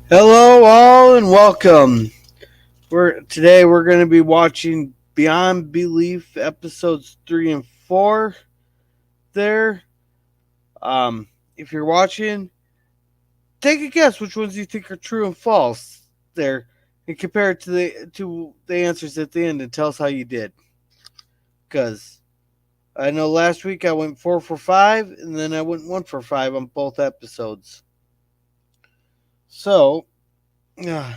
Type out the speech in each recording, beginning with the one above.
Hello, all, and welcome. We're going to be watching Beyond Belief episodes 3 and 4. There, if you're watching, take a guess which ones you think are true and false. There, and compare it to the answers at the end, and tell us how you did. Because I know last week I went 4 for 5, and then I went 1 for 5 on both episodes. So, I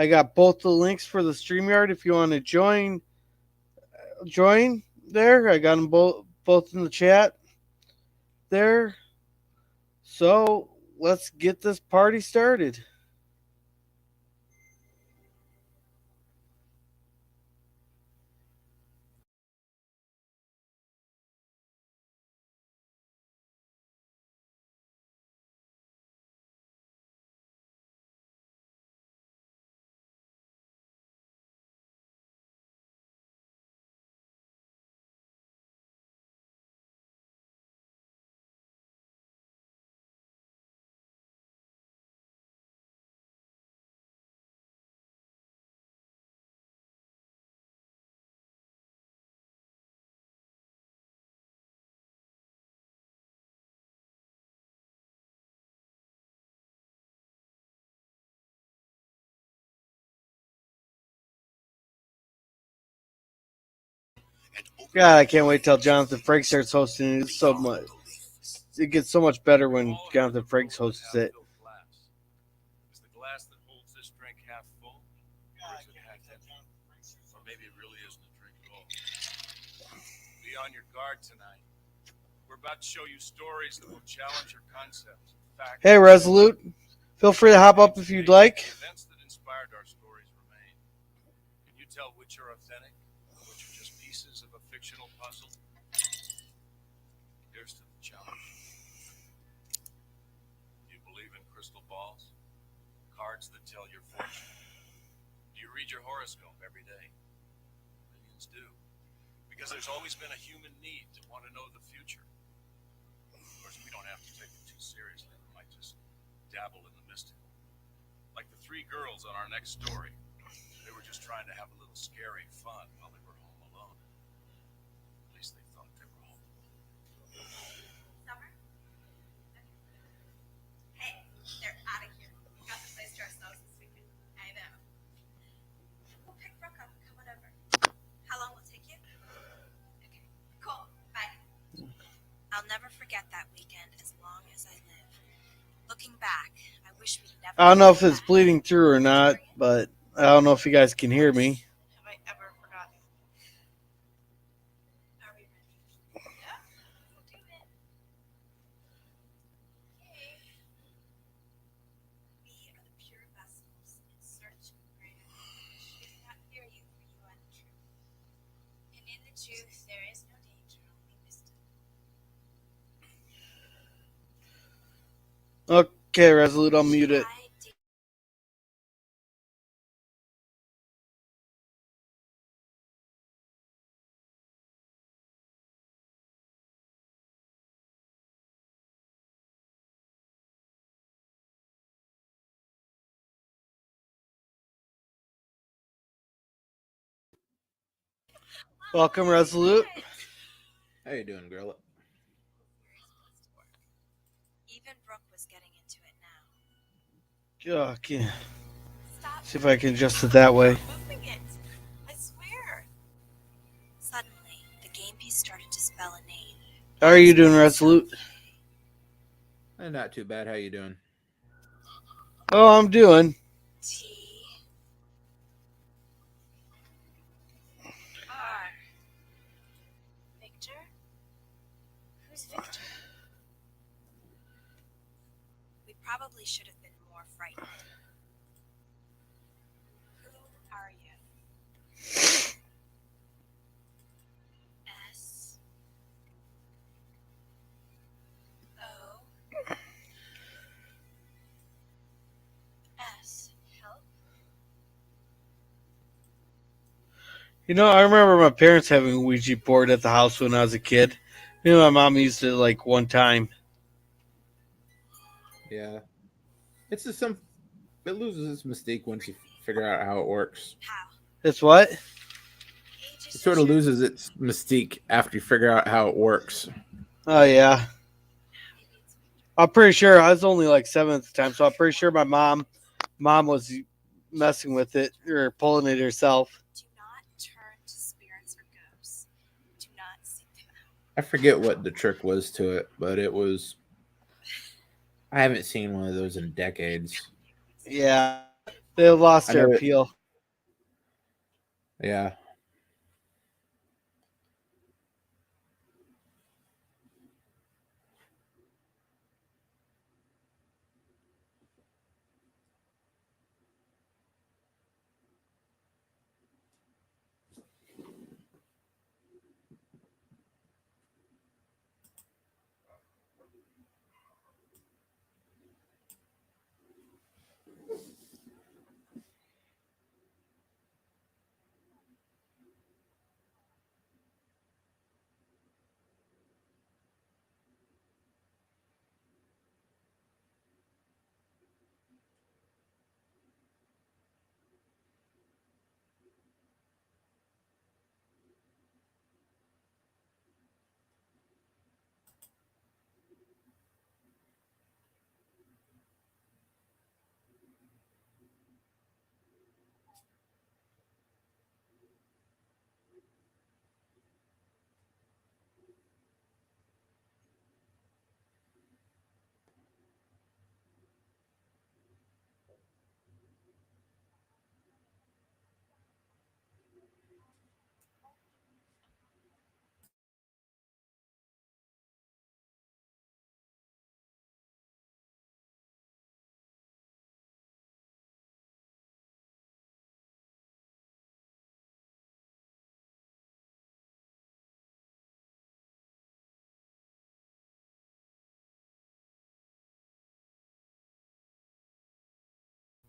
got both the links for the StreamYard if you want to join there. I got them both in the chat there. So let's get this party started. God, I can't wait till Jonathan Frakes starts hosting it. It's so much. It gets so much better when Jonathan Frakes hosts it. Is the glass that holds this drink half full, or is it half empty? Or maybe it really isn't a drink at all. Be on your guard tonight. We're about to show you stories that will challenge your concepts. Facts. Hey, Resolute, feel free to hop up if you'd like. Events that inspired our stories remain. Can you tell which are authentic, which are just pieces of a fictional puzzle? Here's to the challenge. Do you believe in crystal balls? Cards that tell your fortune? Do you read your horoscope every day? Millions do. Because there's always been a human need to want to know the future. Of course, we don't have to take it too seriously. We might just dabble in the mystical. Like the three girls on our next story. They were just trying to have a little scary fun while they were home alone. At least they thought they were home. Summer? Hey, they're out of here. We got the place to ourselves this weekend. I know. We'll pick Brooke up and come on over. How long will it take you? Okay, cool. Bye. I'll never forget that weekend as long as I live. Looking back, I wish we'd never. I don't know if it's bleeding through or not, but I don't know if you guys can hear me. Have I ever forgotten? Are we ready? Yeah, we'll do it. Okay. We are the pure vessels in search of greater knowledge. We do not fear you, for you are the truth. And in the truth there is no danger, only wisdom. Okay, Resolute, I'll mute it. Welcome, Resolute. How you doing, girl? Even Brooke was getting into it now. Okay. Stop See if I can adjust it that way. moving it. I swear. Suddenly, the game piece started to spell a name. How are you doing, Resolute? Not too bad. How you doing? Oh, I'm doing. T R. Victor? Who's Victor? We probably should have been more frightened. Who are you? S O S. Help? You know, I remember my parents having a Ouija board at the house when I was a kid. Me and my mom used it like one time. Yeah, it's just some It loses its mystique once you figure out how it works. How? It's what? He It just sort of said loses its mystique after you figure out how it works. Oh yeah. I'm pretty sure I was only like 7 at the time, so I'm pretty sure my mom was messing with it or pulling it herself. do not turn to spirits or ghosts. Do not seek them out. I forget what the trick was to it, but it was. I haven't seen one of those in decades. Yeah, they lost I their know it. appeal. Yeah.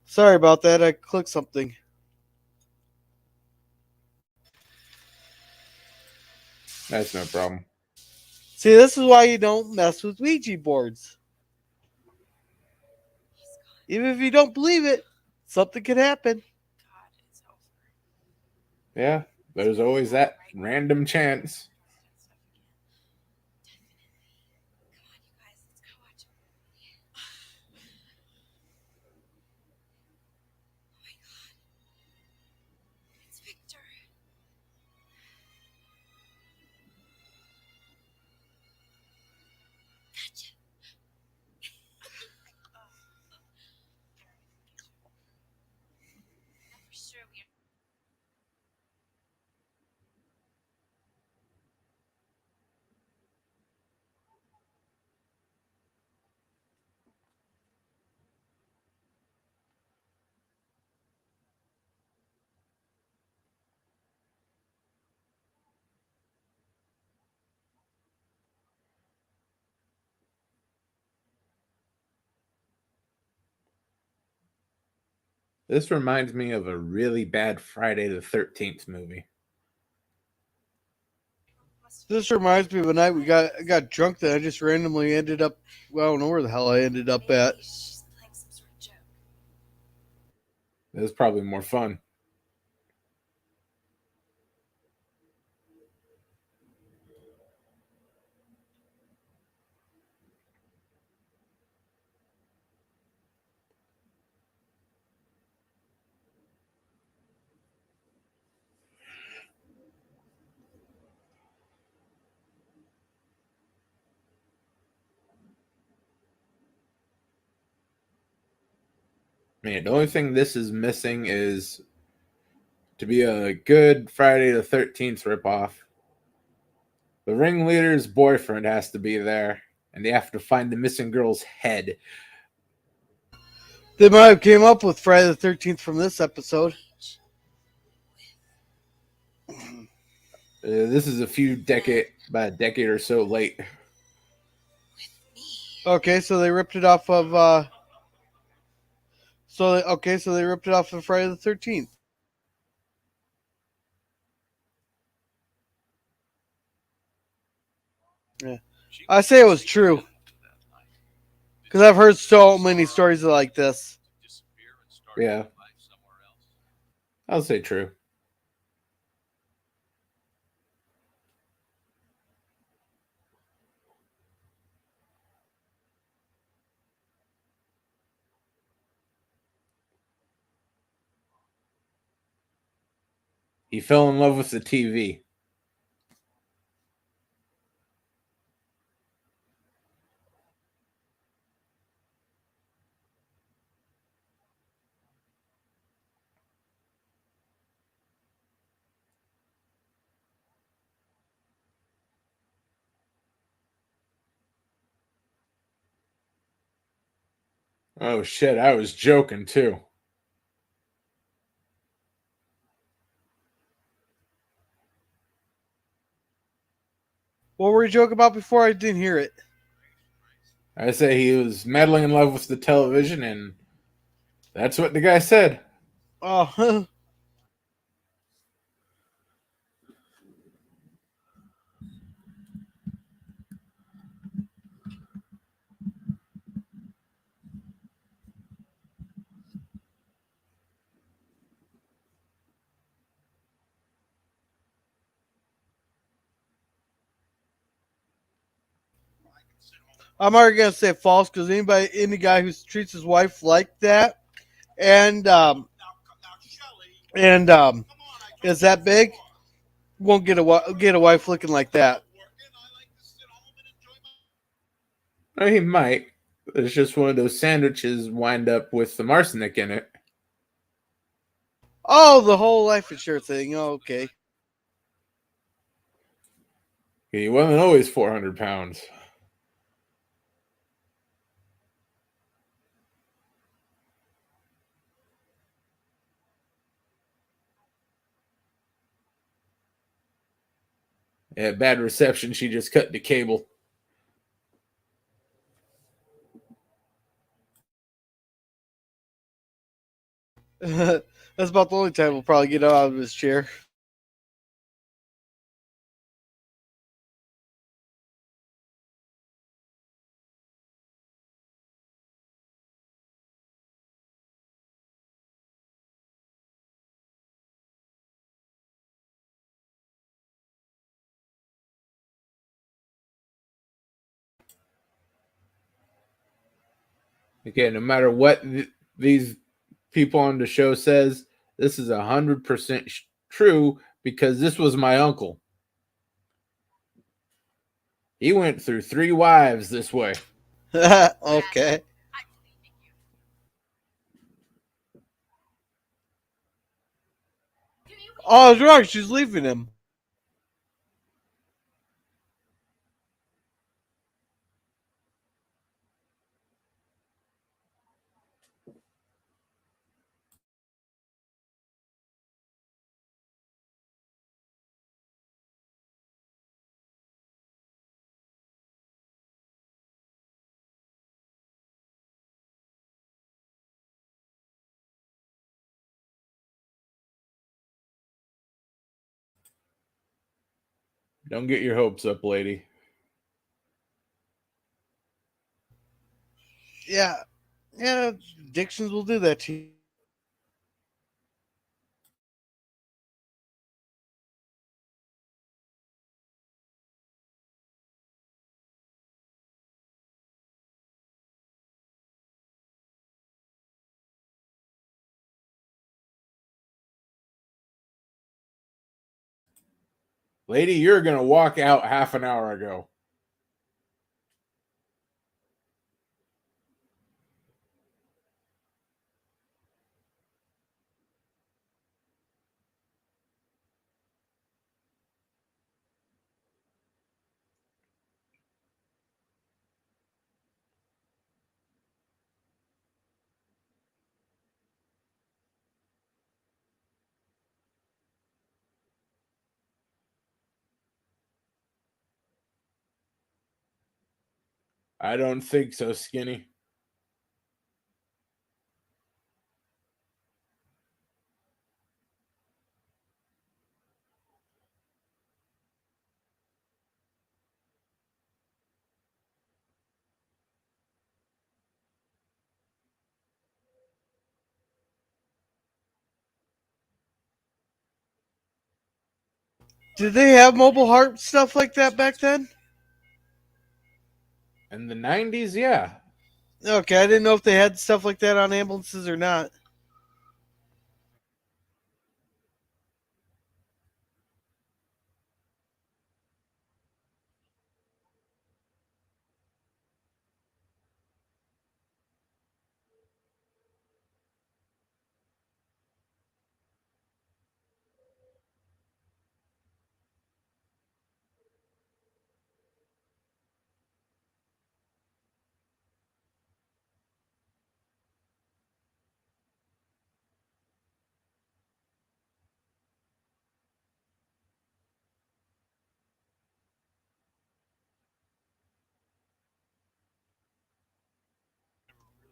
Sorry about that. I clicked something. That's no problem. See, this is why you don't mess with Ouija boards. Even if you don't believe it, something could happen. God, it's over. Yeah. There's always that random chance. Come on, you guys, let's go watch a movie. Oh my God, it's Victor. Gotcha. For sure we are. This reminds me of a really bad Friday the 13th movie. This reminds me of a night I got drunk that I just randomly ended up. Well, I don't know where the hell I ended up at. Maybe she's playing some sort of joke. It was probably more fun. Man, the only thing this is missing is to be a good Friday the 13th ripoff. The ringleader's boyfriend has to be there, and they have to find the missing girl's head. They might have came up with Friday the 13th from this episode. This is about a decade or so late. Okay, so they ripped it off of. So they ripped it off of Friday the 13th. Yeah, She I say it was true that night. because I've heard so many stories like this. Disappear and starting Yeah, life somewhere else. I'll say true. He fell in love with the TV. Oh shit, I was joking too. What were you joking about before? I didn't hear it. I say he was madly in love with the television, and that's what the guy said. Oh, I'm already gonna say false because any guy who treats his wife like that, and and is that big, won't get a wife looking like that. Or he might. It's just one of those sandwiches wind up with some arsenic in it. Oh, the whole life insurance thing. Oh, okay. He wasn't always 400 pounds. Yeah, bad reception. She just cut the cable. That's about the only time we'll probably get out of his chair. Okay, no matter what these people on the show says, this is 100% true because this was my uncle. He went through 3 wives this way. Okay. I'm leaving you. Do you Oh, that's right. She's leaving him. Don't get your hopes up, lady. Yeah, yeah. Addictions will do that to you. Lady, you're going to walk out half an hour ago. I don't think so, Skinny. Did they have mobile heart stuff like that back then? In the 90s, yeah. Okay, I didn't know if they had stuff like that on ambulances or not.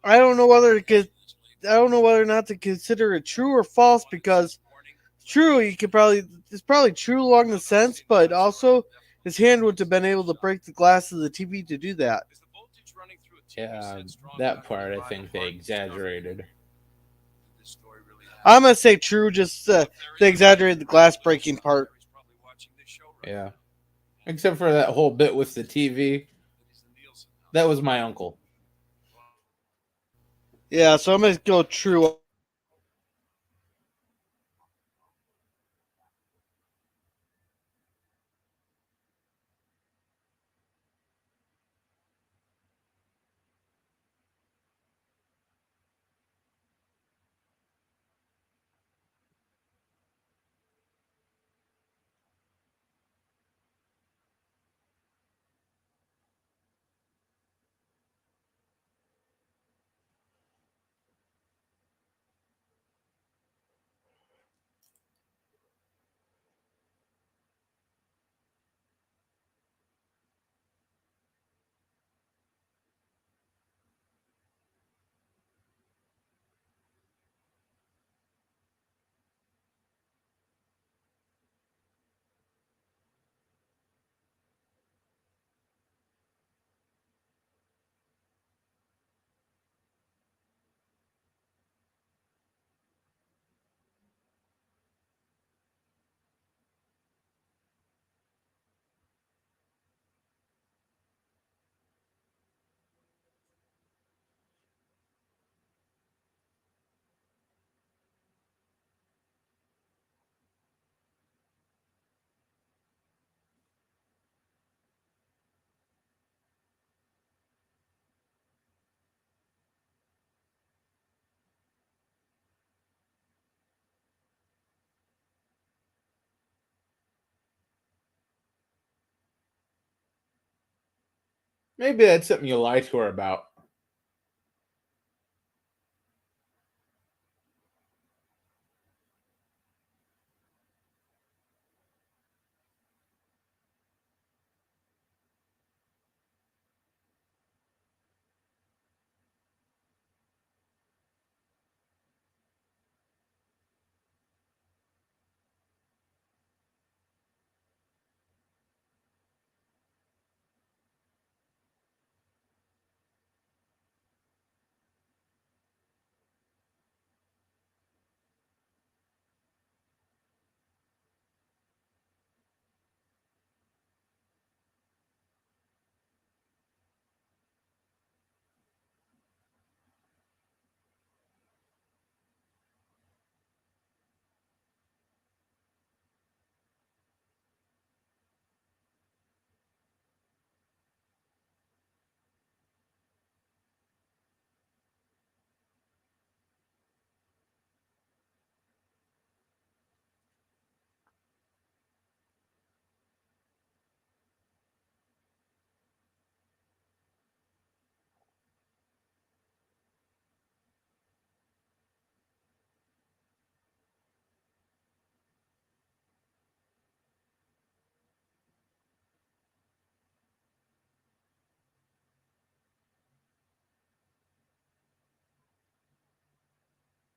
I don't know whether to get, I don't know whether or not to consider it true or false because true, you could probably it's probably true along the sense, but also his hand would have been able to break the glass of the TV to do that. Is the voltage running through a TV Yeah, set strong that enough to part I revive think a they heart that's tough? exaggerated. Did this story really happen? I'm gonna say true, just they exaggerated the glass breaking part. He's probably watching this show right Yeah. now. Except for that whole bit with the TV. That he's the Nielsen house. That was my uncle. Yeah, so I'm gonna go true. Maybe that's something you lie to her about.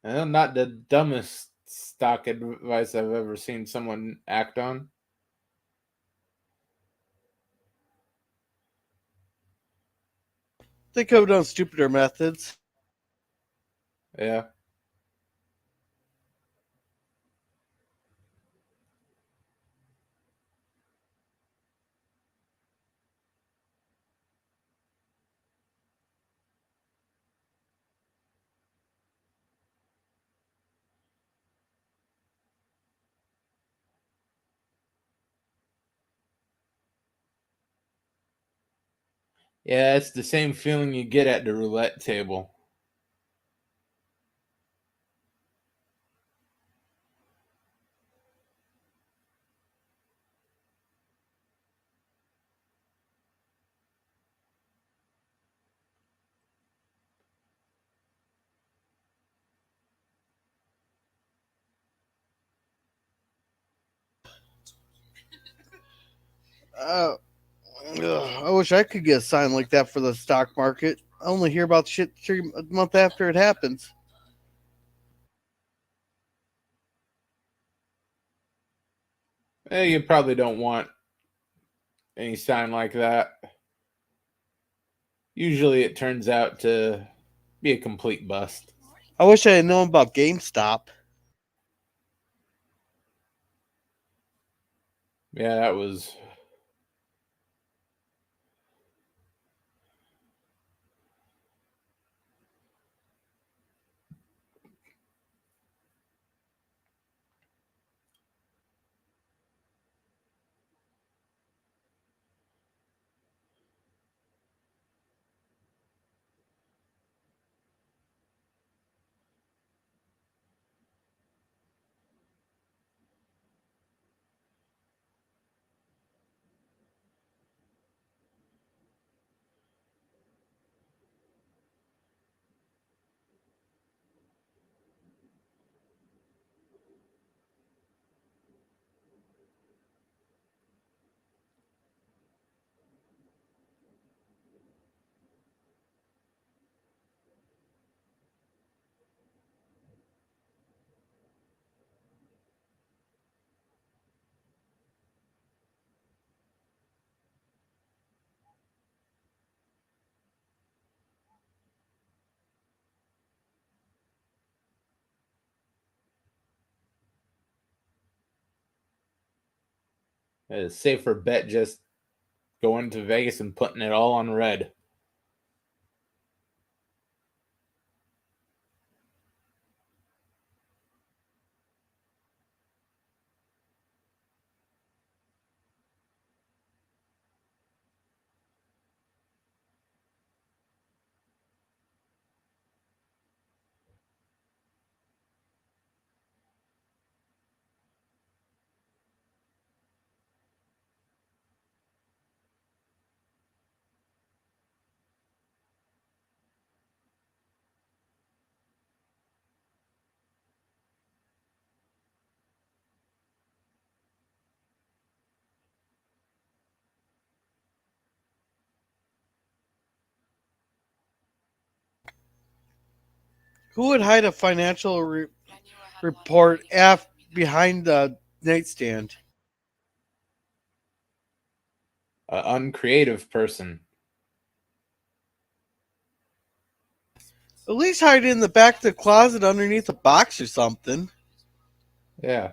Not the dumbest stock advice I've ever seen someone act on. They could have done stupider methods. Yeah. Yeah, it's the same feeling you get at the roulette table. Uh, I wish I could get a sign like that for the stock market. I only hear about shit a month after it happens. You probably don't want any sign like that. Usually it turns out to be a complete bust. I wish I had known about GameStop. Yeah, that was. A safer bet just going to Vegas and putting it all on red. Who would hide a financial report behind the nightstand? An uncreative person. At least hide it in the back of the closet underneath a box or something. Yeah.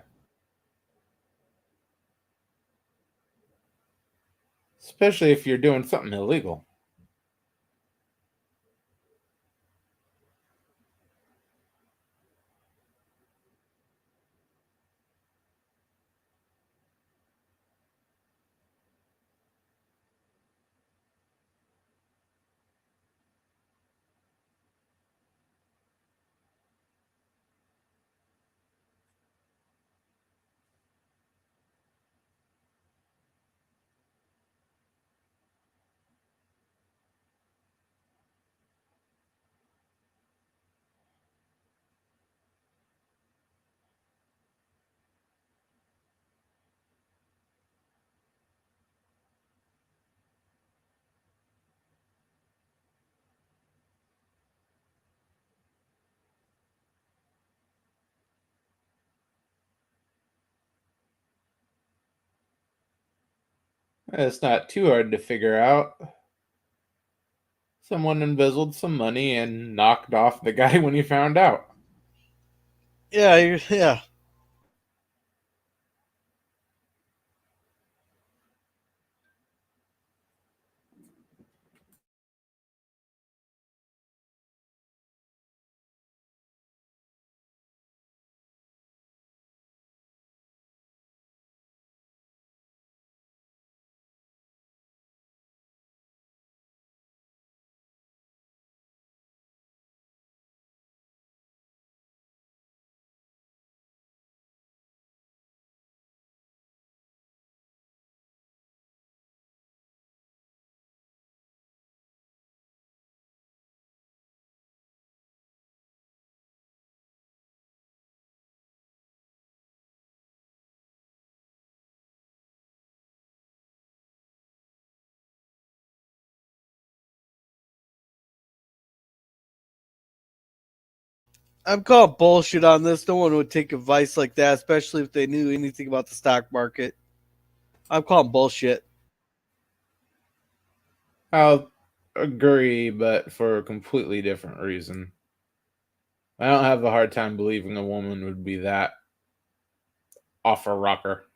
Especially if you're doing something illegal. It's not too hard to figure out. Someone embezzled some money and knocked off the guy when he found out. Yeah. I'm calling bullshit on this. No one would take advice like that, especially if they knew anything about the stock market. I'm calling bullshit. I'll agree, but for a completely different reason. I don't have a hard time believing a woman would be that off a rocker.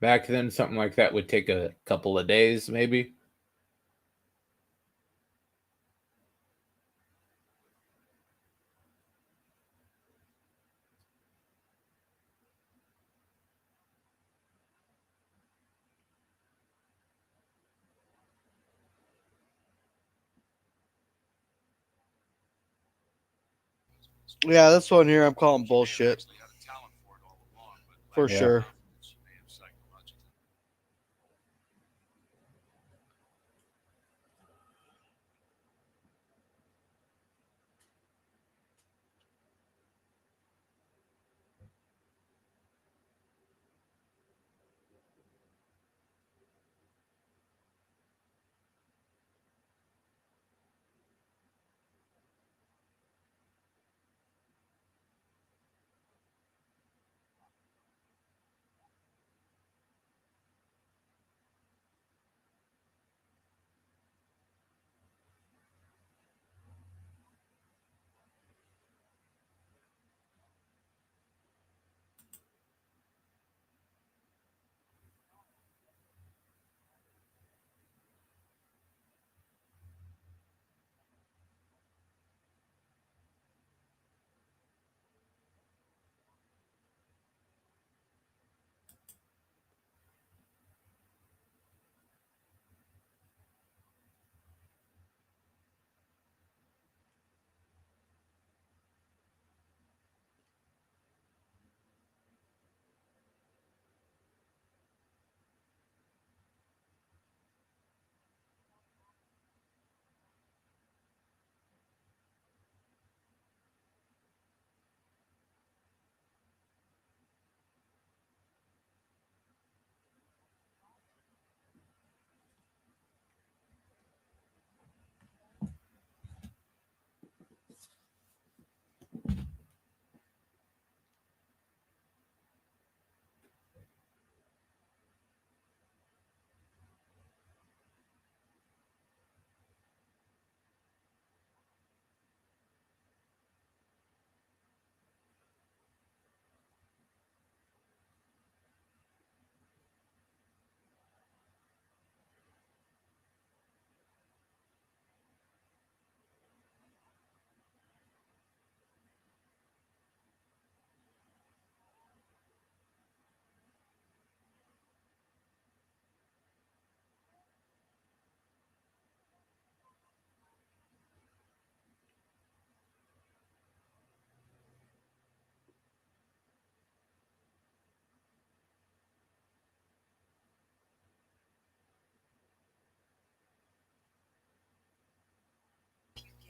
Back then, something like that would take a couple of days, maybe. Yeah, this one here, I'm calling She may have bullshit actually had a talent for it all along, but for lack of Yeah. sure. confidence, she may have psychologically.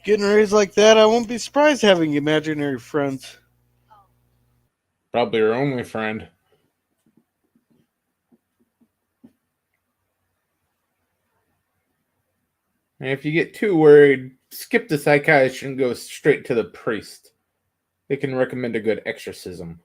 Getting raised like that, I won't be surprised having imaginary friends. Probably her only friend. And if you get too worried, skip the psychiatrist and go straight to the priest. They can recommend a good exorcism.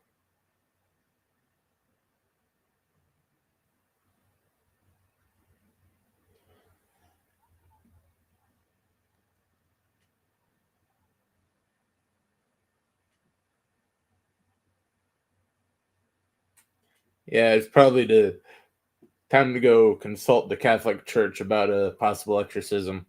Yeah, it's probably the time to go consult the Catholic Church about a possible exorcism.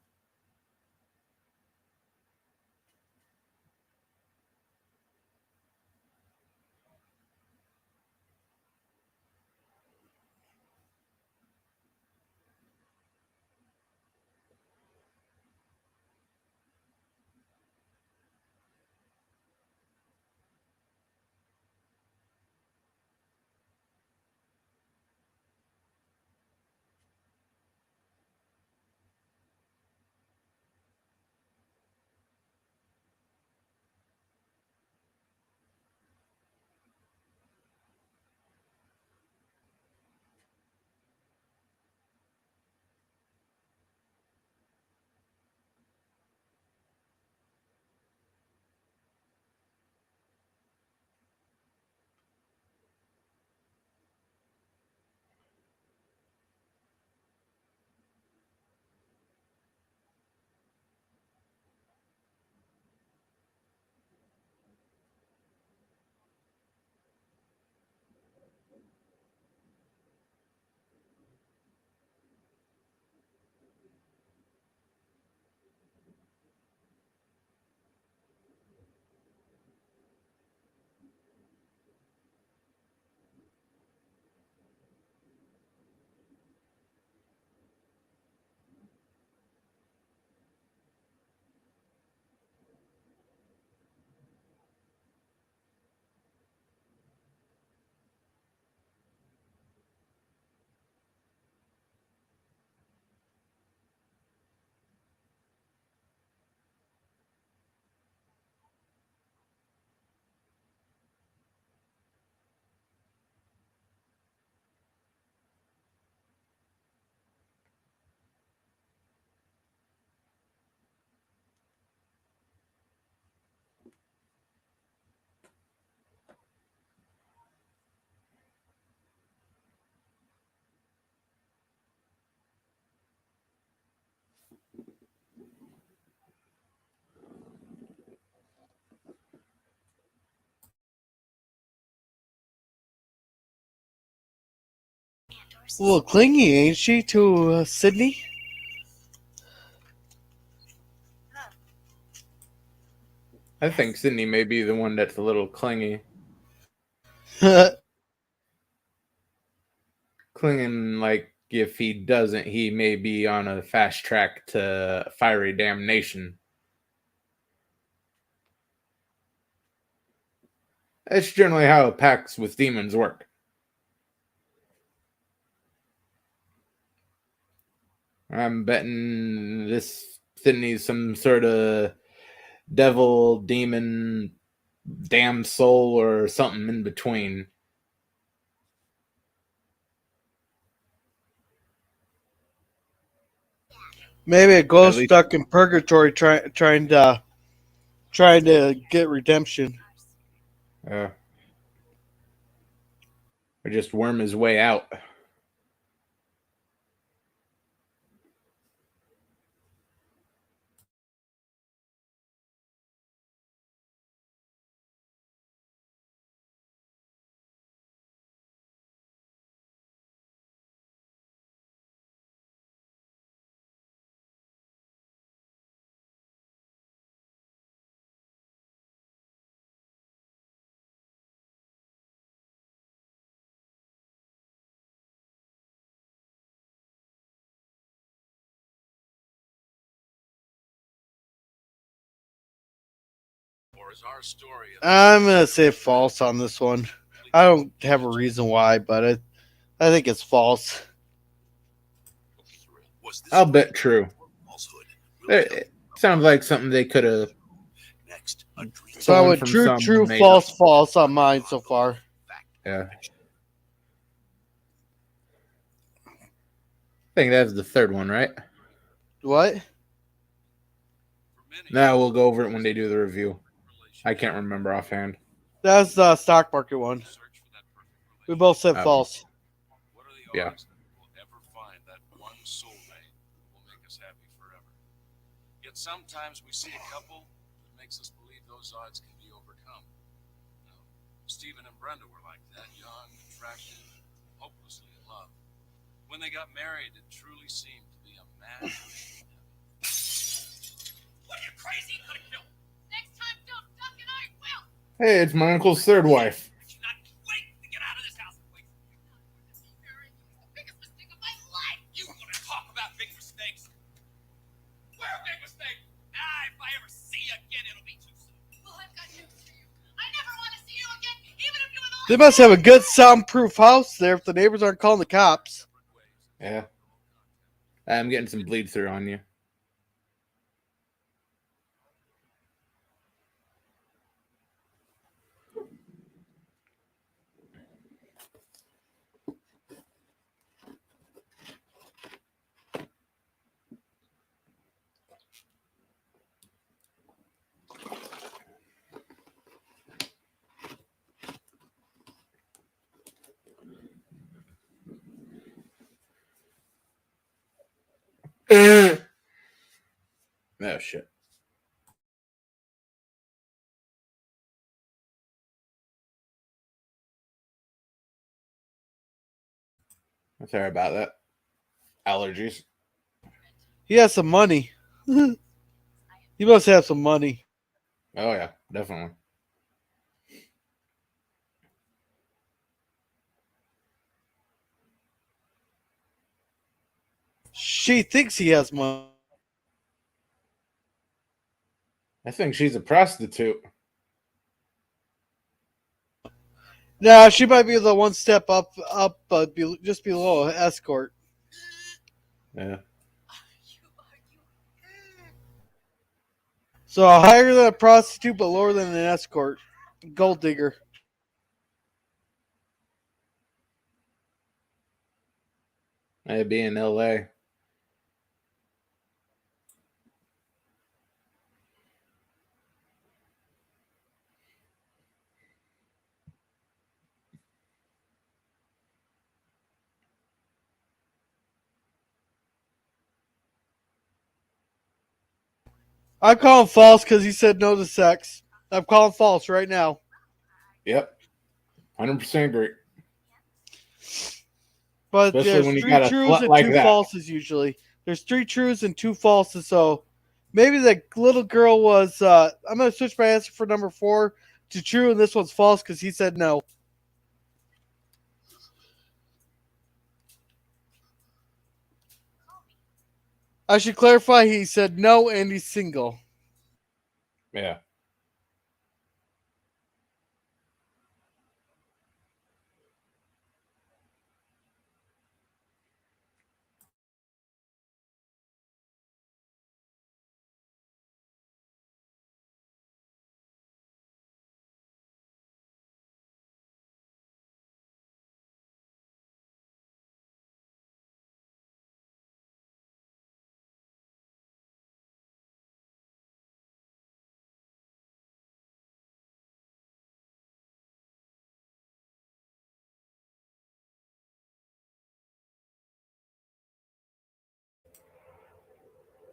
Doris A little clingy, ain't she, to Sydney? I think Sydney may be the one that's a little clingy. Clinging like if he doesn't, he may be on a fast track to fiery damnation. That's generally how pacts with demons work. I'm betting this Sydney's some sort of devil, demon, damn soul, or something in between. Maybe a ghost least- stuck in purgatory trying to get redemption. Or just worm his way out. Or is our story I'm gonna say false on this one. I don't have a reason why, but I think it's false. Was this I'll bet true. falsehood? It sounds like something they could have. Next, a dream So I Someone went from true, some true, made false, false on mine so far. Yeah. I think that's the third one, right? What? for many. Now we'll go over it when they do the review. I can't remember offhand. That's the stock market one. Search for that perfect We both said Oh. false. What are the Yeah. odds that we'll ever find that one soulmate who will make us happy forever? Yet sometimes we see a couple that makes us believe those odds can be overcome. You know, Stephen and Brenda were like that, young, attractive, hopelessly in love. When they got married, it truly seemed to be a match. What are you crazy? You could have killed. Next time, don't duck and I will. Hey, it's my uncle's third wife. Did you not wait to get out of this house? Wait. The biggest mistake of my life. You want to talk about big mistakes? We're a big mistake. If I ever see you again, it'll be too soon. Well, I've got news for you. I never want to see you again, even if you and all. They must have a good soundproof house there if the neighbors aren't calling the cops. Yeah. I'm getting some bleed through on you. Oh shit. Sorry about that. Allergies. He has some money. He must have some money. Oh yeah, definitely. She thinks he has money. I think she's a prostitute. Nah, she might be the one step up, just below escort. Yeah. So higher than a prostitute, but lower than an escort. Gold digger. I'd be in LA. I'm calling false because he said no to sex. I'm calling false right now. Yep. 100% agree. But Especially there's when you 3 got a trues slut and like 2 that. falses usually. There's 3 trues and 2 falses. So maybe the little girl was. I'm gonna switch my answer for number 4 to true, and this one's false because he said no. I should clarify. He said no, and he's single. Yeah.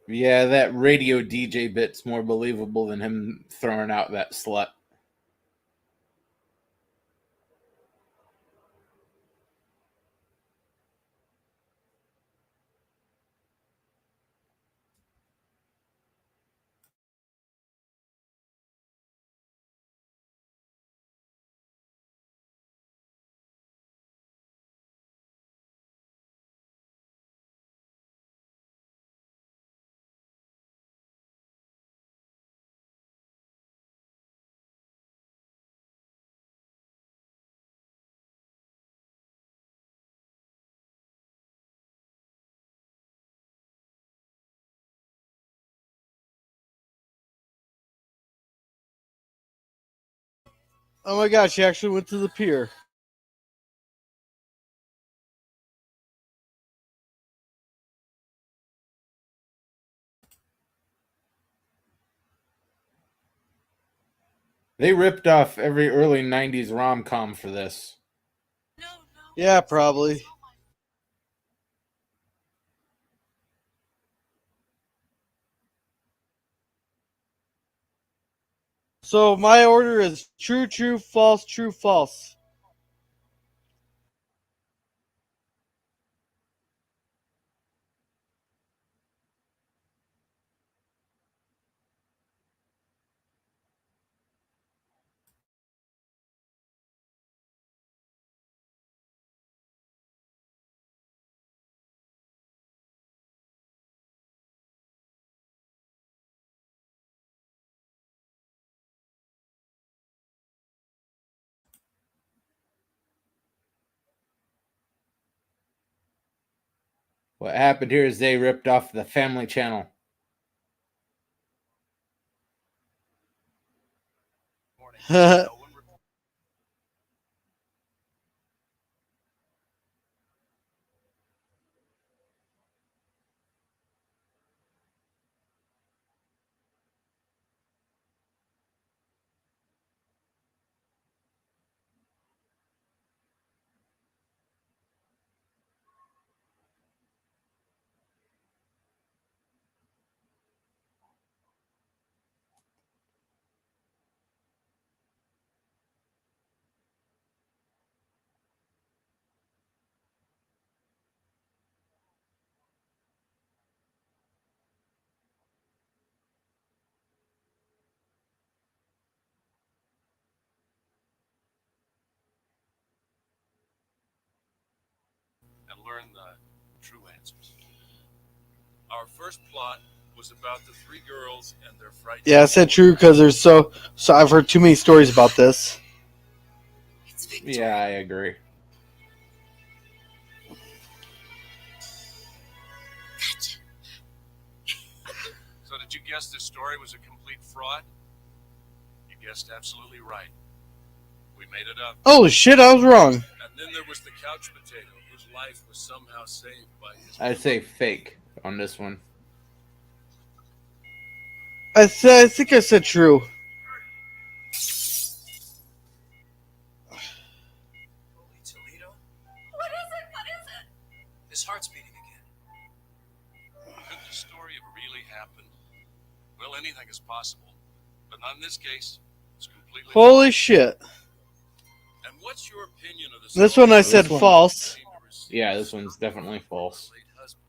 Yeah, that radio DJ bit's more believable than him throwing out that slut. Oh my gosh, he actually went to the pier. They ripped off every early 90s rom-com for this. Yeah, probably. So my order is true, true, false, true, false. What happened here is they ripped off the Family Channel. Morning. No one reported. And learn the true answers. Our first plot was about the 3 girls and their fright. Yeah, I said true because there's so I've heard too many stories about this. Yeah, I agree. So did you guess this story was a complete fraud? You guessed absolutely right. We made it up. Oh shit, I was wrong. And then there was the couch potato, whose life was somehow saved by his... I'd say fake on this one. I think I said true. Holy Toledo? What is it? What is it? His heart's beating again. Could the story have really happened? Well, anything is possible. But not in this case. It's completely... Holy shit. And what's your opinion of the This story? one I said This one. false. Seem to Yeah, this one's definitely false. Late husband.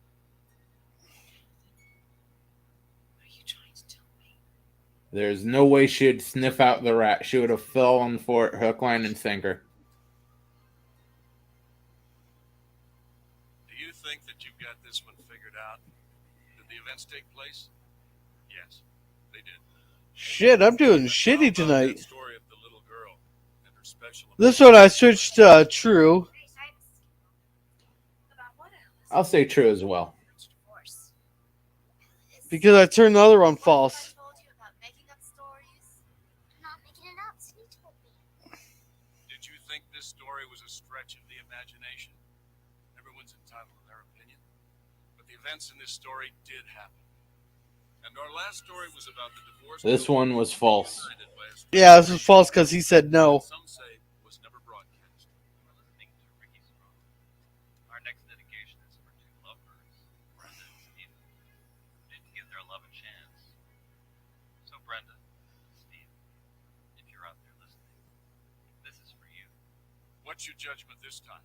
What are you trying to tell me? There's no way she'd sniff out the rat. She would have fallen for it hook, line, and sinker. Do you think that you've got this one figured out? Did the events take place? Yes, they did. Shit, I'm doing How shitty about that tonight. story of the little girl and her special This one I switched to true. About what, Alice? I'll say true as well. Divorce. Because I turned the other one false. I told you about making up stories. I'm not making it up. Sydney told me. Did you think this story was a stretch of the imagination? Everyone's entitled to their opinion. But the events in this story did happen. And our last story was about the divorce. This one was false. Yeah, this is false because he said no. Some say was never broadcast. We're listening to Ricky Strong. Our next dedication is for two lovebirds, Brenda and Steve. Didn't give their love a chance. So Brenda, Steve, if you're out there listening, this is for you. What's your judgment this time?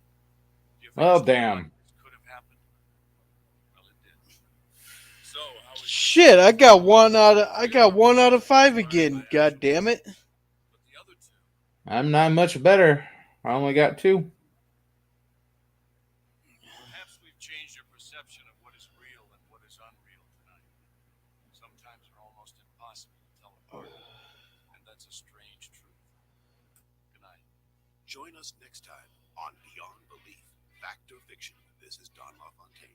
Do you think Well, something damn. like this could have happened? Well, it did. So, how was Shit, I got 1 out of 5 again. God damn it. But the other two, I'm not much better. I only got 2. perhaps we've changed your perception of what is real and what is unreal tonight. Sometimes they're almost impossible to tell apart, and that's a strange truth. Good night. Join us next time on Beyond Belief, Fact or Fiction. This is Don LaFontaine.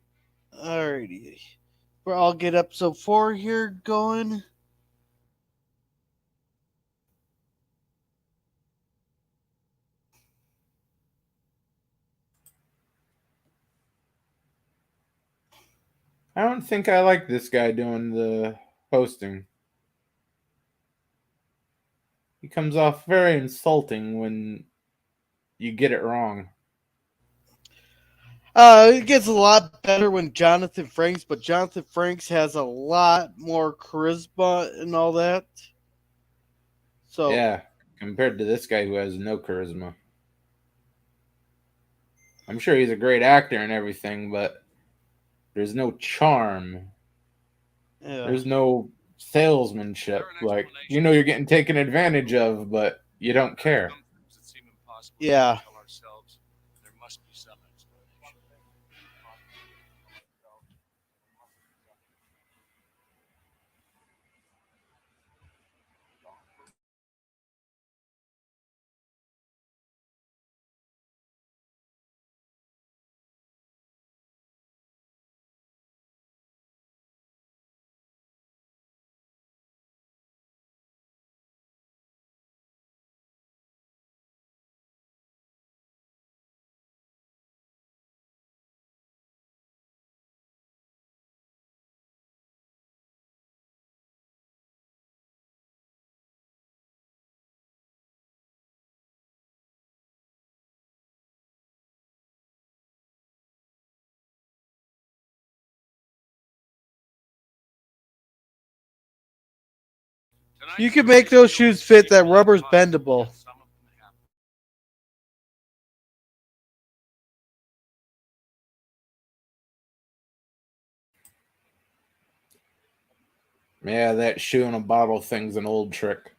Alrighty. I'll get episode 4 here going. I don't think I like this guy doing the hosting. He comes off very insulting when you get it wrong. It gets a lot better when Jonathan Franks, but Jonathan Franks has a lot more charisma and all that. So Yeah, compared to this guy who has no charisma. I'm sure he's a great actor and everything, but there's no charm. yeah. There's no salesmanship. Like, you know you're getting taken advantage of, but you don't care. Some things that seem impossible Yeah. to tell ourselves, there must be some explanation. Tonight's You can make story those is shoes still fit, that seemingly rubber's impossible, bendable. yet some of them happen. Yeah, that shoe in a bottle thing's an old trick.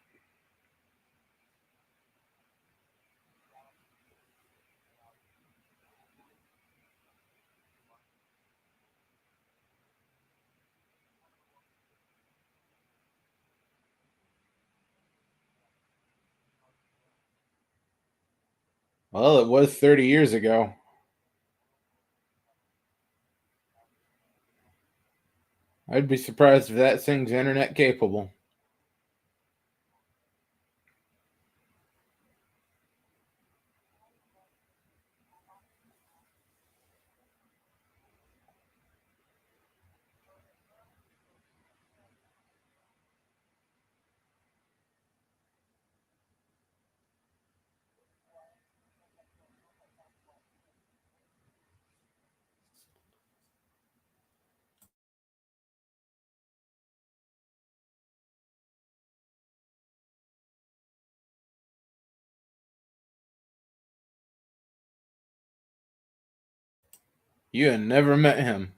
Well, it was 30 years ago. I'd be surprised if that thing's internet capable. You had never met him.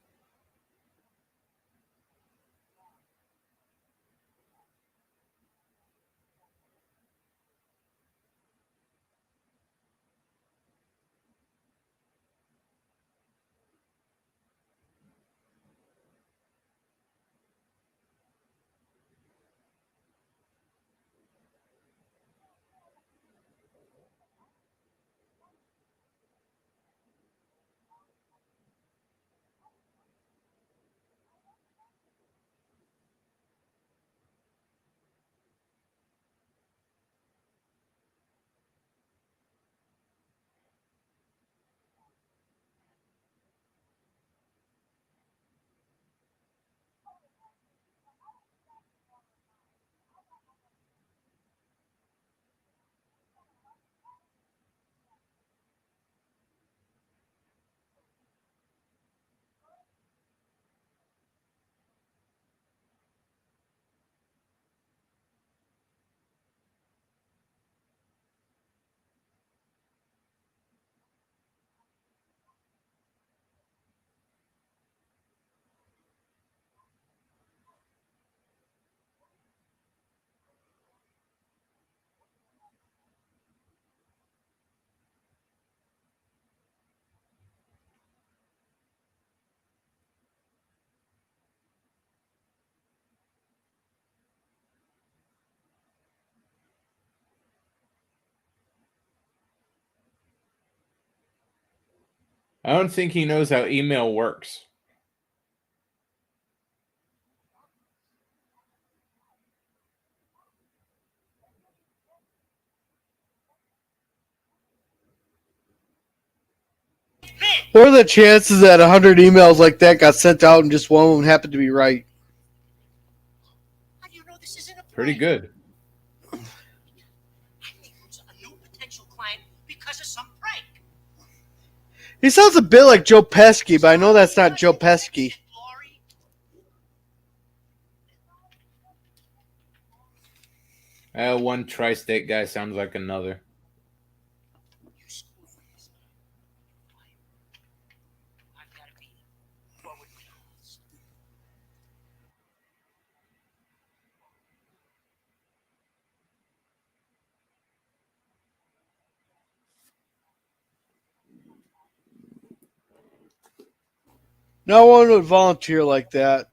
I don't think he knows how email works. What are the chances that 100 emails like that got sent out and just one of them happened to be right? How do you know this isn't a Pretty prank? good. I think it's a new potential client because of some prank. He sounds a bit like Joe Pesci, but I know that's not Joe Pesci. Lori, One tri-state guy sounds like another. you screwed with this man. I've got to be forward my calls. No one would volunteer like that.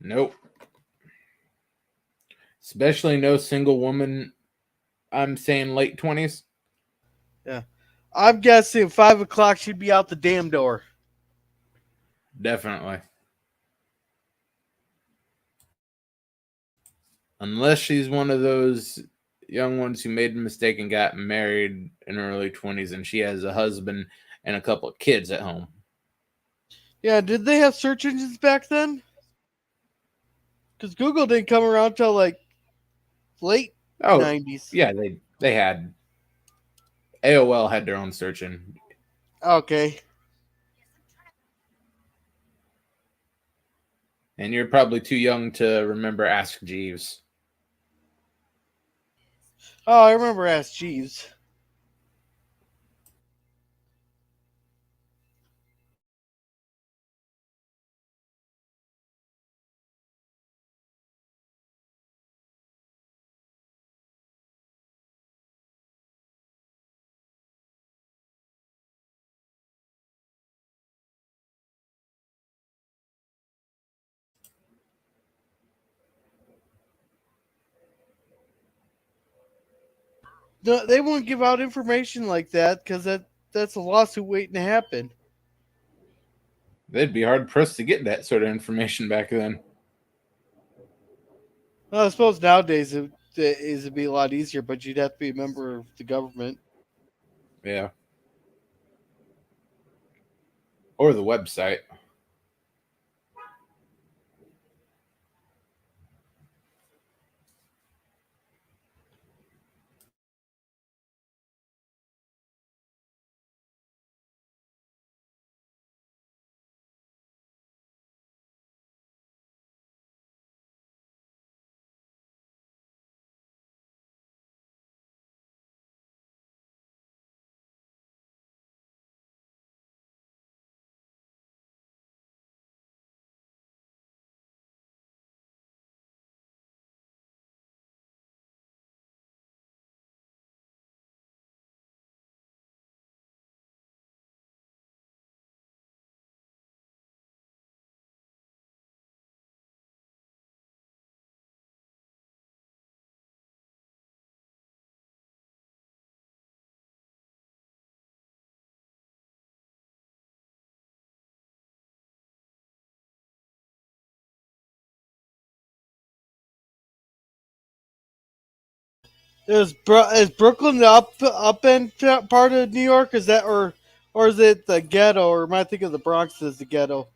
Nope. Especially no single woman. I'm saying late 20s. Yeah. I'm guessing at 5 o'clock she'd be out the damn door. Definitely. Unless she's one of those young ones who made a mistake and got married in her early 20s and she has a husband and a couple of kids at home. Yeah, did they have search engines back then? Because Google didn't come around till like late Oh, 90s. yeah, they had AOL had their own search engine. Okay. And you're probably too young to remember Ask Jeeves. Oh, I remember Ask Jeeves. No, they won't give out information like that because that's a lawsuit waiting to happen. They'd be hard pressed to get that sort of information back then. Well, I suppose nowadays it'd be a lot easier, but you'd have to be a member of the government. Yeah. Or the website. Is Brooklyn the up end part of New York? Is that or is it the ghetto? Or am I thinking of the Bronx as the ghetto?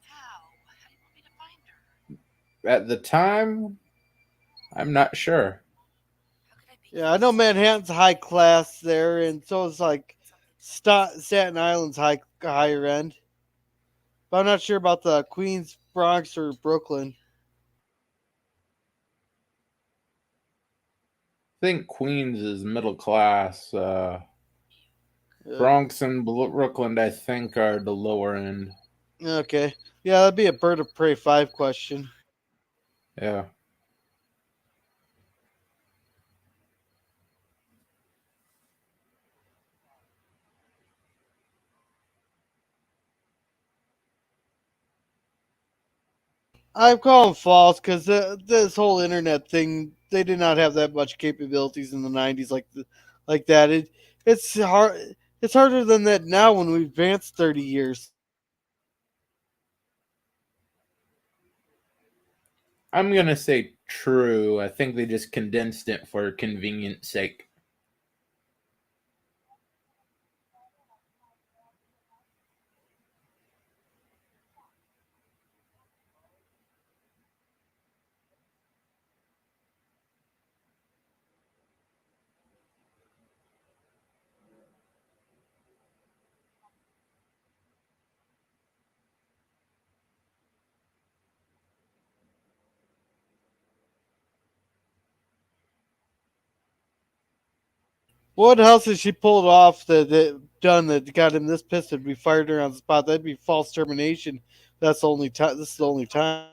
How? How do you want me to find her? At the time, I'm not sure. How could I be Yeah, I know confused? Manhattan's high class there, and so is like Staten Island's higher end. But I'm not sure about the Queens, Bronx, or Brooklyn. I think Queens is middle class. Yeah. Bronx and Brooklyn, I think, are the lower end. Okay. Yeah, that'd be a Bird of Prey 5 question. Yeah. I'm calling false because this whole internet thing, they did not have that much capabilities in the 90s like that. It's hard. It's harder than that now when we've advanced 30 years. I'm going to say true. I think they just condensed it for convenience sake. What else has she pulled off that done that got him this pissed? If we fired her on the spot, that'd be false termination. That's the only time. This is the only time.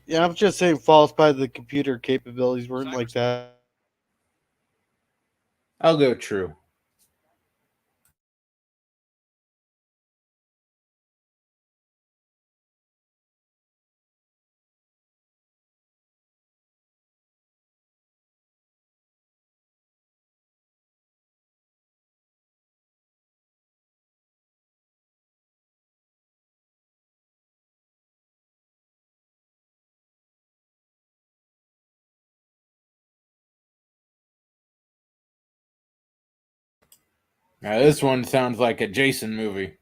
Yeah, I'm just saying false by the computer capabilities weren't like that. I'll go true. Now, this one sounds like a Jason movie.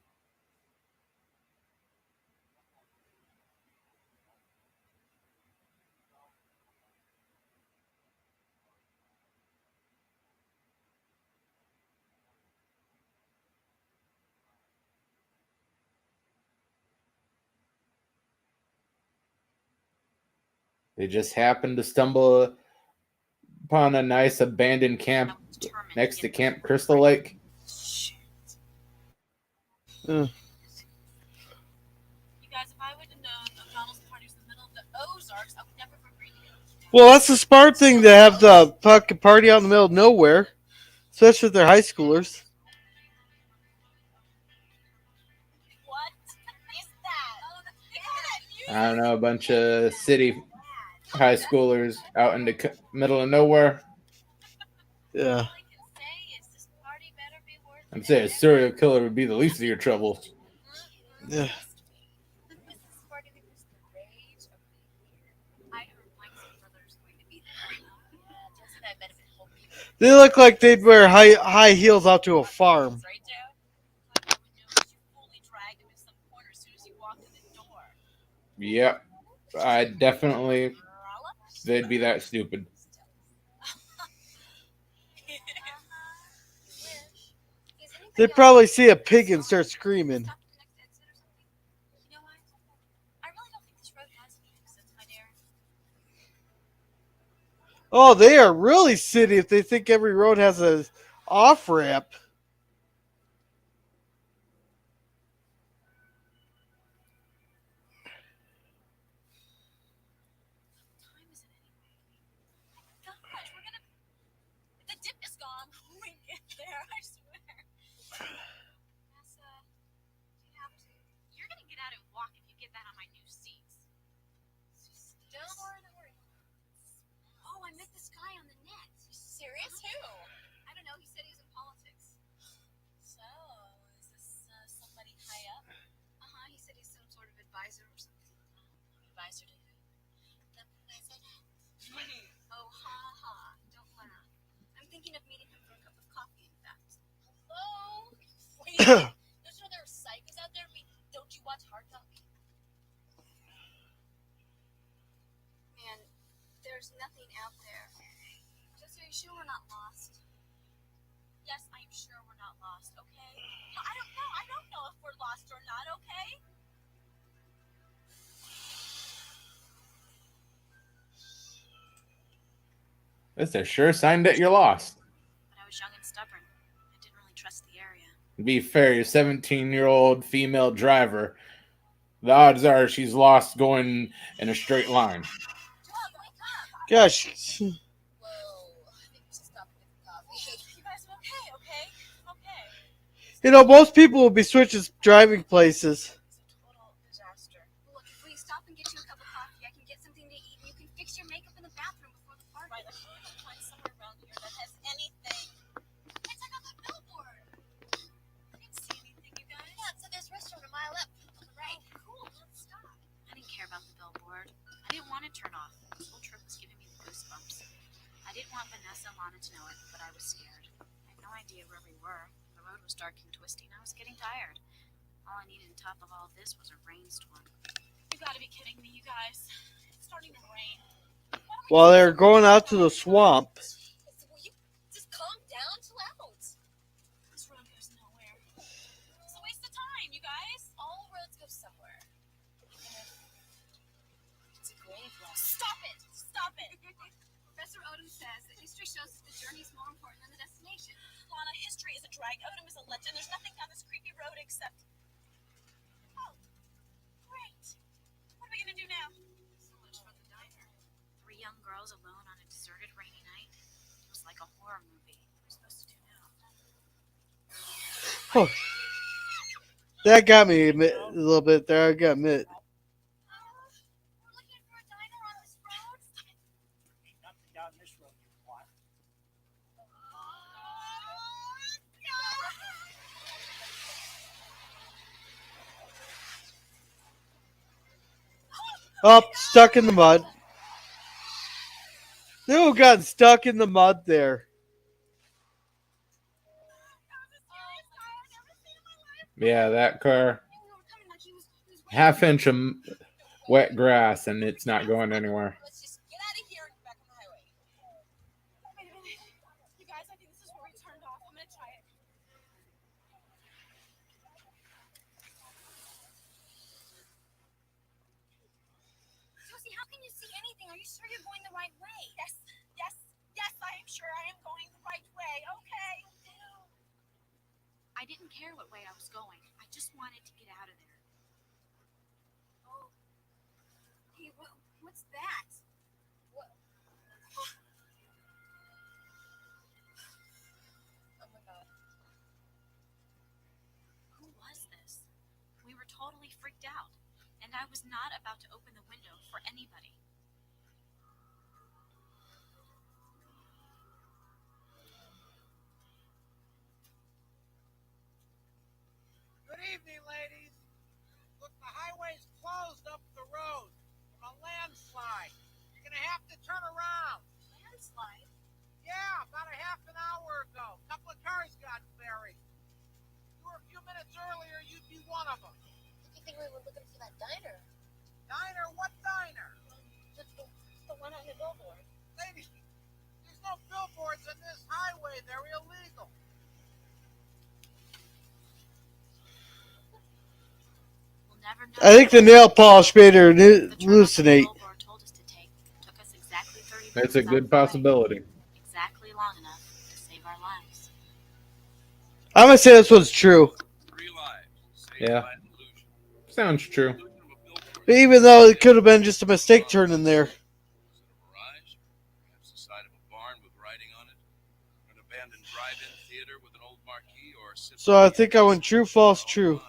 They just happened to stumble upon a nice abandoned camp next to Camp Crystal Lake. Uh, You guys, if I would have known O'Donnell's party's in the middle of the Ozarks, I would never have agreed to it. well, that's the smart thing to have the fucking party out in the middle of nowhere, especially if they're high schoolers. What is that? Oh, I don't know, a bunch of city high schoolers out in the middle of nowhere. Yeah. All I can say is this party better be worth I'd say a serial killer would be the least of your troubles. Yeah. This is party that was the rage of the year. I heard Mike's brother's going to be there. Yeah, Jess and I met him at Home Depot. They look like they'd wear high heels out to a farm. Right, Joe? All you would know is you fully dragged him into some corner as soon as you walked in the door. Yep. I definitely, they'd be that stupid. They'd probably see a pig and start screaming. Stop at the next exit or something. You know what? I really don't think this road has any exits, my dear. Oh, they are really city if they think every road has a off ramp. What time is it anyway? Oh my gosh, we're gonna. The dip is gone. We walk if you get that on my new seats. Don't worry, don't worry. Oh, I met this guy on the net. Serious? Who? I don't know. He said he was in politics. So, is this somebody high up? He said he's some sort of advisor or something. Advisor to who? The president. Oh, ha ha. Don't laugh. I'm thinking of meeting him for a cup of coffee, in fact. Hello? Wait a minute. There's no other psychos out there? I mean, don't you watch Hard Talk? Man, there's nothing out there. Just are you sure we're not lost? Yes, I'm sure we're not lost, okay? No, I don't know. I don't know if we're lost or not, okay? That's a sure sign that you're lost. But I was young and stubborn. I didn't really trust the area. To be fair, your 17-year-old female driver, the odds are she's lost going in a straight line. Gosh, Whoa. I think we should stop and get coffee. You guys are okay, okay? Okay. you know, most people will be switching driving places. It's a total disaster. Look, if we stop and get you a cup of coffee, I can get something to eat and you can fix your makeup in the bathroom before the party. Right, let's try to find somewhere around here that has anything. It's like on the billboard. I didn't see anything, you guys. Yeah, it said there's a restaurant a mile up on the right. Oh, cool. Let's stop. I didn't care about the billboard. I didn't want to turn off. This whole trip was giving me the goosebumps. I didn't want Vanessa and Lana to know it, but I was scared. I had no idea where we were. The road was dark and twisty, and I was getting tired. All I needed on top of all this was a rainstorm. You gotta be kidding me, you guys. It's starting to rain. While they're going out to the swamp, Will you just calm down? Chill out. This road goes nowhere. It's a waste of time, you guys. All roads go somewhere. It's a grave road. Stop it! Stop it! Professor Odom says that history shows that the journey is more important than the destination. Lana, history is a drag. Odom is a legend. There's nothing down this creepy road except... Oh, great. What are we gonna do now? So much for the diner. 3 young girls alone on a deserted rainy night. It was like a horror movie. What are we supposed to do now? oh, that got me a little bit there. I got admit. We're looking for a diner on this road. Ain't nothing down this road you want. Oh, stuck in the mud. They all got stuck in the mud there. Yeah, that car, half-inch of wet grass, and it's not going anywhere. Let's just get out of here and get back on the highway. Wait a minute. You guys, I think this is where we turned off. I'm gonna try it. Josie, how can you see anything? Are you sure you're going the right way? Yes, yes, yes, I am sure I am going the right way. Okay. I didn't care what way I was going. I just wanted to get out of there. Oh. Hey, what's that? What? Oh my god. Who was this? We were totally freaked out, and I was not about to open the window for anybody. Good evening, ladies. Look, the highway's closed up the road from a landslide. You're gonna have to turn around. Landslide? Yeah, about a half an hour ago. A couple of cars got buried. You were a few minutes earlier, you'd be one of them. Did you think we were looking for that diner? Diner? What diner? The one on the billboard. Ladies, there's no billboards on this highway. They're illegal. We'll never know. I think the nail polish made her The turn off the hallucinate. billboard told us to take took us exactly 30 That's a minutes out good of the way. possibility. Exactly long enough to save our lives. I'm gonna say this one's true. 3 lives saved Yeah. by an illusion. Sounds true. Illusion of a billboard. But even though it could have been just a mistake turning there. Was it a mirage? Perhaps the side of a barn with writing on it? An abandoned drive-in theater with an old marquee, or simply So I think I went true, false, true.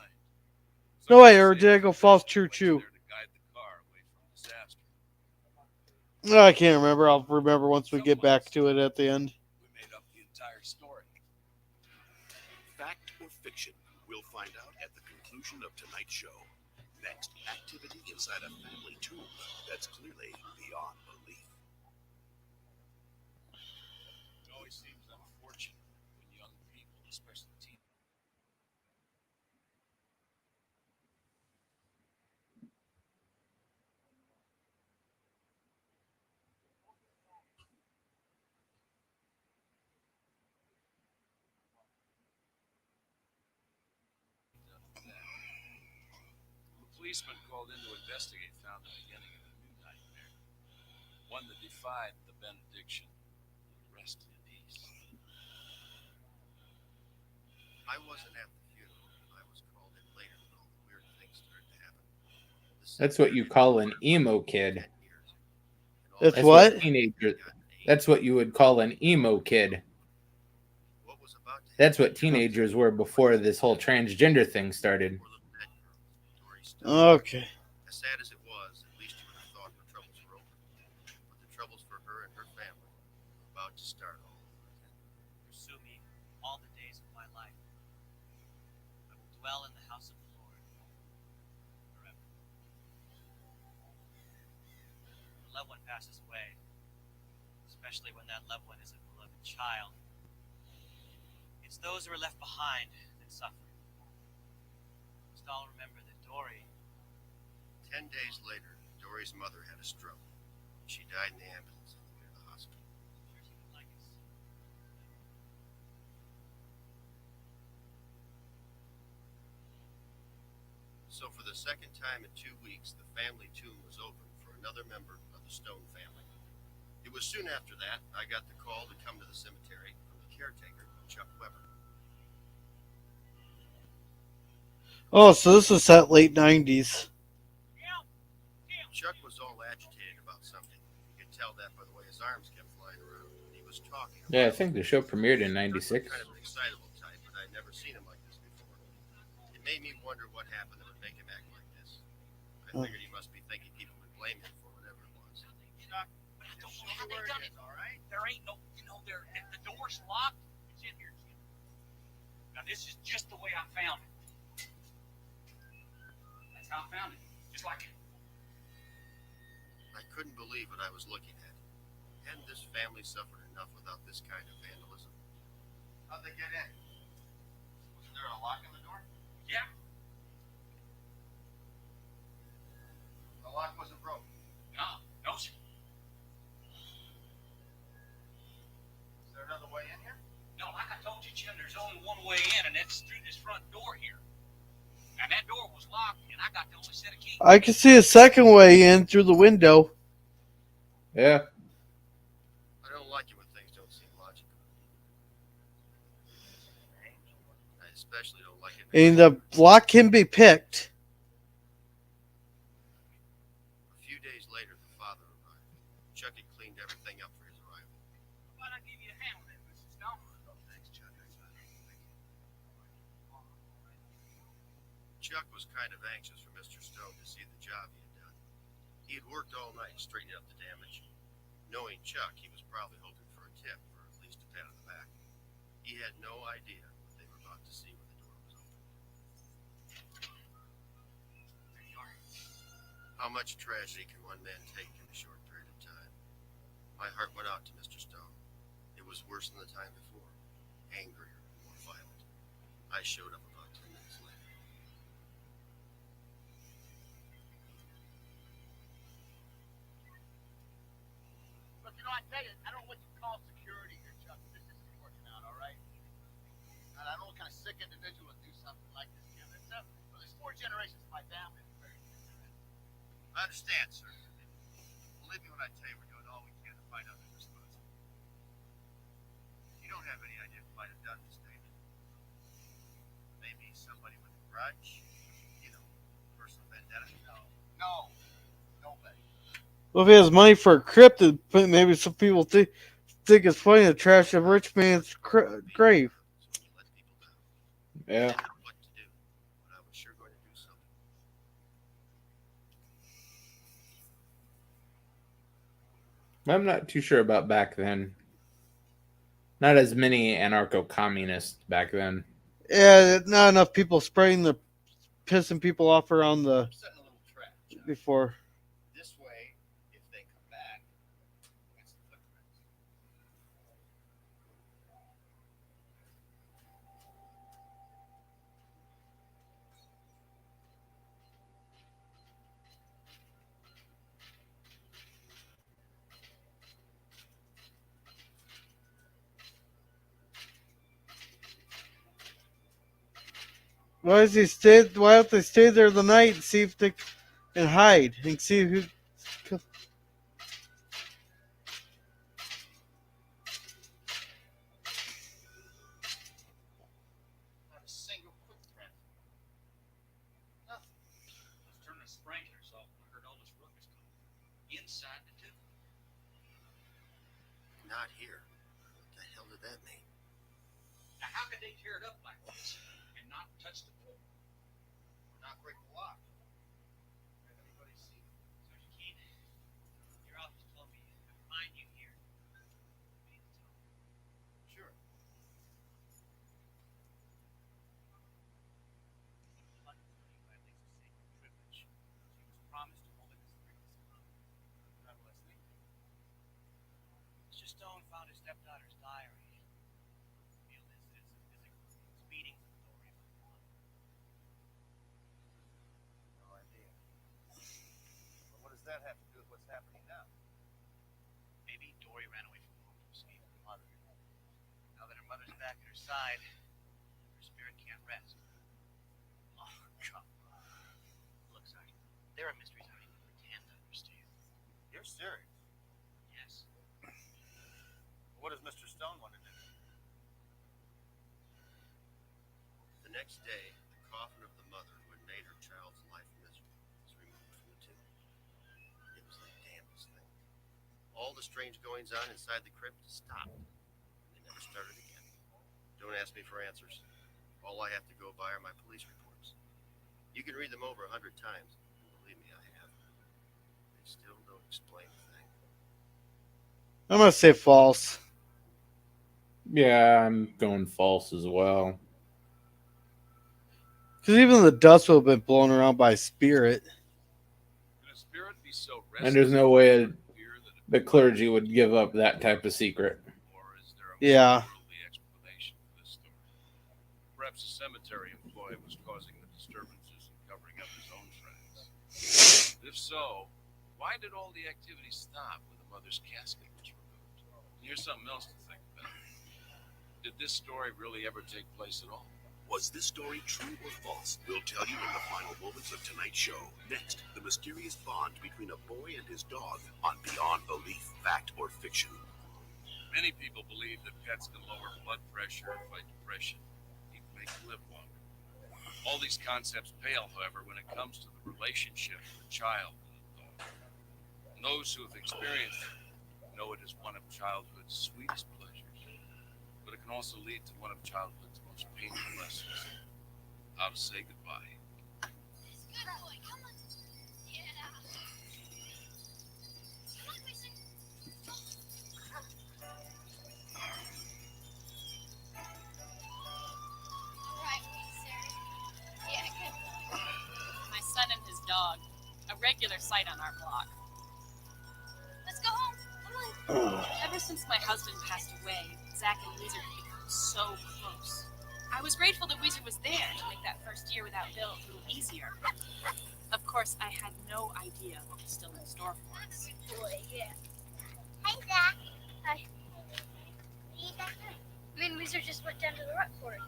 No way, Some or say did I the go false professional choo-choo? was there to guide the car away from disaster. No, I can't remember. I'll remember once we get back to it at the end. We made up the entire story. Fact or fiction? We'll find out at the conclusion of tonight's show. Next, activity inside a family tomb that's clearly beyond belief. It always seems unfortunate when young people, especially teens, the policeman called in to investigate found the beginning of a new nightmare. One that defied the benediction. Rest in peace. I wasn't at the funeral. I was called in later when all the weird things started to happen. That's what you call an emo kid. It's That's what? teenager. That's what you would call an emo kid. What was about to That's what teenagers were before this whole transgender thing started. poor little dead girl, Dory Stone. Okay. As sad as it was, at least you would have thought her troubles were over. But the troubles for her and her family were about to start all over again. Pursue me all the days of my life. I will dwell in the house of the Lord forever. When a loved one passes away, especially when that loved one is a beloved child, it's those who are left behind that suffer. Must all remember that Dory 10 days later, Dory's mother had a stroke. She died in the ambulance on the way to the hospital. she would like us. So for the second time in 2 weeks, the family tomb was open for another member of the Stone family. It was soon after that I got the call to come to the cemetery from the caretaker, Chuck Weber. Oh, so this was set late 90s. Chuck was all agitated about something. You could tell that by the way his arms kept flying around. He was talking. Yeah, I think the show premiered in Chuck was '96. kind of an excitable type, but I'd never seen him like this before. It made me wonder what happened that would make him act like this. I figured he must be thinking people would blame him for whatever it was. Chuck, but I don't know how they done it. All right, there ain't no, the door's locked. It's in here, Jim. Now this is just the way I found it. That's how I found it, just like it. I couldn't believe what I was looking at. Hadn't this family suffered enough without this kind of vandalism? How'd they get in? Was there a lock on the door? Yeah. The lock wasn't broken. No, sir. Is there another way in here? No, like I told you, Jim, there's only one way in, and that's through this front door here. And that door was locked, and I got the only set of keys. I can see a second way in through the window. Yeah. I don't like it when things don't seem logical. I especially don't like it. And the lock can be picked. A few days later, the father arrived. Chuck had cleaned everything up for his arrival. Why don't I give you a hand with that, Mrs. Stone? Oh, thanks, Chuck. Chuck was kind of anxious for Mr. Stone to see the job he had done. He had worked all night straightening up the damage. Knowing Chuck, he was probably hoping for a tip or at least a pat on the back. He had no idea what they were about to see when the door was open. There you are. How much tragedy can one man take in a short period of time? My heart went out to Mr. Stone. It was worse than the time before, angrier, more violent. I showed up about 10 minutes later. Look, I tell you, I don't know what you call security here, Chuck. This isn't working out, all right? And I don't know what kind of sick individual would do something like this, Jim. Well, there's 4 generations of my family. I understand, sir. Believe me when I tell you we're doing all we can to find out who's responsible. You don't have any idea who might have done this, David. Maybe somebody with a grudge, personal vendetta. No, nobody. Well, if he has money for a cryptid, maybe some people think it's funny to trash a rich man's grave. So you let people down. Yeah. I didn't know what to do, but I was sure going to do something. I'm not too sure about back then. Not as many anarcho-communists back then. Yeah, not enough people pissing people off around the I'm setting a little trap, Chuck. before. This way, if they come back, it's the footprints. Why don't they stay there the night and see if they and hide and see who? Not a single footprint. Nothing. Let's turn the sprinklers off when I heard all this ruckus coming. Inside the tube. Not here. What the hell did that mean? Now, how could they tear it up like this and not touch the floor? We're not great to watch. Have anybody seen it? Sergeant Keene, your office told me to find you here. Sure. She was promised to hold it as strict as possible. Not listening. Mr. Stone found his stepdaughter's diary. Revealed incidents of physical beatings of Dory. No idea. But what does that have to do with what's happening now? Maybe Dory ran away from home to escape her mother. Now that her mother's back at her side, her spirit can't rest. Oh, come on. Look, Sergeant, there are mysteries I don't even pretend to understand. You're serious. Yes. What does Mr. Stone want to do? The next day, the coffin of the mother who had made her child's life miserable was removed from the tomb. It was the damnedest thing. All the strange goings on inside the crypt stopped. They never started again. Don't ask me for answers. All I have to go by are my police reports. You can read them over 100 times. And believe me, I have. They still don't explain a thing. I'm gonna say false. Yeah, I'm going false as well. Because even the dust would have been blown around by spirit. Can a spirit be so And there's no way restless with fear that it the clergy would give up that type of secret. Or is there a Yeah. more worldly explanation for this story? Perhaps the cemetery employee was causing the disturbances and covering up his own tracks. If so, why did all the activity stop when the mother's casket was removed? And here's something else to think about. Did this story really ever take place at all? Was this story true or false? We'll tell you in the final moments of tonight's show. Next, the mysterious bond between a boy and his dog on Beyond Belief, Fact or Fiction. Many people believe that pets can lower blood pressure, fight depression, even make you live longer. All these concepts pale, however, when it comes to the relationship of a child and a dog. And those who have experienced it know it is one of childhood's sweetest pleasures. But it can also lead to one of childhood's most painful lessons. How to say goodbye. Good boy, come on. Yeah. Come on, Mason. All right, Weezer. Yeah, good boy. My son and his dog. A regular sight on our block. Let's go home. Come on. Ever since my husband passed away, Zach and Weezer have become so close. I was grateful that Weezer was there to make that first year without Bill a little easier. Of course, I had no idea what was still in store for us. Good boy, yeah. Hi, Zach. Hi. What are you guys doing? Me and Weezer just went down to the rock fort.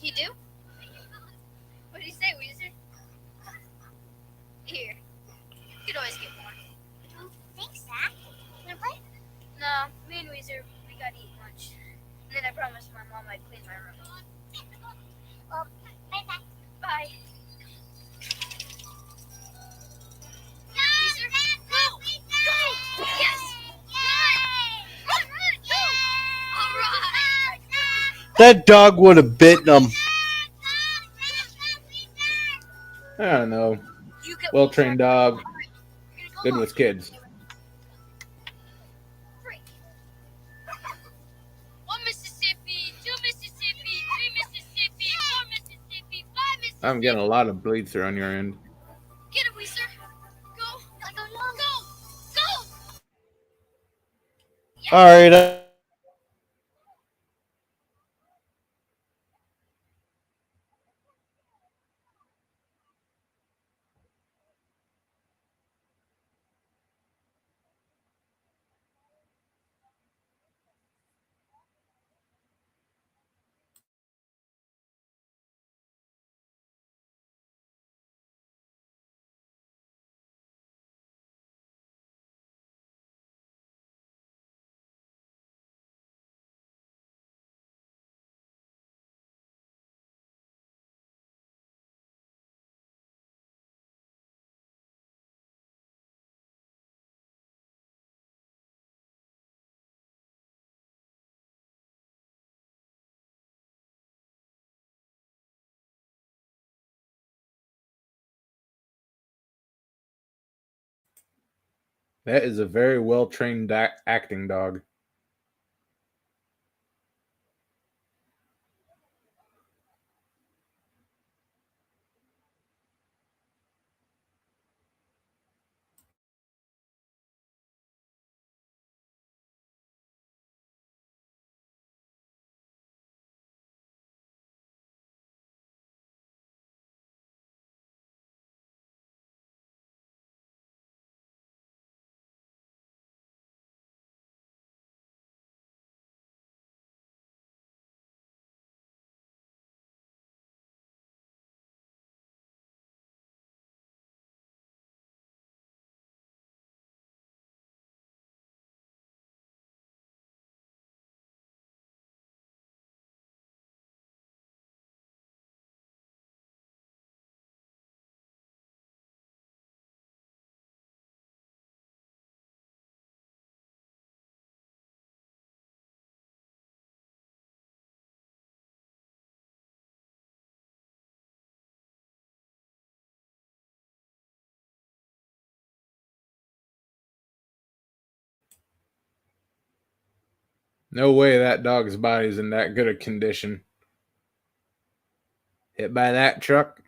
You do? What do you say, Weezer? Here. You could always get more. Thanks, Zach. Wanna play? No, me and Weezer, we gotta eat lunch. And then I promised my mom I'd clean my room. Well, bye, Zach. Bye. Weezer, go! Go! Yes! Run! Run! Go! All right! That dog would have bitten him. I don't know. You Well trained dog. Good with kids. One Mississippi, two Mississippi, three Mississippi, four Mississippi, five Mississippi. I'm getting a lot of bleed through on your end. Get it, Weezer. Go, go. All right. That is a very well trained acting dog. No way that dog's body's in that good a condition. Hit by that truck?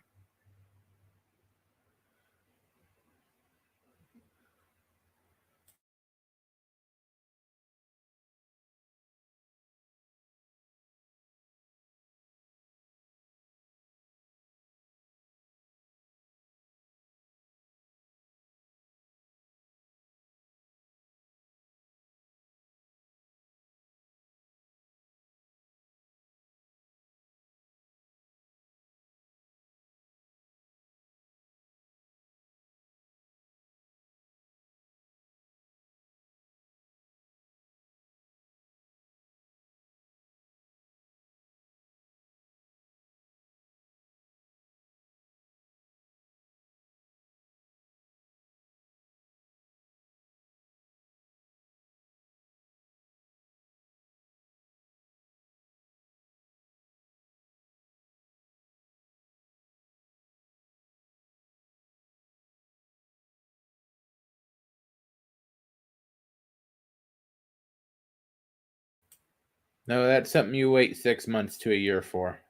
No, that's something you wait 6 months to a year for.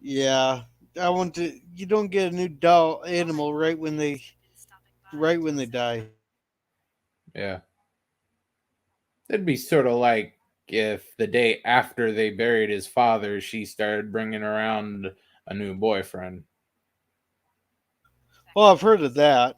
Yeah, I want to. You don't get a new dog animal right when they die. Yeah. It'd be sort of like if the day after they buried his father, she started bringing around a new boyfriend. Well, I've heard of that.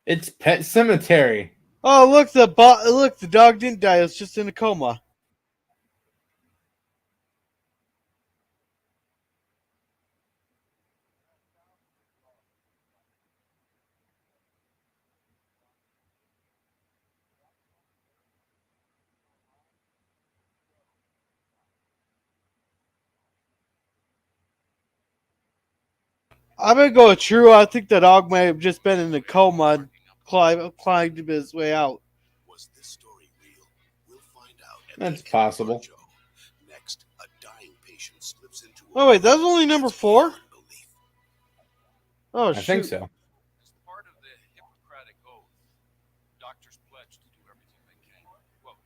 It's Pet Cemetery. Oh, look, the dog didn't die. It's just in a coma. I'm gonna go with true. I think the dog may have just been in a coma and climbed his way out. Was this story real? We'll find out at That's the end of possible. our show. Next, a dying patient slips into a Oh wait, that was only number 4. belief. Oh I think shoot! so. As part of the Hippocratic Oath, doctors pledge to do everything they can. Quote,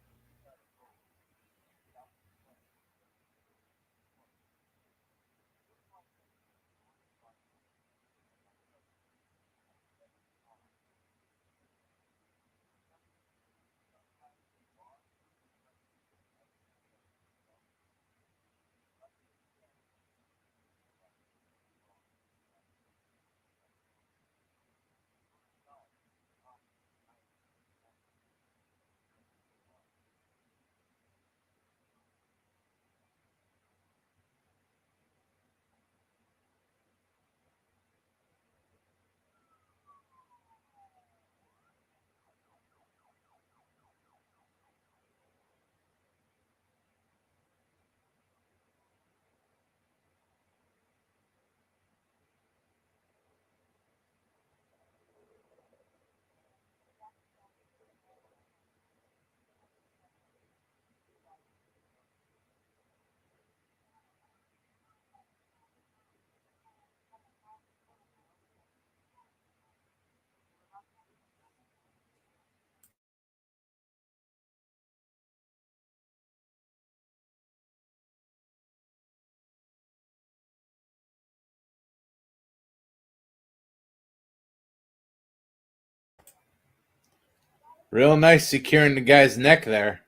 Real nice securing the guy's neck there.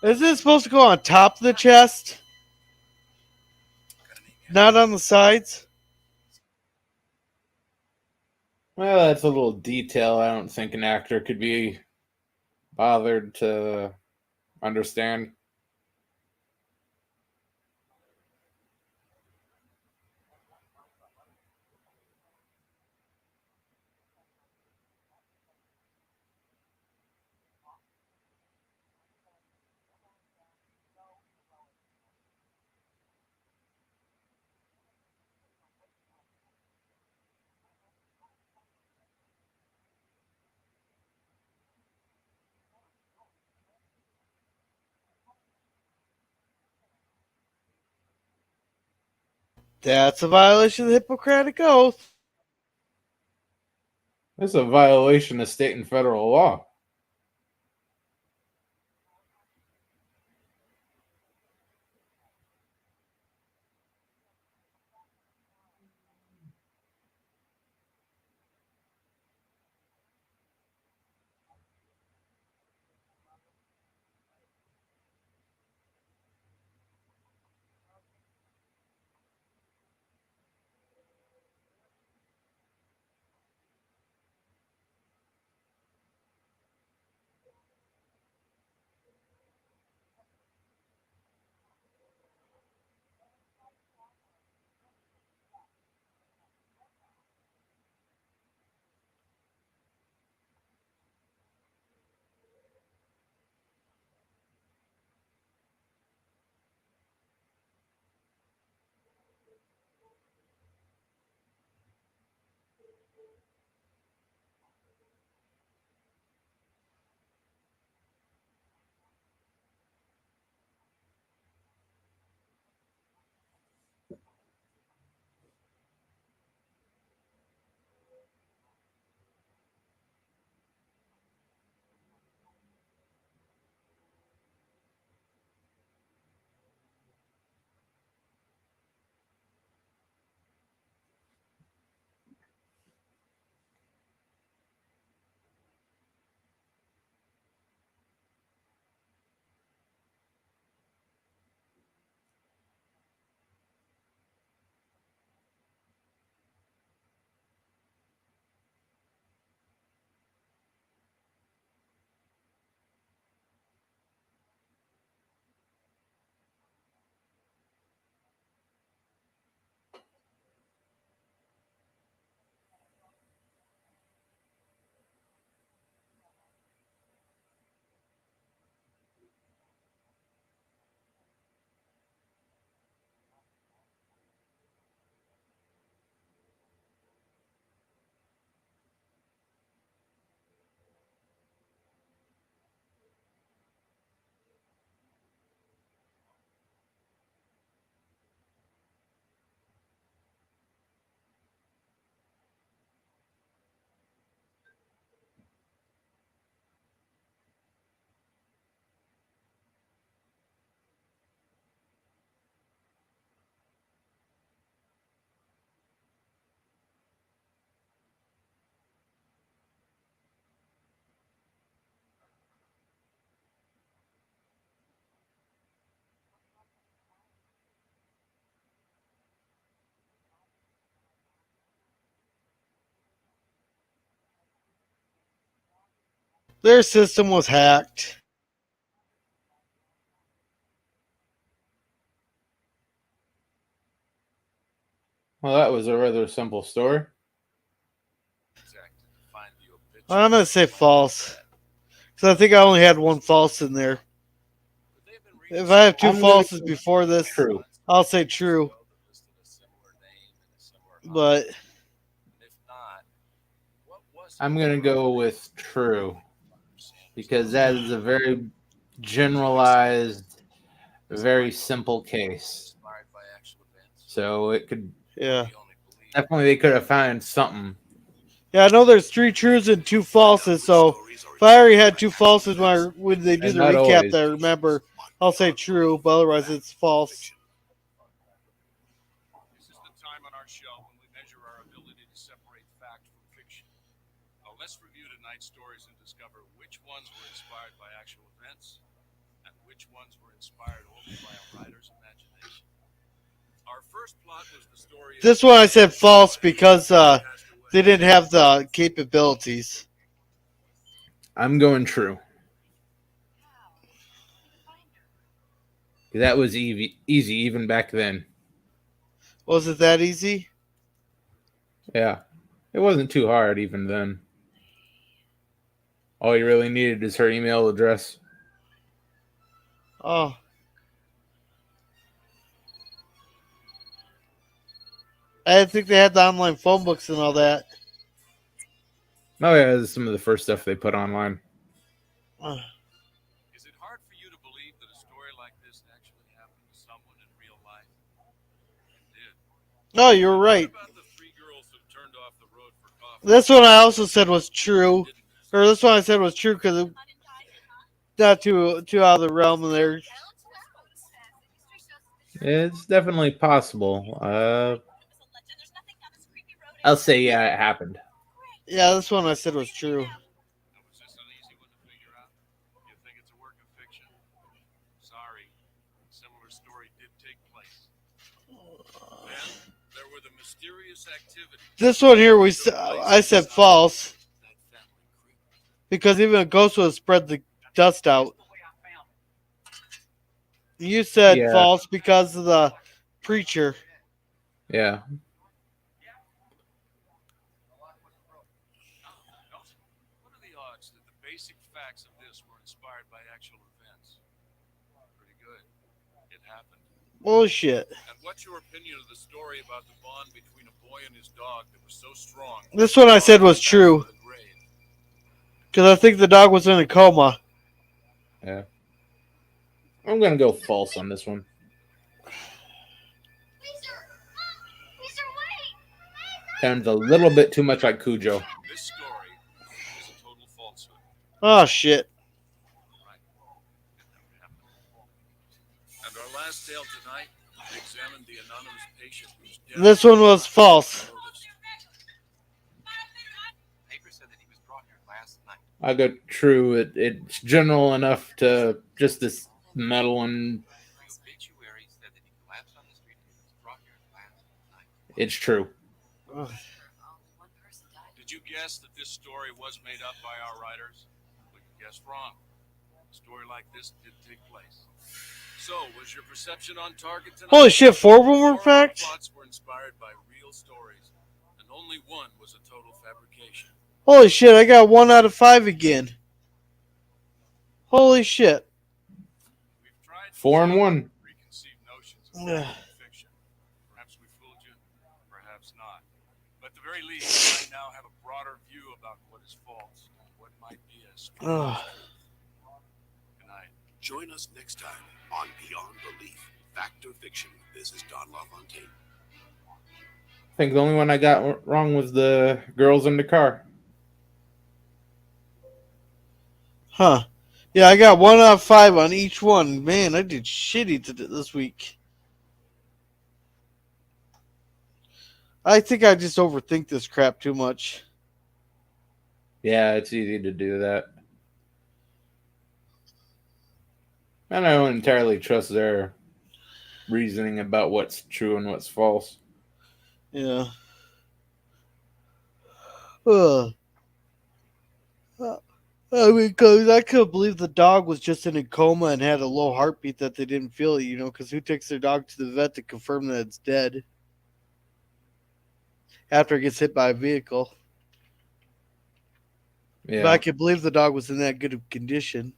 Isn't it supposed to go on top of the chest, not on the sides? Well, that's a little detail I don't think an actor could be bothered to understand. That's a violation of the Hippocratic Oath. This is a violation of state and federal law. Their system was hacked. Well, that was a rather simple story. Exactly. To find the obituary. I'm going to say false. Because I think I only had one false in there. Could they have been reading If I have two I'm gonna falses go before this, true. I'll say true. that listed a similar name and a similar But And if not, what was I'm gonna go with true because that is a very generalized, very simple case. inspired by actual events? So it could yeah. We only believe definitely they could have found something. Yeah, I know there's 3 trues and 2 falses, so if I already had 2 falses when they do And the not recap always. that I remember, I'll say true, but otherwise it's false. This is the time on our show when we measure our ability to separate fact from fiction. Now let's review tonight's stories and discover which ones were inspired by actual events and which ones were inspired only by a writer's imagination. Our first plot was the story of This one I said false because they didn't have the capabilities. I'm going true. That was easy even back then. Was it that easy? Yeah, it wasn't too hard even then. All you really needed is her email address. Oh. I didn't think they had the online phone books and all that. Oh yeah, this is some of the first stuff they put online. Is it hard for you to believe that a story like this actually happened to someone in real life? It did. No, you're right. What about the 3 girls who turned off the road for coffee? This one I also said was true. Or this one I said was true because it's not too out of the realm of there. It's definitely possible. I'll say yeah, it happened. Yeah, this one I said was true. Now, was this an easy one to figure out? You think it's a work of fiction? Sorry, a similar story did take place. Then there were the mysterious activities. This one here I said false because even a ghost would have spread the dust out. You said Yeah. false because of the preacher. Yeah. What are the odds that the basic facts of this were inspired by actual events? Pretty good. It happened. Bullshit. And what's your opinion of the story about the bond between a boy and his dog that was so strong? This one I said was true because I think the dog was in a coma. Yeah. I'm gonna go false on this one. Sounds a little bit too much like Cujo. This story is a total falsehood. Oh shit. Right? It never happened. And our last tale tonight examined the anonymous patient whose death This one was false. Paper said that he was brought here last night. I go true. It's general enough to just this metal and The obituary said that he collapsed on the street and he was brought here last night. it's true. Ugh. Did you guess that this story was made up by our writers? Well, you guessed wrong. A story like this did take place. So, was your perception on target tonight? Holy shit, 4 of them were 4 of our facts? plots were inspired by real stories, and only one was a total fabrication. Holy shit, I got 1 out of 5 again. Holy shit. We've tried to 4 and stop 1. preconceived notions of Ugh. fact and fiction. Perhaps we fooled you, perhaps not. But at the very least, you might now have a broader view about what is false and what might be a strange. Ugh. Good night. Join us next time on Beyond Belief, Fact or Fiction. This is Don LaFontaine. I think the only one I got wrong was the girls in the car. Huh. Yeah, I got 1 out of 5 on each one. Man, I did shitty this week. I think I just overthink this crap too much. Yeah, it's easy to do that. And I don't entirely trust their reasoning about what's true and what's false. Yeah. Ugh. I mean, cause I couldn't believe the dog was just in a coma and had a low heartbeat that they didn't feel it. Because who takes their dog to the vet to confirm that it's dead after it gets hit by a vehicle? Yeah. But I can believe the dog was in that good of condition.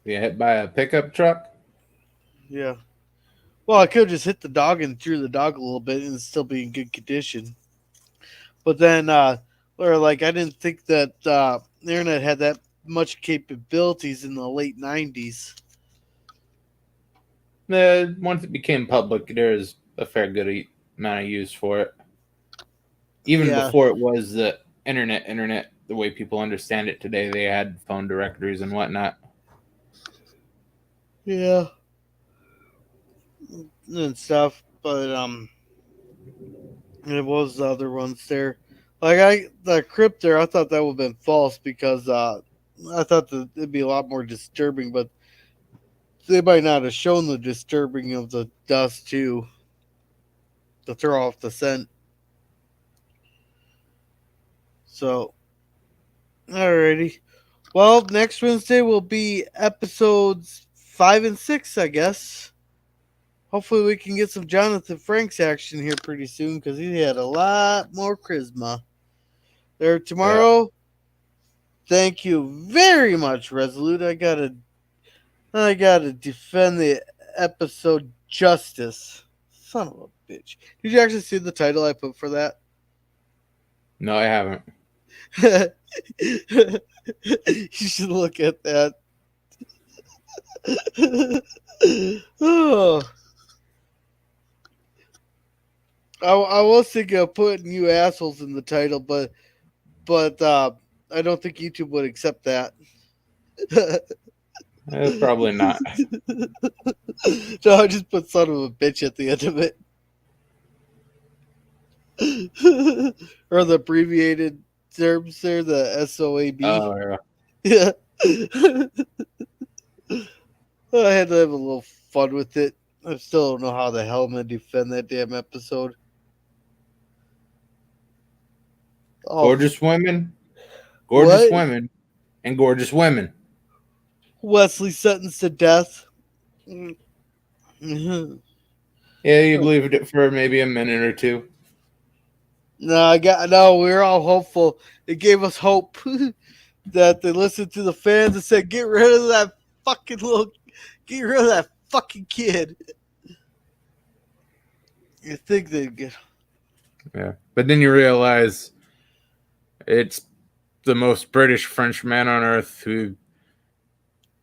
Yeah, hit by a pickup truck. Yeah. Well, I could have just hit the dog and threw the dog a little bit and still be in good condition. But then, or like, I didn't think that the internet had that much capabilities in the late 90s. Once it became public, there's a fair good amount of use for it. Even Yeah. before it was the internet, the way people understand it today, they had phone directories and whatnot. Yeah. And stuff. But, it was the other ones there. Like, the crypt there, I thought that would have been false because, I thought that it'd be a lot more disturbing, but they might not have shown the disturbing of the dust too to throw off the scent. So, alrighty. Well, next Wednesday will be episodes 5 and 6, I guess. Hopefully, we can get some Jonathan Franks action here pretty soon because he had a lot more charisma. There tomorrow. Thank you very much, Resolute. I gotta defend the episode justice. Son of a bitch. Did you actually see the title I put for that? No, I haven't. You should look at that. Oh. I was thinking of putting you assholes in the title, but I don't think YouTube would accept that. Probably not. So I just put son of a bitch at the end of it. Or the abbreviated terms there, the SOAB. Oh, Yeah. I had to have a little fun with it. I still don't know how the hell I'm going to defend that damn episode. Oh, gorgeous women, gorgeous What? women, and gorgeous women. Wesley sentenced to death. Mhm. Yeah, you believed it for maybe a minute or two. No, we were all hopeful. It gave us hope that they listened to the fans and said, get rid of that fucking kid. You think they'd get. Yeah, but then you realize it's the most British French man on earth who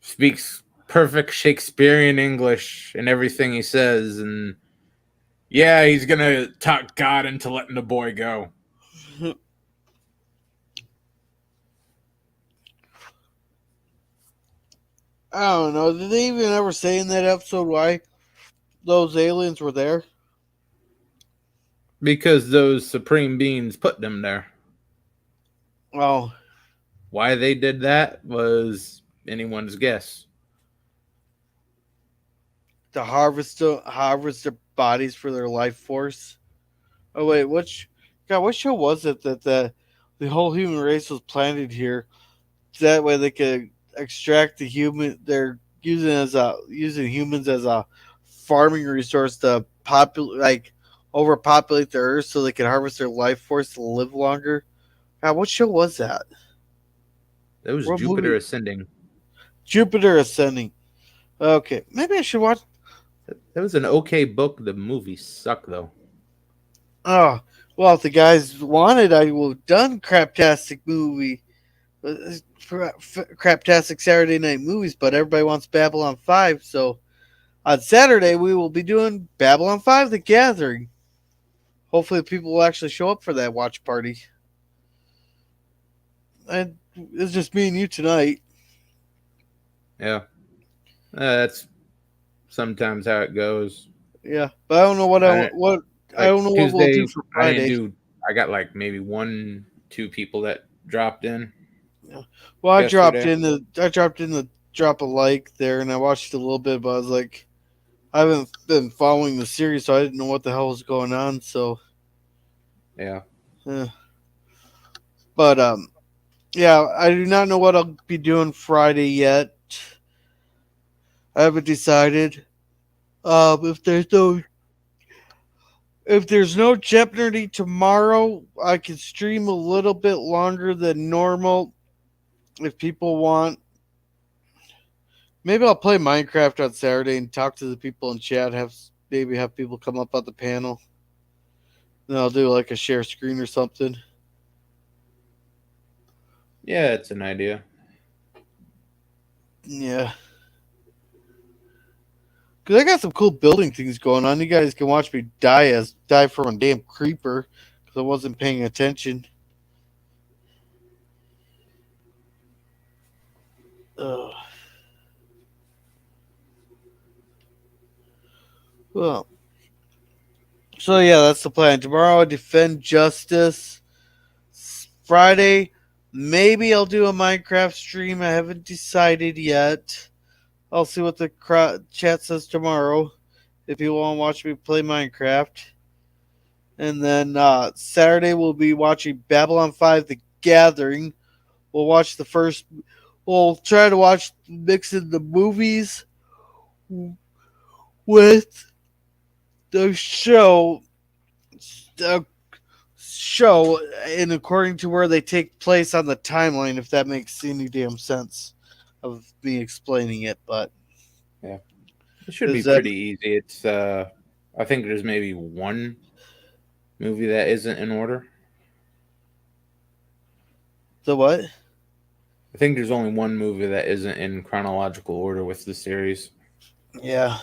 speaks perfect Shakespearean English in everything he says, and yeah, he's gonna talk God into letting the boy go. I don't know. Did they even ever say in that episode why those aliens were there? Because those supreme beings put them there. Oh, Why they did that was anyone's guess. to harvest their bodies for their life force. Oh wait, what show was it that the whole human race was planted here? That way they could extract the human. They're using humans as a farming resource to overpopulate the earth so they can harvest their life force to live longer. God, what show was that? That was What Jupiter movie? Ascending. Jupiter Ascending. Okay, maybe I should watch. That was an okay book. The movie sucked though. Oh, well, if the guys wanted, I will have done Craptastic movie. Craptastic Saturday Night Movies, but everybody wants Babylon 5, so on Saturday we will be doing Babylon 5 The Gathering. Hopefully people will actually show up for that watch party. And it's just me and you tonight. Yeah, that's sometimes how it goes. Yeah, but I don't know what I don't know what we'll do for Friday. I got like maybe 1-2 people that dropped in. Well, I dropped yesterday. in the drop a like there, and I watched a little bit, but I was like, I haven't been following the series, so I didn't know what the hell was going on. So, Yeah. but yeah, I do not know what I'll be doing Friday yet. I haven't decided. If there's no Jeopardy tomorrow, I can stream a little bit longer than normal if people want. Maybe I'll play Minecraft on Saturday and talk to the people in chat. Maybe have people come up on the panel. Then I'll do like a share screen or something. Yeah, it's an idea. Yeah. Because I got some cool building things going on. You guys can watch me die from a damn creeper because I wasn't paying attention. Ugh. Well, so yeah, that's the plan. Tomorrow I defend justice. Friday, maybe I'll do a Minecraft stream. I haven't decided yet. I'll see what the chat says tomorrow. If you want to watch me play Minecraft. And then Saturday we'll be watching Babylon 5 The Gathering. We'll watch the first. We'll try to watch mixing the movies with the show. And according to where they take place on the timeline, if that makes any damn sense of me explaining it. But yeah, it should be pretty easy. It's I think there's maybe one movie that isn't in order. The what? I think there's only one movie that isn't in chronological order with the series. Yeah.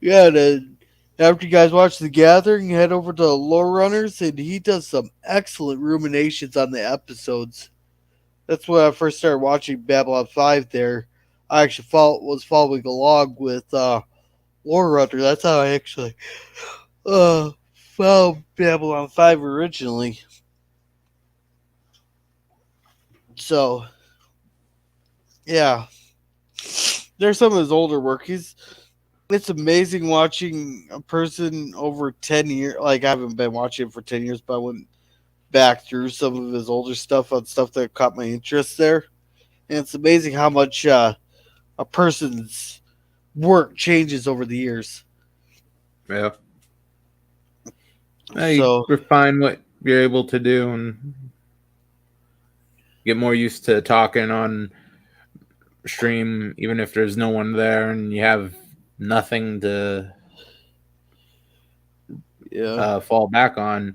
Yeah, then after you guys watch The Gathering, head over to Lore Runners, and he does some excellent ruminations on the episodes. That's when I first started watching Babylon 5 there. I actually was following along with Lore Runner. That's how I actually found Babylon 5 originally. So, yeah. There's some of his older work. It's amazing watching a person over 10 years. Like, I haven't been watching him for 10 years, but I went back through some of his older stuff on stuff that caught my interest there. And it's amazing how much a person's work changes over the years. Yeah. You refine what you're able to do and get more used to talking on stream, even if there's no one there and you have nothing to fall back on.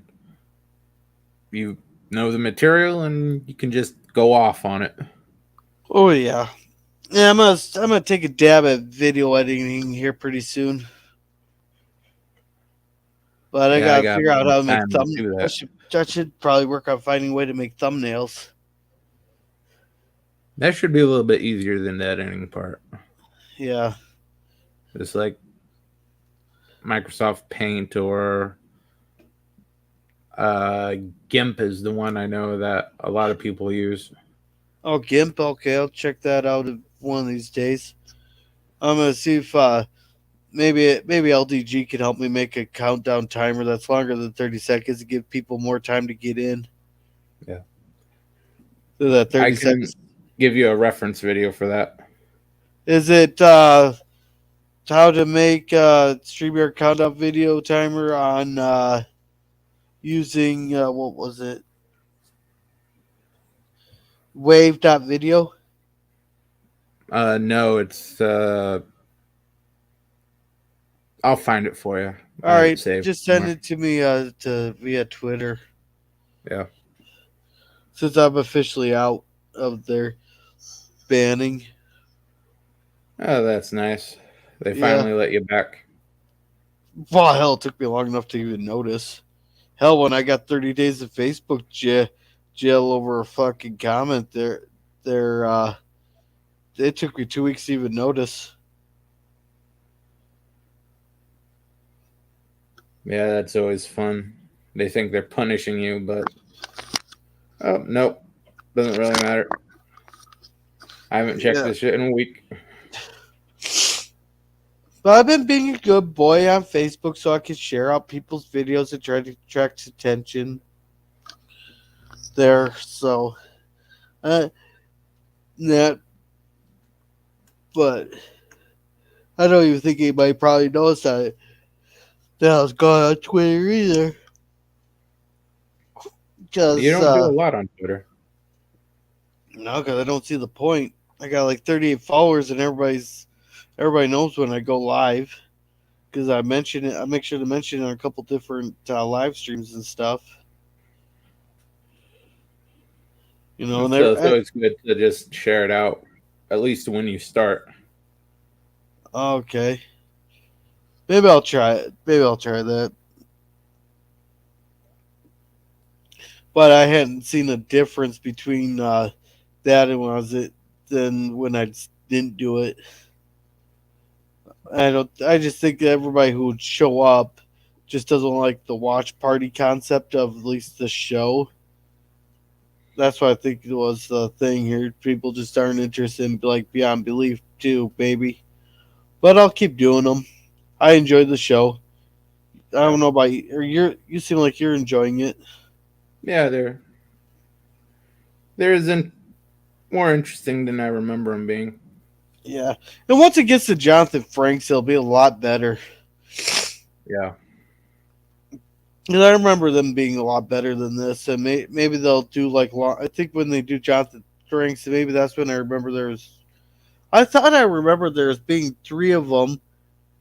You know the material and you can just go off on it. Oh yeah. Yeah, I'm gonna take a dab at video editing here pretty soon. But I gotta figure out how to make thumbnails. I should probably work on finding a way to make thumbnails. That should be a little bit easier than the editing part. Yeah. It's like Microsoft Paint or GIMP is the one I know that a lot of people use. Oh, GIMP? Okay, I'll check that out one of these days. I'm going to see if maybe LDG can help me make a countdown timer that's longer than 30 seconds to give people more time to get in. Yeah. So that 30 I can seconds. Give you a reference video for that. Is it how to make a StreamYard countdown video timer on using, what was it? Wave.video? No, it's I'll find it for you. All right, just send it to me via Twitter. Yeah. Since I'm officially out of their banning. Oh, that's nice. They finally let you back. Well, hell, it took me long enough to even notice. Hell, when I got 30 days of Facebook jail over a fucking comment, it took me 2 weeks to even notice. Yeah, that's always fun. They think they're punishing you, but oh nope, doesn't really matter. I haven't checked this shit in a week. But I've been being a good boy on Facebook so I can share out people's videos and try to attract attention. there. So, uh, that, but I don't even think anybody probably knows that I was going on Twitter either. You Because, don't do a lot on Twitter. no, because I don't see the point. I got like 38 followers, and everybody knows when I go live. Because I mention it, I make sure to mention it on a couple different live streams and stuff. You know, and So it's always good to just share it out, at least when you start. okay, maybe I'll try it. Maybe I'll try that. But I hadn't seen a difference between that and when I was it than when I didn't do it. I don't. I just think that everybody who would show up just doesn't like the watch party concept of at least the show. That's what I think it was the thing here. People just aren't interested in like Beyond Belief too, baby. But I'll keep doing them. I enjoyed the show. I don't know about you. Or you seem like you're enjoying it. Yeah, there isn't more interesting than I remember them being. Yeah, and once it gets to Jonathan Franks, it'll be a lot better. Yeah. Because I remember them being a lot better than this, and maybe they'll do like long. I think when they do Jonathan Franks, maybe that's when I remember there's. I thought I remembered there's being three of them,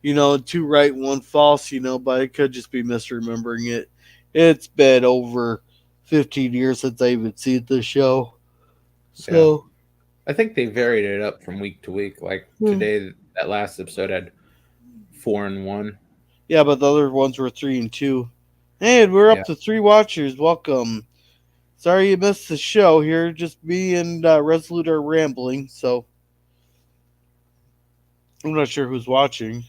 you know, two right, one false, you know, but I could just be misremembering it. It's been over 15 years since I even seen the show, so. I think they varied it up from week to week. Like today, that last episode had 4 and 1. Yeah, but the other ones were 3 and 2. Hey, we're up Yeah. to 3 watchers. Welcome. Sorry you missed the show here. Just me and Resolute are rambling, so I'm not sure who's watching.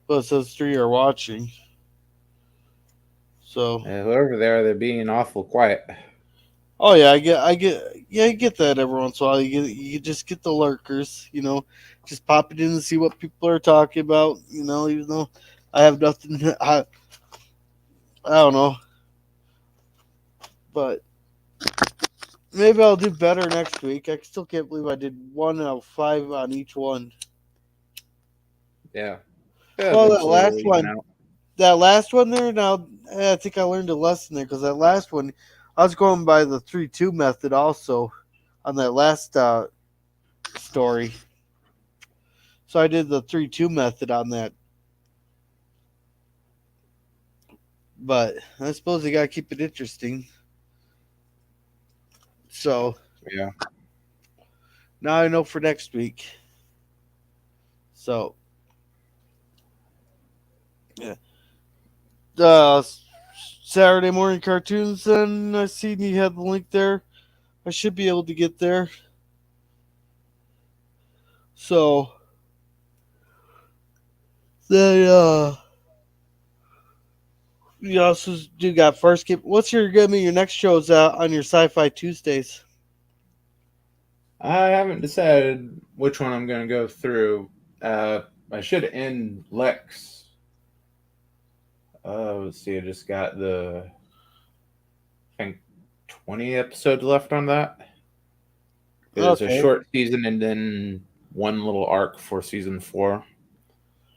But it says 3 are watching. So Whoever they are, they're being awful quiet. oh yeah, I get that every once in a while. You just get the lurkers, you know, just pop it in and see what people are talking about, you know, even though I have nothing. I don't know, but maybe I'll do better next week. I still can't believe I did 1 out of 5 on each one. Yeah. Well, eventually that last one there. Now I think I learned a lesson there because that last one, I was going by the 3-2 method also on that last story. So I did the 3-2 method on that. But I suppose you gotta keep it interesting. So Yeah. now I know for next week. So yeah. Saturday morning cartoons, then I seen you had the link there. I should be able to get there. So they you also do got first game. What's gonna be your next shows on your Sci-Fi Tuesdays? I haven't decided which one I'm going to go through. I should end Lex. Let's see. I just got I think 20 episodes left on that. There's a short season and then one little arc for season 4.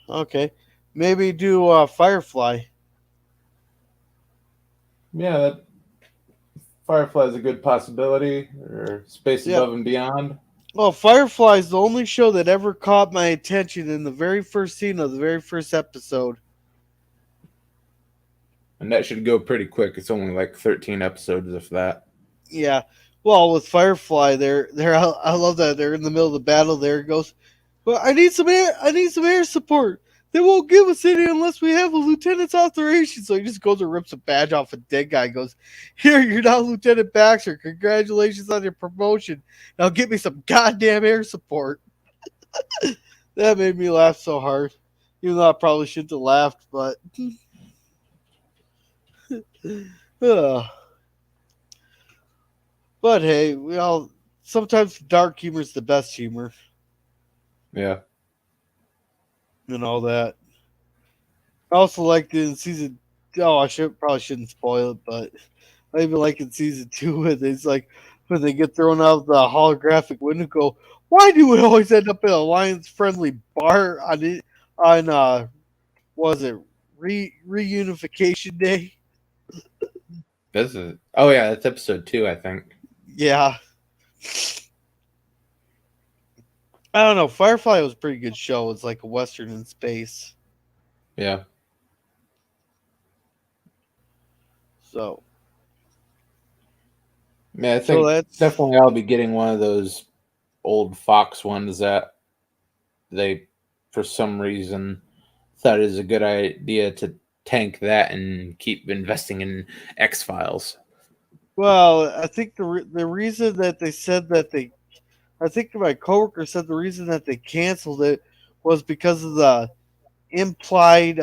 Okay, maybe do Firefly. Yeah, Firefly is a good possibility, or Space Above and Beyond. Well, Firefly is the only show that ever caught my attention in the very first scene of the very first episode. And that should go pretty quick. It's only like 13 episodes, if that. Yeah. Well, with Firefly, I love that they're in the middle of the battle. There it goes. Well, I need some air support. They won't give us any unless we have a lieutenant's authorization. So he just goes and rips a badge off a dead guy. And goes, here, you're now Lieutenant Baxter. Congratulations on your promotion. Now get me some goddamn air support. That made me laugh so hard. Even though I probably shouldn't have laughed, but but hey, sometimes dark humor is the best humor. Yeah. And all that. I also liked it in season. Oh, probably shouldn't spoil it, but I even like in season 2 when it's like when they get thrown out of the holographic window. Go, why do we always end up in a Lions friendly bar on it on was it reunification day? This is oh yeah, that's episode 2, I think. Yeah. I don't know. Firefly was a pretty good show. It's like a western in space. Yeah. So Yeah, I so think that's definitely I'll be getting one of those old Fox ones that they, for some reason, thought it was a good idea to tank that and keep investing in X Files. well. I think the reason that they said that they, I think my coworker said the reason that they canceled it was because of the implied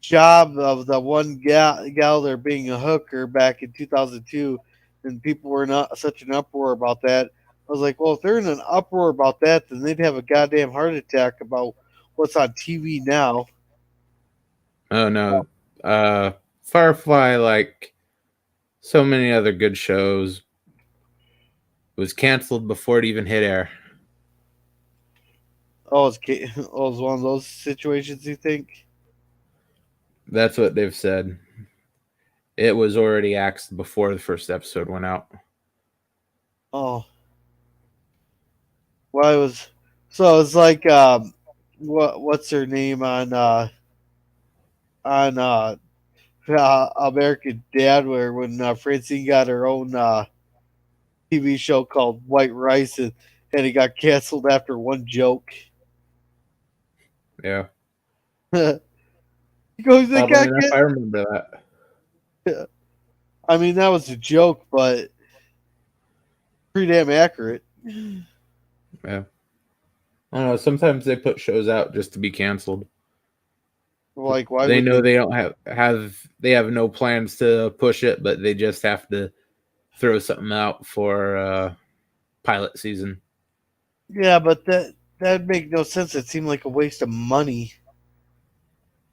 job of the one gal there being a hooker back in 2002, and people were not such an uproar about that. I was like, well, if they're in an uproar about that, then they'd have a goddamn heart attack about what's on TV now. Oh no. Firefly, like so many other good shows, was canceled before it even hit air. Oh, oh, it's one of those situations. You think? That's what they've said. It was already axed before the first episode went out. Oh, well, it was. So it's like, what's her name on American Dad, where when Francine got her own TV show called White Rice, and it got canceled after one joke. Yeah. He goes, they Oddly got enough, I remember that. I mean, that was a joke, but pretty damn accurate. Yeah. I don't know. Sometimes they put shows out just to be canceled. Like, why They would know they don't they have no plans to push it, but they just have to throw something out for pilot season. Yeah, but that'd make no sense. It seemed like a waste of money.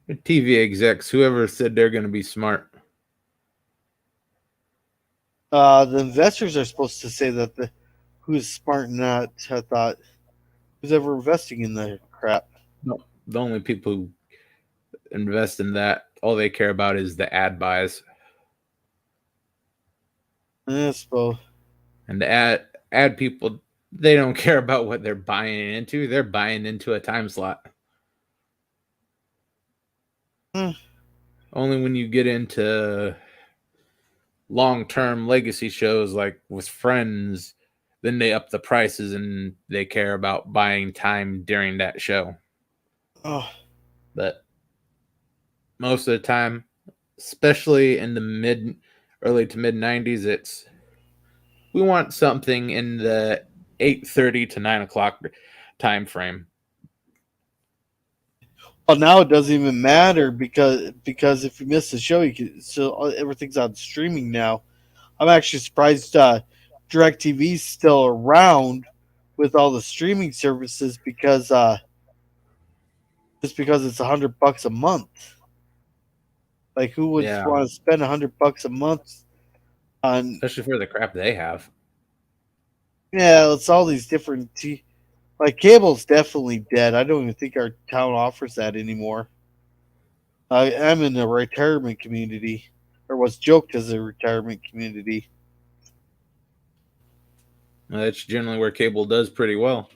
TV execs, whoever said they're going to be smart. The investors are supposed to say that who's smart and not. I thought who's ever investing in the crap. No, the only people who invest in that, all they care about is the ad buys. I suppose. And the ad people, they don't care about what they're buying into. They're buying into a time slot. Only when you get into long-term legacy shows like with Friends, then they up the prices and they care about buying time during that show. Oh. But most of the time, especially in the early to mid 90s, it's we want something in the 8:30 to 9 o'clock time frame. Well, now it doesn't even matter because if you miss the show, you can so everything's on streaming now. I'm actually surprised DirecTV's still around with all the streaming services because just because it's $100 a month. Like, who would want to spend $100 a month on? Especially for the crap they have. Yeah, it's all these different. Like, cable's definitely dead. I don't even think our town offers that anymore. I'm in a retirement community, or was joked as a retirement community. That's generally where cable does pretty well.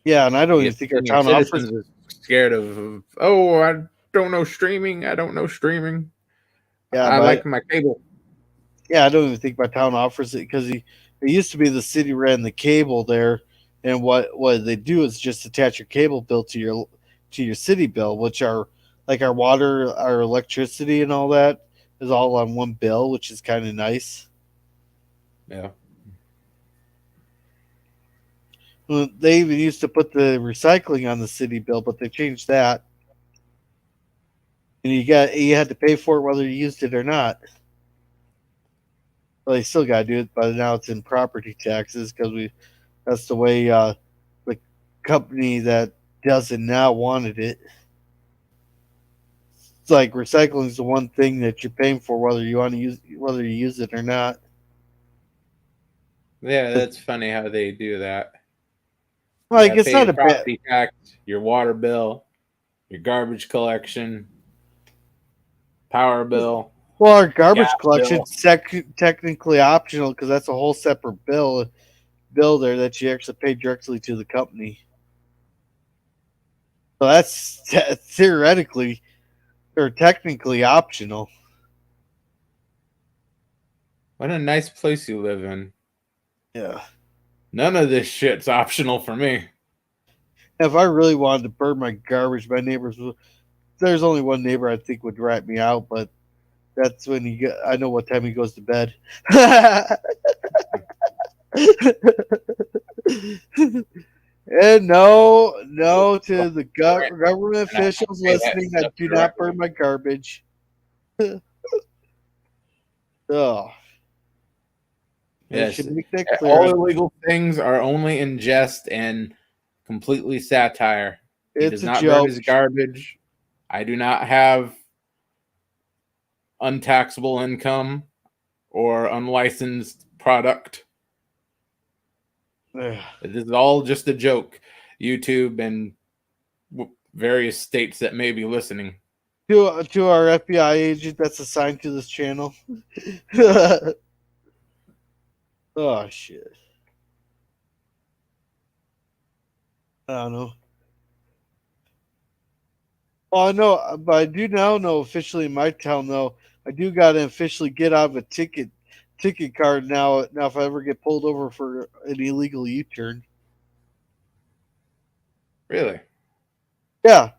Yeah, and I don't even think our town offers. Is scared of. Oh, I don't know streaming. I don't know streaming. Yeah, I like my cable. Yeah, I don't even think my town offers it because it used to be the city ran the cable there, and what they do is just attach your cable bill to your city bill, which are like our water, our electricity, and all that is all on one bill, which is kind of nice. Yeah. Well, they even used to put the recycling on the city bill, but they changed that, and you had to pay for it whether you used it or not. Well, they still got to do it, but now it's in property taxes because that's the way the company that does it now wanted it. it's like recycling is the one thing that you're paying for, whether you use it or not. Yeah, that's funny how they do that. Like Yeah, it's pay not your a bad. property tax, your water bill, your garbage collection, power bill, Well, our gas garbage bill. collection's technically optional because that's a whole separate bill there that you actually pay directly to the company. So that's theoretically or technically optional. What a nice place you live in. Yeah. None of this shit's optional for me. If I really wanted to burn my garbage, my neighbors would. There's only one neighbor I think would rat me out, but that's when I know what time he goes to bed. And no to the government And I have to officials pay that listening stuff that do not directly. burn my garbage. Oh, they Yes. should make that All clear. illegal things are only in jest and completely satire. He It's does a not burn joke. his garbage. I do not have untaxable income or unlicensed product. Ugh. This is all just a joke. YouTube and various states that may be listening. To our FBI agent that's assigned to this channel. Oh shit! I don't know. Well, I know, but I do now know officially in my town though. I do got to officially get out of a ticket card now. Now, if I ever get pulled over for an illegal U-turn, Really? yeah,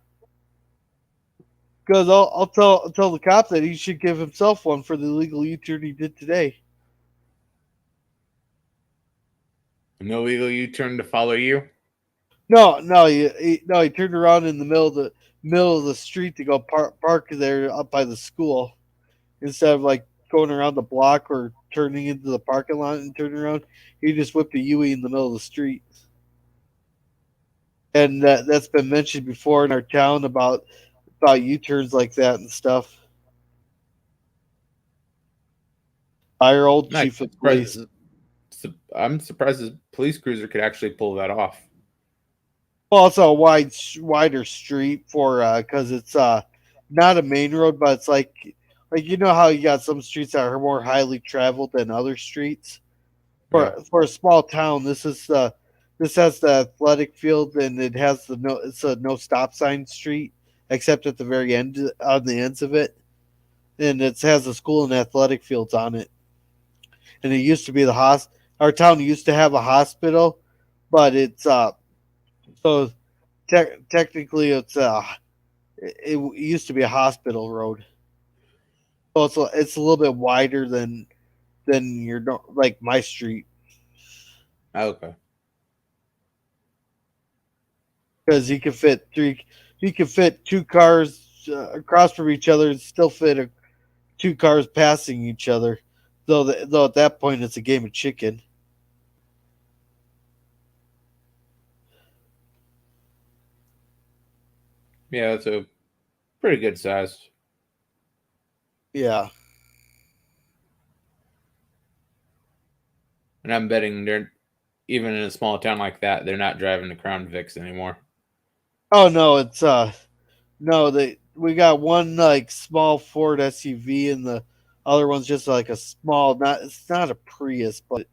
because I'll tell the cop that he should give himself one for the illegal U-turn he did today. No illegal U-turn to follow you? No, he turned around in the middle of the street to go park there up by the school instead of like going around the block or turning into the parking lot and turning around. He just whipped a Yui in the middle of the street, and that's been mentioned before in our town about U-turns like that and stuff. By our old chief of police. I'm surprised the police cruiser could actually pull that off. Well, it's a wider street for because it's not a main road, but it's like you know how you got some streets that are more highly traveled than other streets. For a small town, this has the athletic field and it has it's a no stop sign street except at the very end on the ends of it, and it has a school and athletic fields on it. And it used to be our town used to have a hospital, but it's so technically it used to be a hospital road, so it's a little bit wider than your like my street. Okay. Because you can fit two cars across from each other and still fit two cars passing each other. Though at that point it's a game of chicken. Yeah, it's a pretty good size. Yeah. And I'm betting they're even in a small town like that, they're not driving the Crown Vics anymore. Oh no, it's we got one like small Ford SUV and the other one's just like a small it's not a Prius, but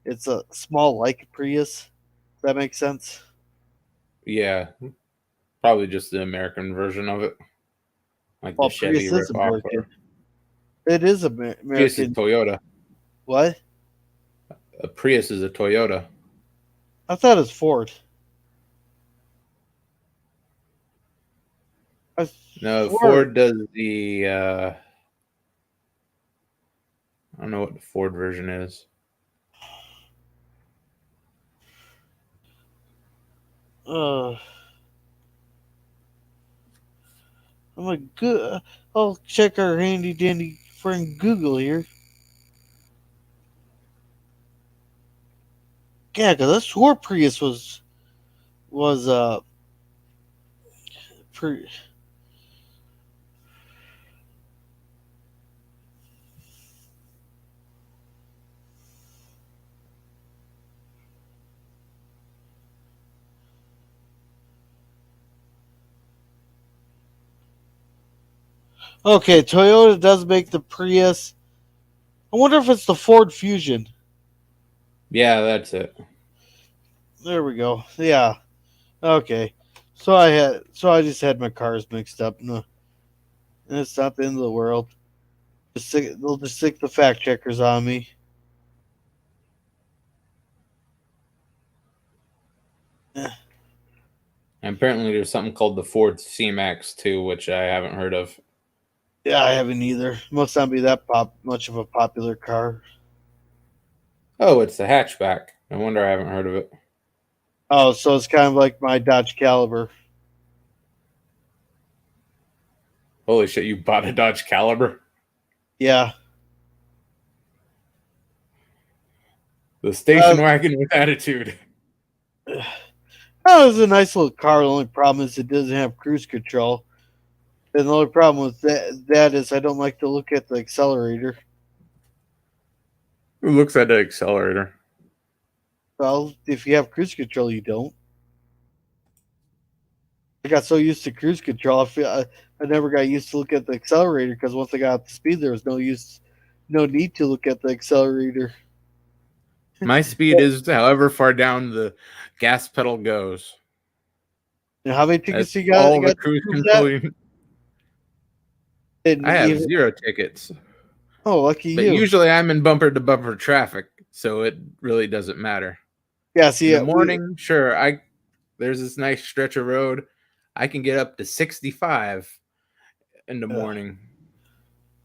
it's a small like Prius. Does that make sense? Yeah. Probably just the American version of it. Like Well, the Chevy Prius is ripoff. American. It is American. Prius is Toyota. What? A Prius is a Toyota. I thought it was Ford. No, Ford does the I don't know what the Ford version is. I'm like, good. I'll check our handy dandy friend Google here. Yeah, because I swore Prius was Okay, Toyota does make the Prius. I wonder if it's the Ford Fusion. Yeah, that's it. There we go. Yeah. Okay. So I just had my cars mixed up. No, it's not the end of the world. They'll just stick the fact checkers on me. And apparently, there's something called the Ford C-Max too, which I haven't heard of. Yeah, I haven't either. Must not be that much of a popular car. Oh, it's the hatchback. No wonder I haven't heard of it. Oh, so it's kind of like my Dodge Caliber. Holy shit! You bought a Dodge Caliber? Yeah. The station wagon with attitude. Oh, it was a nice little car. The only problem is it doesn't have cruise control. And the only problem with that is I don't like to look at the accelerator. Who looks at the accelerator? Well, if you have cruise control, you don't. I got so used to cruise control, I never got used to look at the accelerator because once I got up to speed, there was no need to look at the accelerator. My speed is however far down the gas pedal goes. And how many tickets That's you got? all the cruise control. I have 0 tickets. Oh, lucky but you! Usually I'm in bumper to bumper traffic, so it really doesn't matter. Yeah, see, in the morning, sure. There's this nice stretch of road. I can get up to 65 in the morning.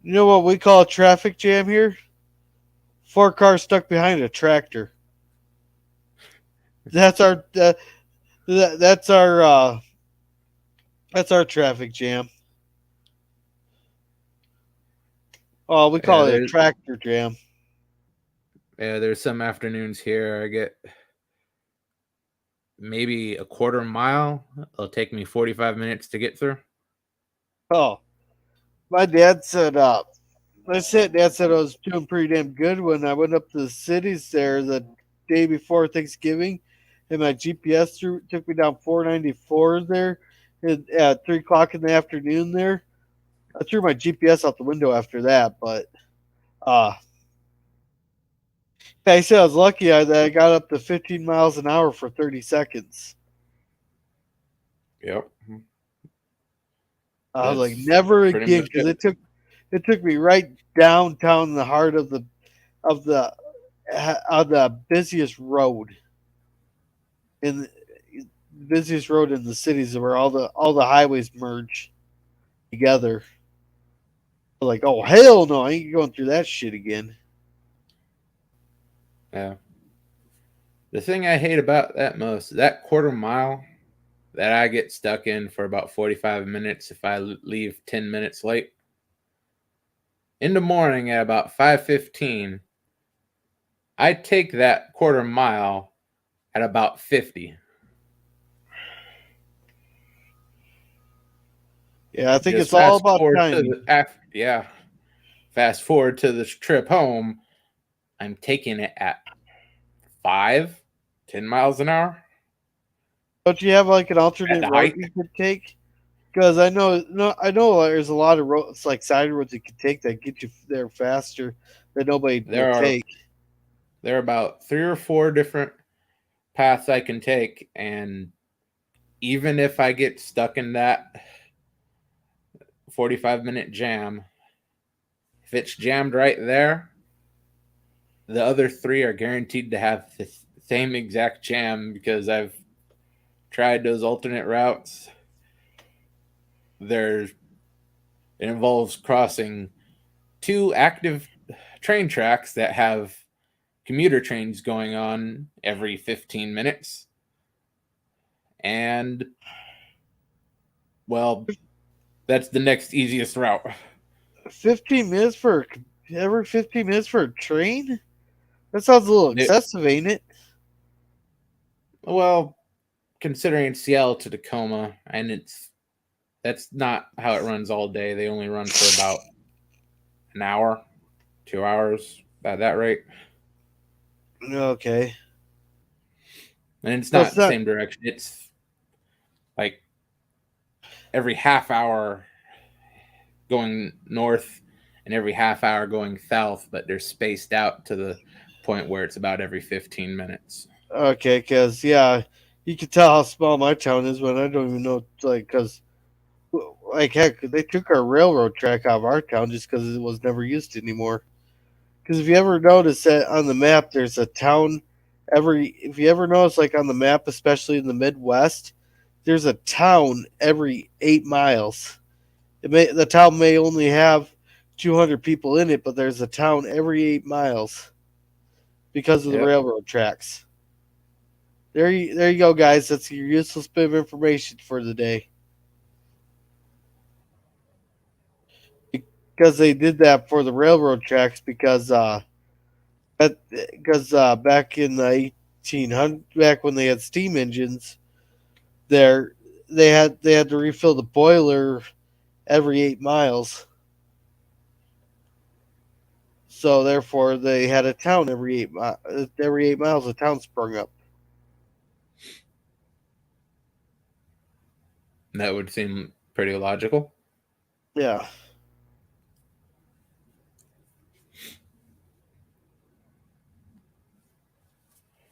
You know what we call a traffic jam here? 4 cars stuck behind a tractor. That's our that's our traffic jam. Oh, we call it a tractor jam. Yeah, there's some afternoons here I get maybe a quarter mile. It'll take me 45 minutes to get through. Oh, my dad said, Dad said I was doing pretty damn good when I went up to the cities there the day before Thanksgiving, and my GPS took me down 494 there at 3 o'clock in the afternoon there. I threw my GPS out the window after that, but I said I was lucky that I got up to 15 miles an hour for 30 seconds. Yep. I was like, never again, because it took me right downtown in the heart of the busiest road in the cities where all the highways merge together. Like, oh hell no, I ain't going through that shit again. Yeah. The thing I hate about that most, that quarter mile that I get stuck in for about 45 minutes if I leave 10 minutes late. In the morning at about 5:15, I take that quarter mile at about 50. Yeah, I think it's all about timing. Fast forward to this trip home, I'm taking it at 10 miles an hour. Don't you have like an alternate route you could take? Because I know there's a lot of roads, like side roads you could take that get you there faster that nobody will take. There are about 3 or 4 different paths I can take, and even if I get stuck in that 45-minute jam, if it's jammed right there, the other 3 are guaranteed to have the same exact jam because I've tried those alternate routes. It involves crossing 2 active train tracks that have commuter trains going on every 15 minutes. And, well, that's the next easiest route. 15 minutes for every 15 minutes for a train? That sounds a little excessive, ain't it? Well, considering Seattle to Tacoma, and that's not how it runs all day. They only run for about an hour, 2 hours at that rate. Okay. And it's not the same direction. It's like every half hour going north and every half hour going south, but they're spaced out to the point where it's about every 15 minutes. Okay, because yeah, you can tell how small my town is when I don't even know, like, because like heck, they took our railroad track out of our town just because it was never used anymore. Because if you ever notice that on the map, there's a town if you ever notice, like on the map, especially in the Midwest, there's a town every 8 miles. The town may only have 200 people in it, but there's a town every 8 miles because of the Yep. railroad tracks. There you go, guys. That's your useless bit of information for the day. Because they did that for the railroad tracks because back in the 1800s, back when they had steam engines, there they had to refill the boiler every 8 miles. So therefore, they had a town every 8 miles. A town sprung up. That would seem pretty logical. Yeah.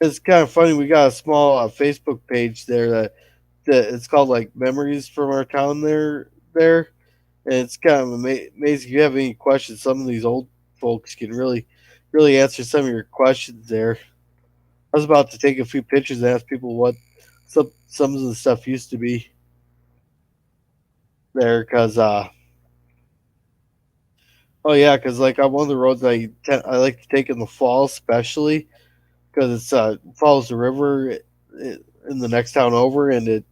It's kind of funny. We got a small Facebook page there that it's called like Memories from Our Town there, and it's kind of amazing. If you have any questions, some of these old folks can really answer some of your questions there. I was about to take a few pictures and ask people what some of the stuff used to be there, because oh yeah, because like on one of the roads I like to take in the fall, especially because it follows the river in the next town over, and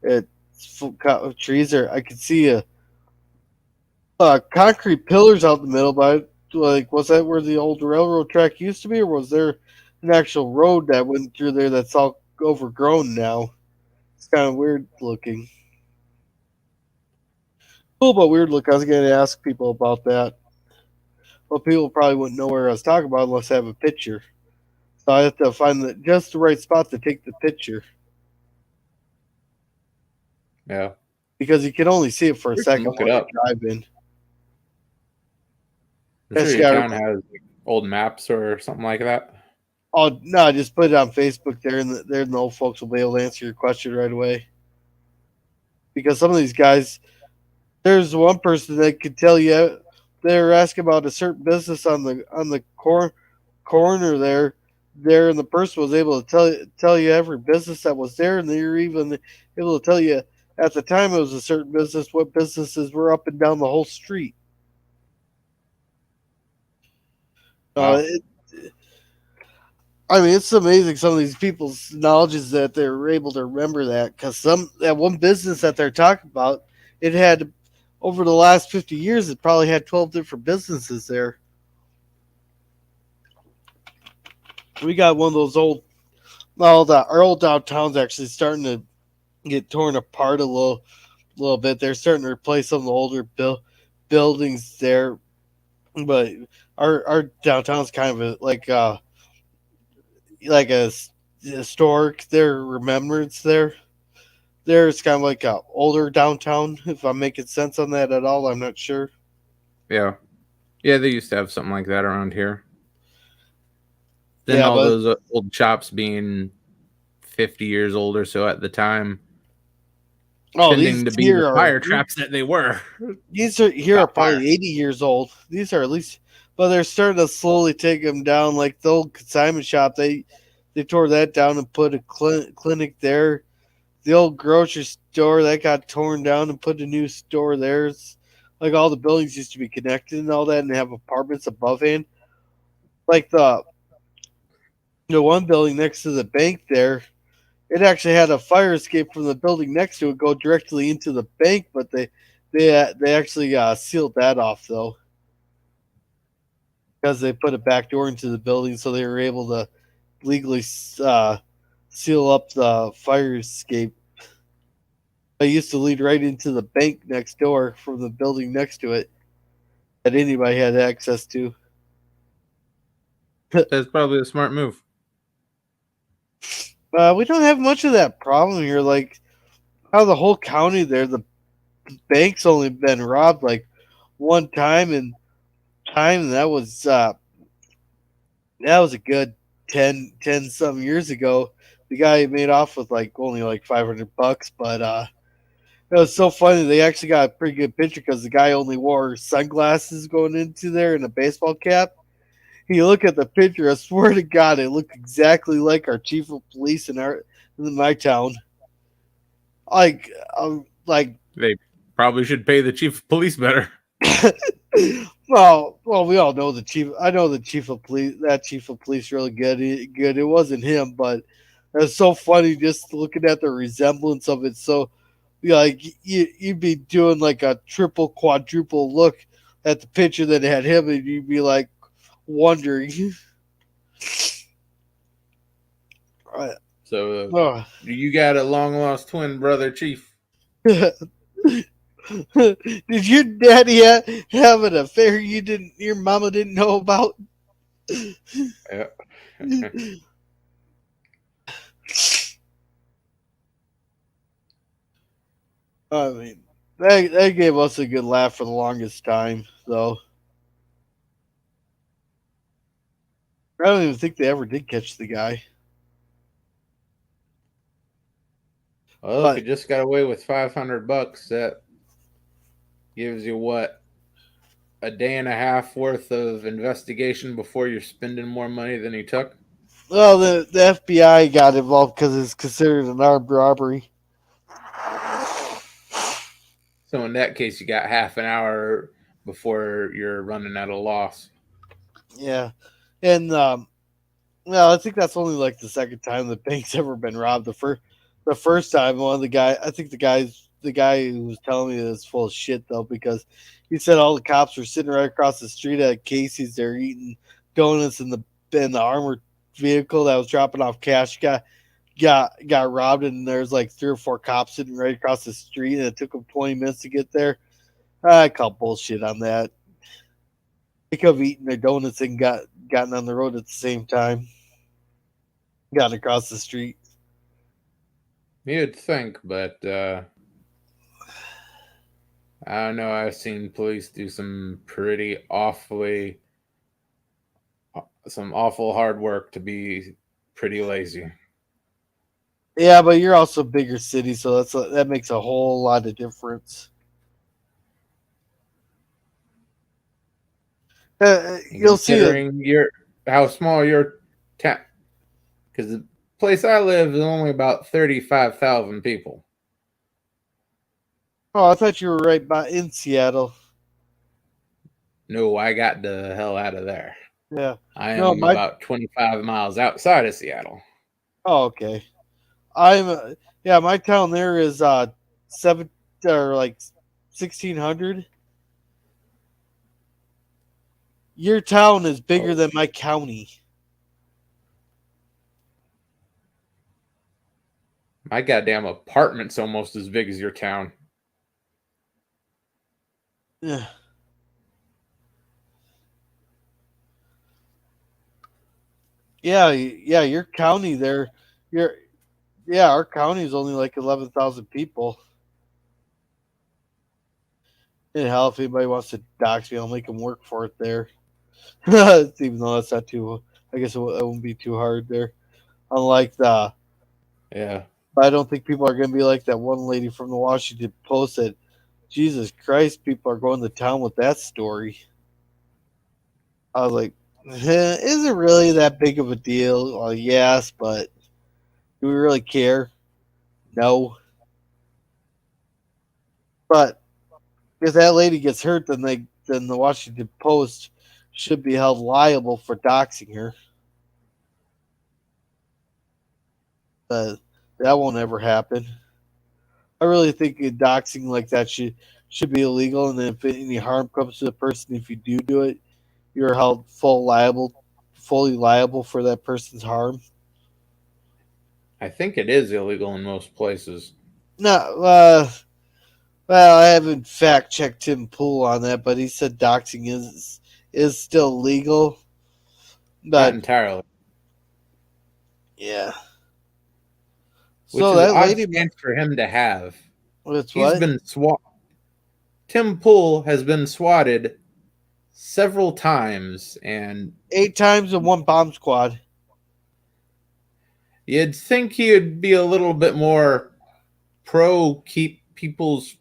it's full of trees there. I could see concrete pillars out in the middle, but like, was that where the old railroad track used to be, or was there an actual road that went through there that's all overgrown now? It's kind of weird looking. Cool, but weird look. I was going to ask people about that. Well, people probably wouldn't know where I was talking about unless I have a picture. So I have to find just the right spot to take the picture. Yeah. Because you can only see it for a You can second look it while up. you drive in. I'm Yes, sure yeah. your town has like, old maps or something like that. Oh no! Just put it on Facebook there, and the old folks will be able to answer your question right away. Because some of these guys, there's one person that could tell you they were asking about a certain business on the corner there, and the person was able to tell you every business that was there, and they were even able to tell you at the time it was a certain business what businesses were up and down the whole street. Wow. I mean, it's amazing some of these people's knowledge is that they're able to remember that, because that one business that they're talking about, it had over the last 50 years, it probably had 12 different businesses there. We got one of those our old downtown's actually starting to get torn apart a little bit. They're starting to replace some of the older buildings there, but our downtown's kind of like a historic their remembrance there. It's kind of like a older downtown. If I'm making sense on that at all, I'm not sure. Yeah. Yeah, they used to have something like that around here. Then Yeah, all but those old shops being 50 years old or so at the time, tending to be the fire traps that they were. These are Caught probably fire. 80 years old. These are at least, but they're starting to slowly take them down. Like the old consignment shop, they tore that down and put a clinic there. The old grocery store that got torn down and put a new store there. It's like all the buildings used to be connected and all that, and have apartments above it. Like the one building next to the bank there, it actually had a fire escape from the building next to it go directly into the bank, but they actually sealed that off though, because they put a back door into the building, so they were able to legally seal up the fire escape. They used to lead right into the bank next door from the building next to it that anybody had access to. That's probably a smart move. We don't have much of that problem here. Like, how the whole county there, the bank's only been robbed like one time, and that was a good 10 some years ago. The guy made off with like only like $500, but it was so funny. They actually got a pretty good picture because the guy only wore sunglasses going into there and a baseball cap. You look at the picture, I swear to God, it looked exactly like our chief of police in my town. Like They probably should pay the chief of police better. well, we all know the chief. I know the chief of police. That chief of police really good. Good. It wasn't him, but it's so funny just looking at the resemblance of it. So, like you'd be doing like a triple, quadruple look at the picture that had him, and you'd be like wondering. So Oh. you got a long lost twin brother, Chief. Did your daddy have an affair your mama didn't know about? Yeah. I mean, they gave us a good laugh for the longest time, though. I don't even think they ever did catch the guy. Well, if you just got away with $500, that gives you what, a day and a half worth of investigation before you're spending more money than he took. Well, the FBI got involved because it's considered an armed robbery. So in that case, you got half an hour before you're running at a loss. Yeah, and well, I think that's only like the second time the bank's ever been robbed. The first time, one of the guy, I think the guy who was telling me this is full of shit though, because he said all the cops were sitting right across the street at Casey's. They're eating donuts in the armored vehicle that was dropping off cash. Got robbed, and there's like 3 or 4 cops sitting right across the street, and it took them 20 minutes to get there. I call bullshit on that. They could have eaten their donuts and gotten on the road at the same time. Got across the street. You'd think, but I don't know. I've seen police do some awful hard work to be pretty lazy. Yeah, but you're also a bigger city, so that makes a whole lot of difference. You'll see how small your town, because the place I live is only about 35,000 people. Oh, I thought you were right in Seattle. No, I got the hell out of there. Yeah, I am about 25 miles outside of Seattle. Oh, okay. My town there is 1,600. Your town is bigger than my county. My goddamn apartment's almost as big as your town. Yeah. Yeah, your county there. Our county is only like 11,000 people. And hell, if anybody wants to dox me, I'll make them work for it there. Even though that's not too, I guess it won't be too hard there. Unlike yeah. I don't think people are going to be like that one lady from the Washington Post that, Jesus Christ, people are going to town with that story. I was like, is it really that big of a deal? Well, yes, but do we really care? No. But if that lady gets hurt, then the Washington Post should be held liable for doxing her. That won't ever happen. I really think doxing like that should be illegal, and then if any harm comes to the person, if you do it, you're held fully liable for that person's harm. I think it is illegal in most places. No, well, I haven't fact checked Tim Pool on that, but he said doxing is still legal. Not entirely. Yeah. Which so is that lady meant for him to have. He's been swapped. Tim Pool has been swatted several times, and 8 times in one bomb squad. you'd think he'd be a little bit more pro keep people's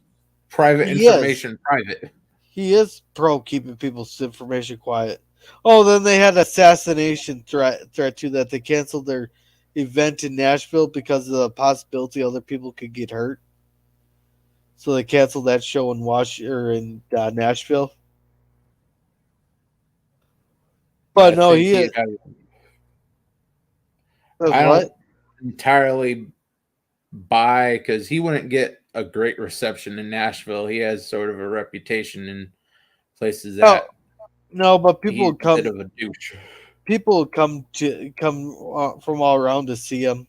private He is. information private. He is pro keeping people's information quiet. Oh, then they had assassination threat too, that they canceled their event in Nashville because of the possibility other people could get hurt. So they canceled that show in Nashville. But no, think he is. I What? don't entirely buy, because he wouldn't get a great reception in Nashville. He has sort of a reputation in places that No, but he's people would a come. bit of a douche. People would come from all around to see him.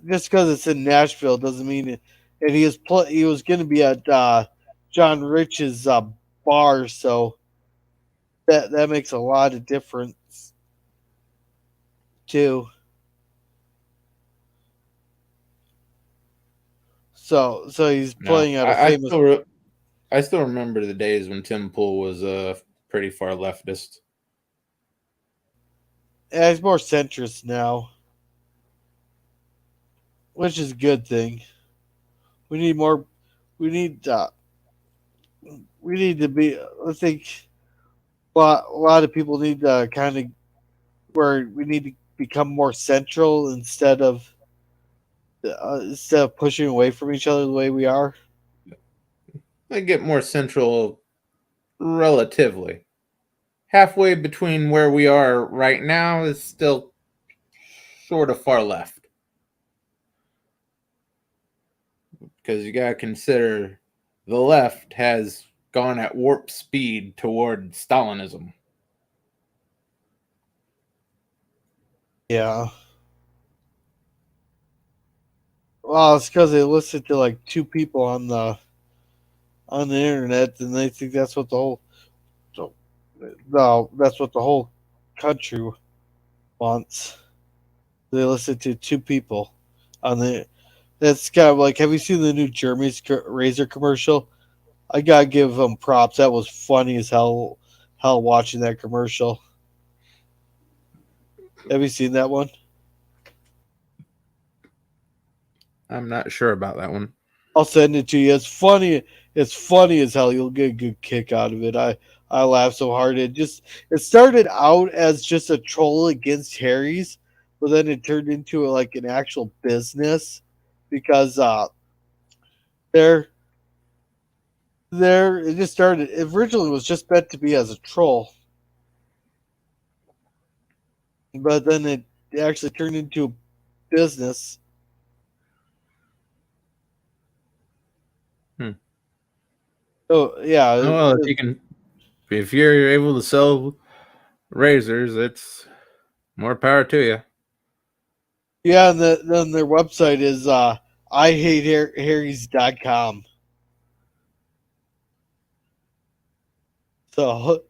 Just because it's in Nashville doesn't mean it. And he was going to be at John Rich's bar, so that makes a lot of difference too. So he's playing at a famous. I still remember the days when Tim Pool was pretty far leftist. Yeah, he's more centrist now, which is a good thing. We need more. We need. We need to be. I think a lot of people need to kind of where we need to become more central instead of pushing away from each other the way we are. They get more central relatively. Halfway between where we are right now is still sort of far left. Because you got to consider the left has gone at warp speed toward Stalinism. Yeah. Well, it's because they listen to like 2 people on the internet, and they think that's what that's what the whole country wants. They listen to 2 people on the. That's kind of like, have you seen the new Jeremy's razor commercial? I gotta give them props. That was funny as hell watching that commercial. Have you seen that one? I'm not sure about that one. I'll send it to you. It's funny. It's funny as hell. You'll get a good kick out of it. I laughed so hard. It started out as just a troll against Harry's, but then it turned into like an actual business because it just started. It originally was just meant to be as a troll, but then it actually turned into a business. Oh yeah. Well, if you're able to sell razors, it's more power to you. Yeah, and then their website is IHateHarrys.com. So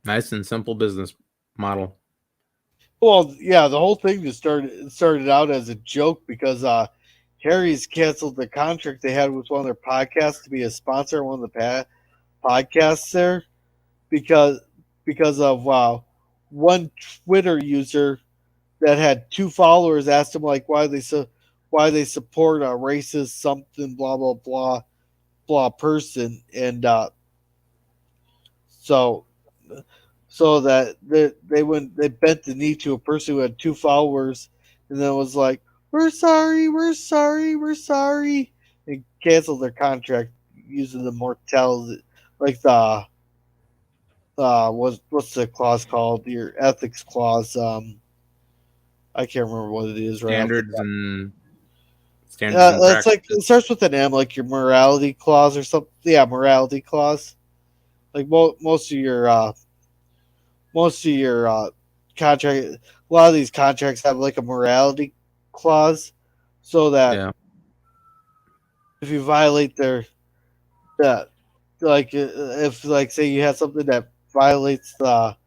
Nice and simple business model. well, yeah, the whole thing just started out as a joke because Harry's canceled the contract they had with one of their podcasts to be a sponsor of one of the podcasts there because of one Twitter user that had 2 followers asked them like why they support a racist something blah blah blah blah person, and so that they bent the knee to a person who had 2 followers, and then was like, we're sorry, and canceled their contract using the mortality, like the what's the clause called? Your ethics clause. I can't remember what it is. Standards and it's like it starts with an M, like your morality clause or something. Yeah, morality clause. Like most of your contract, a lot of these contracts have like a morality clause, so that if you violate that, like if like say you have something that violates the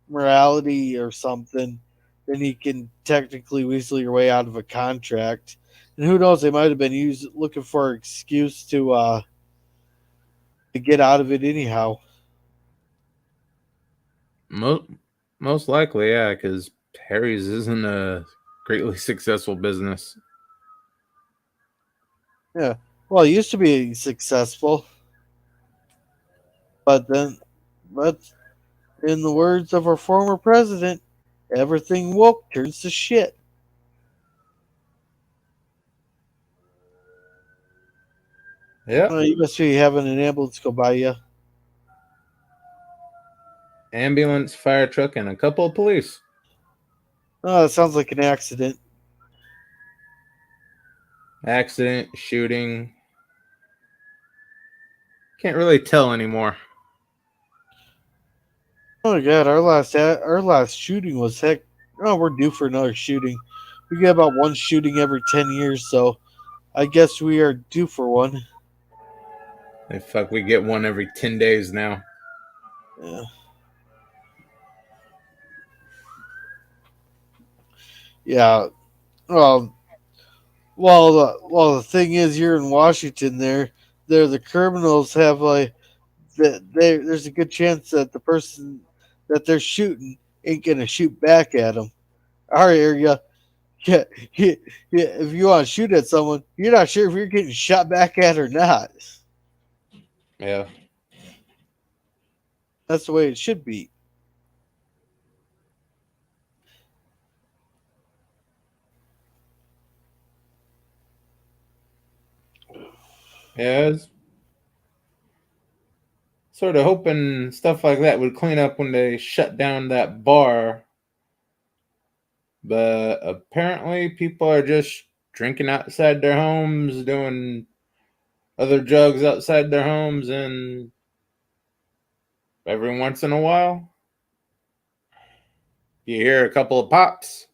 morality or something, then you can technically weasel your way out of a contract. And who knows, they might have been looking for an excuse to get out of it anyhow. Most likely, yeah, because Harry's isn't a greatly successful business. Yeah. Well, it used to be successful, but in the words of our former president, everything woke turns to shit. Yeah. You must be having an ambulance go by you. Ambulance, fire truck, and a couple of police. Oh, that sounds like an accident. Accident, shooting. Can't really tell anymore. Oh my god, our last shooting was heck. Oh, we're due for another shooting. We get about one shooting every 10 years, so I guess we are due for one. Hey, fuck, we get one every 10 days now. Yeah. Yeah. Well, the thing is, here in Washington, the criminals have like there's a good chance that the person that they're shooting ain't gonna shoot back at them. Our area, yeah, if you want to shoot at someone, you're not sure if you're getting shot back at or not. Yeah. That's the way it should be. Yeah, I was sort of hoping stuff like that would clean up when they shut down that bar. But apparently people are just drinking outside their homes, doing other drugs outside their homes, and every once in a while you hear a couple of pops.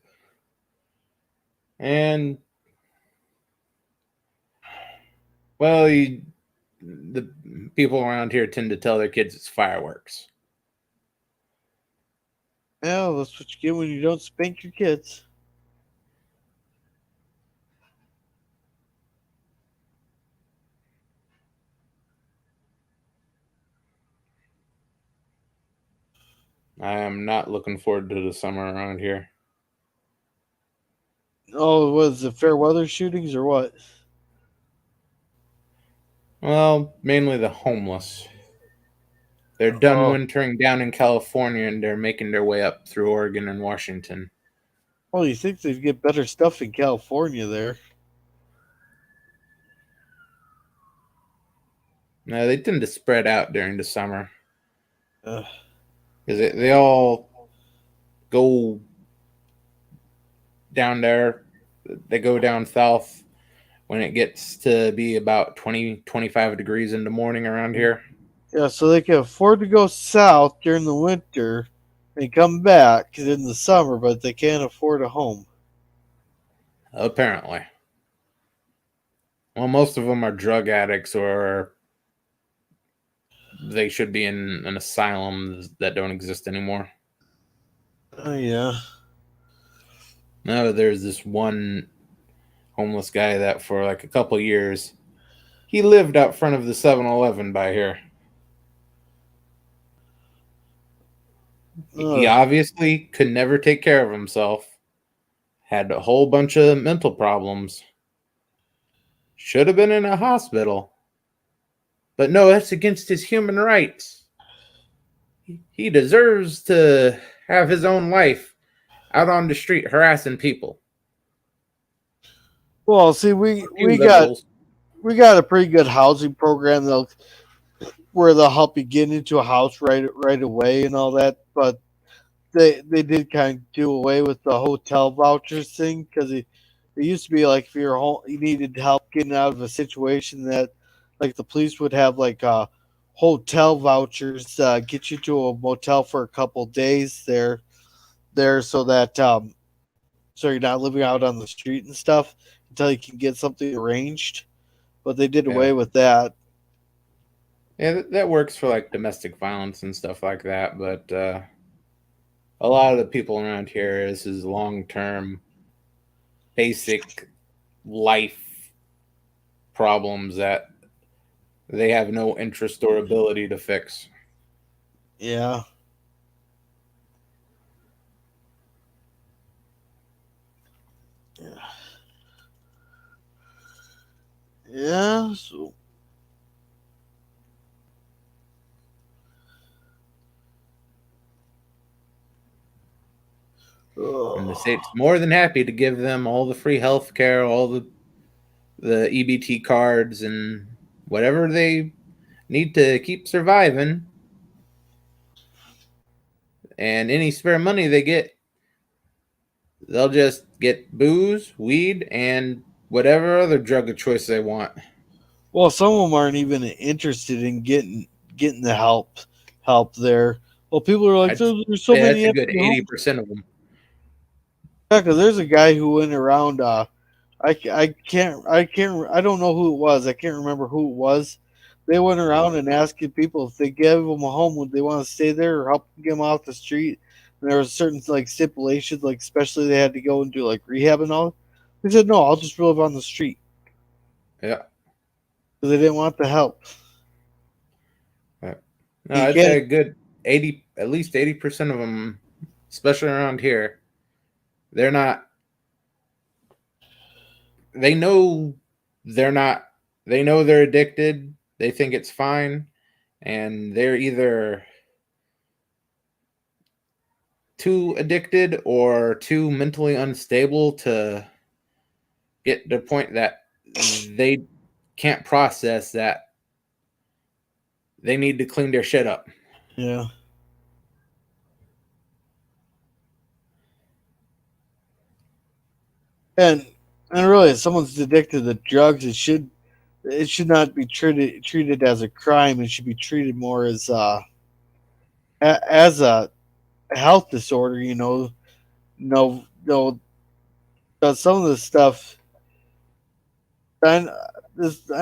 And well, the people around here tend to tell their kids it's fireworks. Yeah, that's what you get when you don't spank your kids. I am not looking forward to the summer around here. Oh, was it fair weather shootings or what? Well, mainly the homeless. They're done Oh, wintering down in California and they're making their way up through Oregon and Washington. well, you think they'd get better stuff in California there? No, they tend to spread out during the summer. Uh, Because they all go down there. They go down south when it gets to be about 20, 25 degrees in the morning around here. yeah, so they can afford to go south during the winter and come back in the summer, but they can't afford a home. Apparently. Well, most of them are drug addicts or they should be in an asylum that don't exist anymore. Oh, yeah. No, there's this one homeless guy that for like a couple years, he lived out front of the 7-Eleven by here. He obviously could never take care of himself, had a whole bunch of mental problems, should have been in a hospital. But no, that's against his human rights. He deserves to have his own life out on the street harassing people. Well, see, we got a pretty good housing program where they'll help you get into a house right away and all that. But they did kind of do away with the hotel vouchers thing because it used to be like if you're home, you needed help getting out of a situation that like the police would have like hotel vouchers get you to a motel for a couple days there so that so you're not living out on the street and stuff until you can get something arranged. But they did away with that. Yeah, that works for like domestic violence and stuff like that. But a lot of the people around here, this is long-term, basic life problems that they have no interest or ability to fix. Yeah. Yeah. Yeah. So. And the state's more than happy to give them all the free health care, all the EBT cards, and whatever they need to keep surviving. And any spare money they get, they'll just get booze, weed, and whatever other drug of choice they want. Well, some of them aren't even interested in getting the help there. Well, people are like, there's so many. That's a good 80% of them. Yeah, because there's a guy who went around. I can't. I don't know who it was. I can't remember who it was. They went around and asking people if they gave them a home, would they want to stay there or help get them off the street. And there was certain like stipulations, like especially they had to go and do like rehab and all. They said no, I'll just live on the street. Yeah, because they didn't want the help. No, I'd say a good 80, at least 80% of them, especially around here, they're not. They know they're not. They know they're addicted. They think it's fine, and they're either too addicted or too mentally unstable to get to the point that they can't process that they need to clean their shit up. Yeah. And really, if someone's addicted to drugs, it should not be treated as a crime. It should be treated more as as a health disorder. No. Some of the stuff. I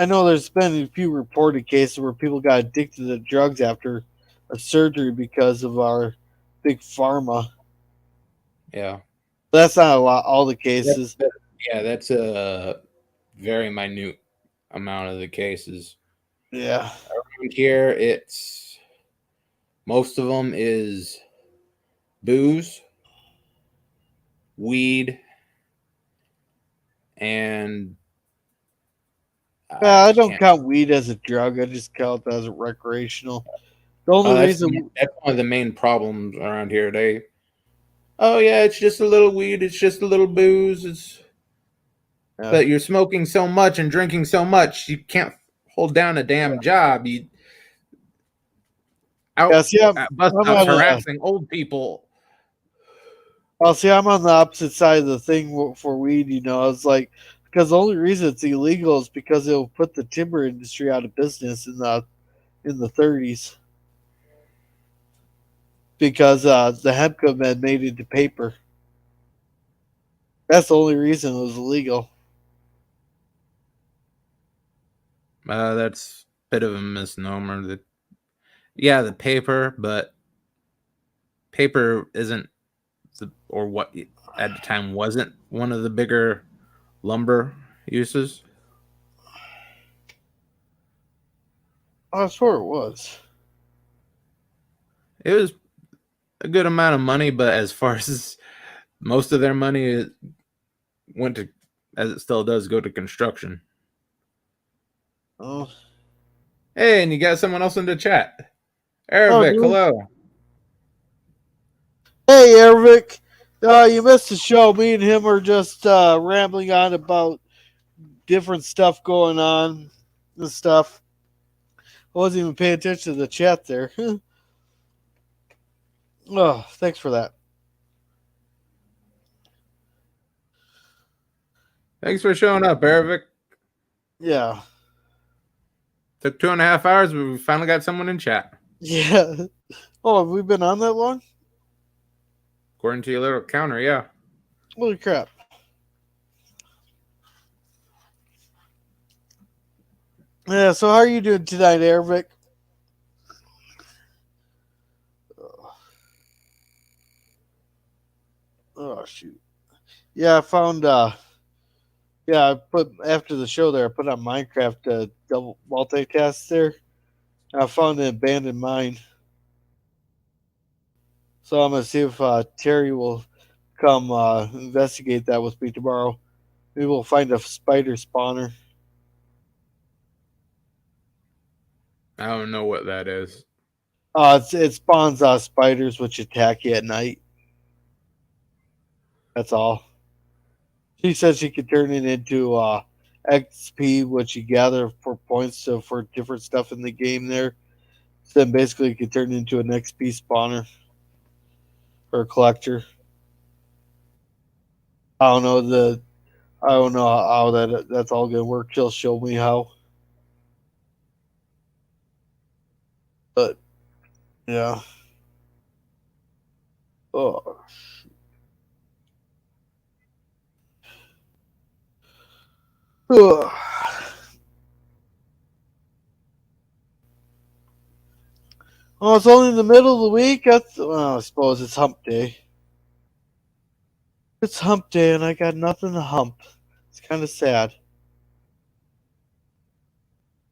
know there's been a few reported cases where people got addicted to drugs after a surgery because of our big pharma. Yeah. That's not all the cases. That's a very minute amount of the cases. Yeah. Around here, it's most of them is booze, weed, and I don't count weed as a drug. I just count it as a recreational. The only reason that's one of the main problems around here. It's just a little weed, it's just a little booze, but you're smoking so much and drinking so much, you can't hold down a damn job. You harassing old people. Well, see, I'm on the opposite side of the thing for weed. It's like because the only reason it's illegal is because it'll put the timber industry out of business in the 30s. Because the hemp had made it into paper. That's the only reason it was illegal. That's a bit of a misnomer. The paper, but paper isn't what at the time wasn't one of the bigger lumber uses. I swear it was. It was a good amount of money, but as far as most of their money went to, as it still does, go to construction. Oh. Hey, and you got someone else in the chat. Arabic, hello. Hey, Arabic. You missed the show. Me and him are just rambling on about different stuff going on and stuff. I wasn't even paying attention to the chat there. Oh, thanks for that. Thanks for showing up, Arabic. Yeah. Took 2.5 hours, but we finally got someone in chat. Yeah. Oh, have we been on that long? According to your little counter, yeah. Holy crap. Yeah, so how are you doing tonight, Arabic? Oh, shoot. Yeah, I found Yeah, I put after the show there. I put on Minecraft double multitask there. I found an abandoned mine, so I'm gonna see if Terry will come investigate that with me tomorrow. Maybe we'll find a spider spawner. I don't know what that is. It spawns spiders which attack you at night. That's all. She says she could turn it into XP, which you gather for points for different stuff in the game there. So then basically you could turn it into an XP spawner or a collector. I don't know the I don't know how that's all gonna work. She'll show me how. But yeah. Oh. Ugh. Oh, it's only in the middle of the week. I suppose it's hump day. It's hump day, and I got nothing to hump. It's kind of sad.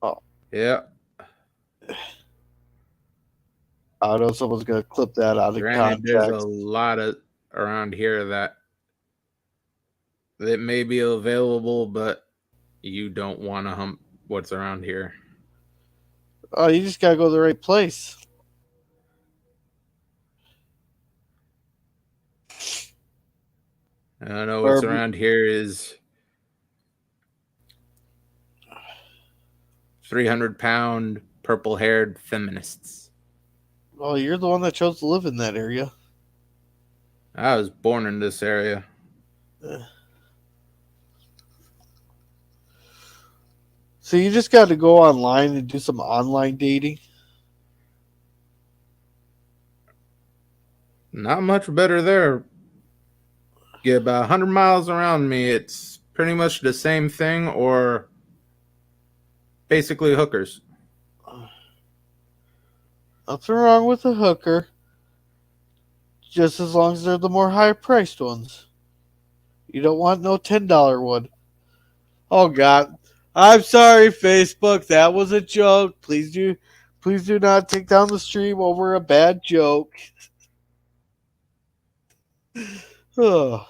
Oh, Yeah. I know someone's gonna clip that out of Granted, there's a context. lot of around here that may be available, but you don't want to hump what's around here. Oh, you just gotta go to the right place. I don't know what's around here is 300-pound purple-haired feminists. Well, you're the one that chose to live in that area. I was born in this area. So you just got to go online and do some online dating. Not much better there. Get about 100 miles around me. It's pretty much the same thing, or basically hookers. Nothing wrong with a hooker, just as long as they're the more high priced ones. You don't want no $10 one. Oh God, I'm sorry, Facebook. That was a joke. Please do not take down the stream over a bad joke. Oh.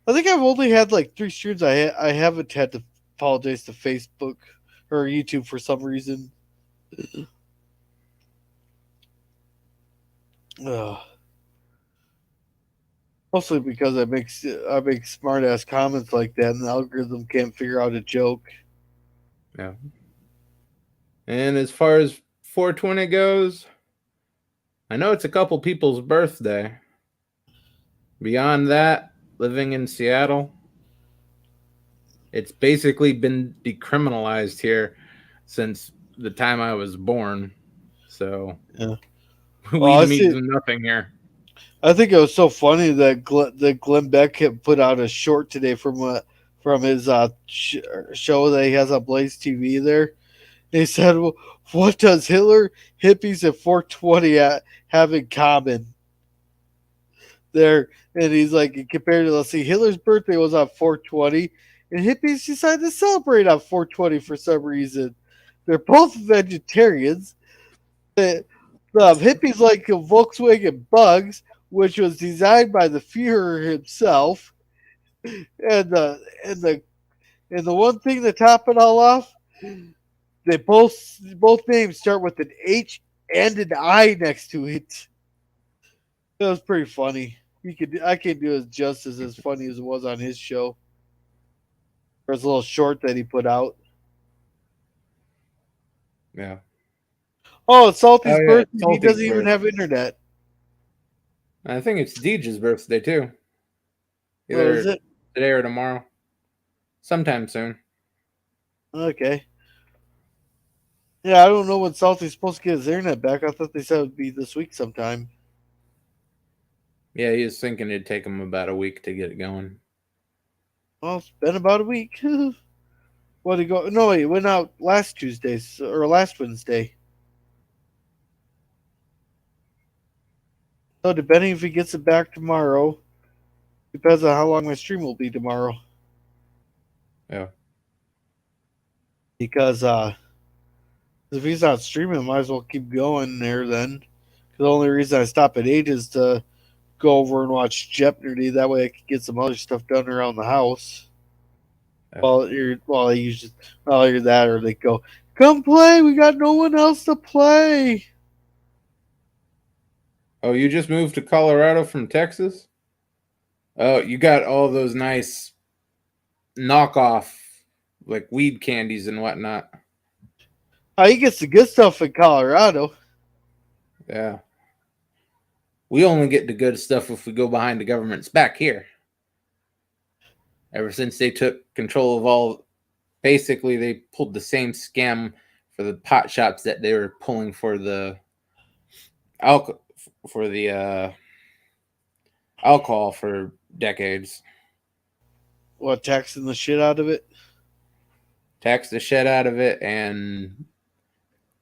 I think I've only had like 3 streams. I haven't had to apologize to Facebook or YouTube for some reason. Ugh. Mostly because I make smart ass comments like that, and the algorithm can't figure out a joke. Yeah. And as far as 420 goes, I know it's a couple people's birthday. Beyond that, living in Seattle, it's basically been decriminalized here since the time I was born. So yeah. Weed means nothing here. I think it was so funny that Glenn Beck had put out a short today from his show that he has on Blaze TV there. He said, well, what does Hitler, hippies, and 420 have in common? There, and he's like, compared to, let's see, Hitler's birthday was on 420, and hippies decided to celebrate on 420 for some reason. They're both vegetarians. The hippies like Volkswagen Bugs, which was designed by the Führer himself, and the one thing to top it all off, they both names start with an H and an I next to it. That was pretty funny. I can't do it justice as funny as it was on his show. There's a little short that he put out. Yeah. Oh, it's Salty's birthday. He doesn't even have internet. I think it's Deej's birthday too. Either is it? Today or tomorrow. Sometime soon. Okay. Yeah, I don't know when Salty's supposed to get his internet back. I thought they said it would be this week sometime. Yeah, he was thinking it'd take him about a week to get it going. Well, it's been about a week. What did he go? No, he went out last Tuesday or last Wednesday. So depending if he gets it back tomorrow, depends on how long my stream will be tomorrow. Yeah. Because if he's not streaming, might as well keep going there then. 'Cause the only reason I stop at 8 is to go over and watch Jeopardy. That way I can get some other stuff done around the house. Yeah. While you're that, or they go, come play. We got no one else to play. Oh, you just moved to Colorado from Texas? Oh, you got all those nice knockoff, like weed candies and whatnot. He gets the good stuff in Colorado. Yeah. We only get the good stuff if we go behind the government's back here. Ever since they took control of all, basically they pulled the same scam for the pot shops that they were pulling for the alcohol for decades. What, taxing the shit out of it? Tax the shit out of it and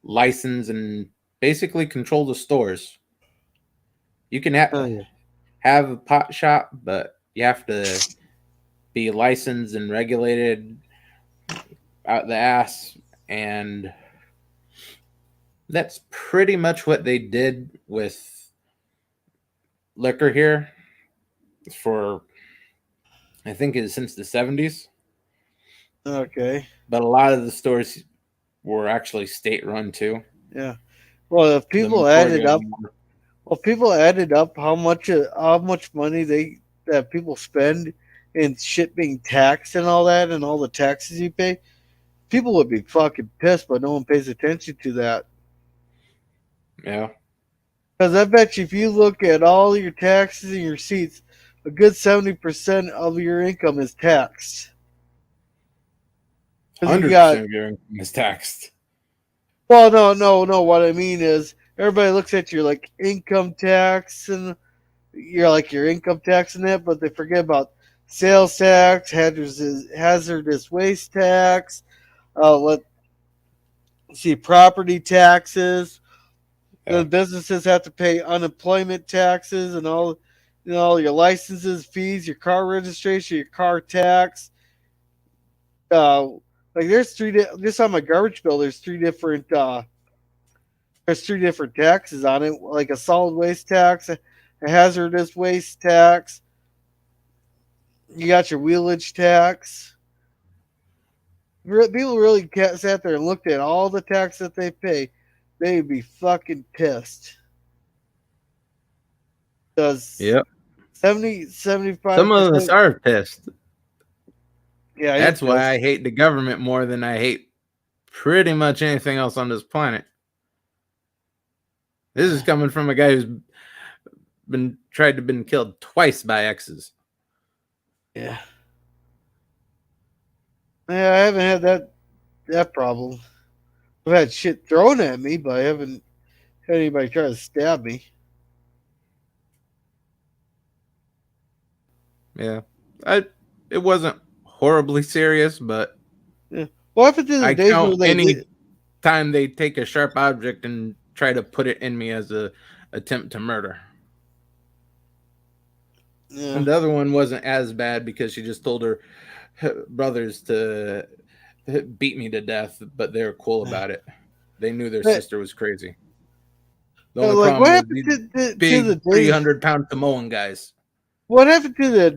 license and basically control the stores. You can have a pot shop, but you have to be licensed and regulated out the ass, and that's pretty much what they did with liquor here for, I think it's since the 70s. Okay. But a lot of the stores were actually state run too. Yeah. Well, if people added up how much money that people spend in shit being taxed and all that, and all the taxes you pay, people would be fucking pissed, but no one pays attention to that. Yeah. Because I bet you if you look at all your taxes and your receipts, a good 70% of your income is taxed. 100% of your income is taxed. Well, no. What I mean is, everybody looks at your like income tax and your income tax and that, but they forget about sales tax, hazardous waste tax. Let's see, property taxes. Yeah. The businesses have to pay unemployment taxes and all your licenses, fees, your car registration, your car tax. Like there's just on my garbage bill. There's three different taxes on it, like a solid waste tax, a hazardous waste tax. You got your wheelage tax. People really sat there and looked at all the tax that they pay. They'd be fucking pissed. Because 75. Some of us are pissed. Yeah, that's why I hate the government more than I hate pretty much anything else on this planet. This is coming from a guy who's been killed twice by exes. Yeah. Yeah, I haven't had that problem. I've had shit thrown at me, but I haven't had anybody try to stab me. Yeah. It wasn't horribly serious, but yeah. What happened to the days where time they take a sharp object and try to put it in me as a attempt to murder. Yeah. And the other one wasn't as bad because she just told her brothers to beat me to death, but they were cool about it. They knew their sister was crazy. The only problem what happened was to the 300-pound Samoan guys. What happened to the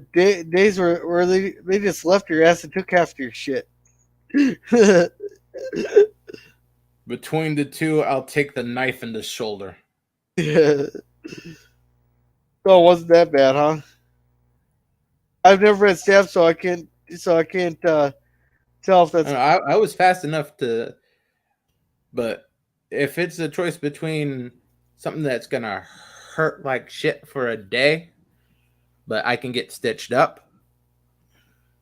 days where they just left your ass and took half your shit? Between the two, I'll take the knife in the shoulder. Yeah. Oh, it wasn't that bad, huh? I've never been stabbed, so I can't tell if that's. I was fast enough to, but if it's a choice between something that's gonna hurt like shit for a day, but I can get stitched up,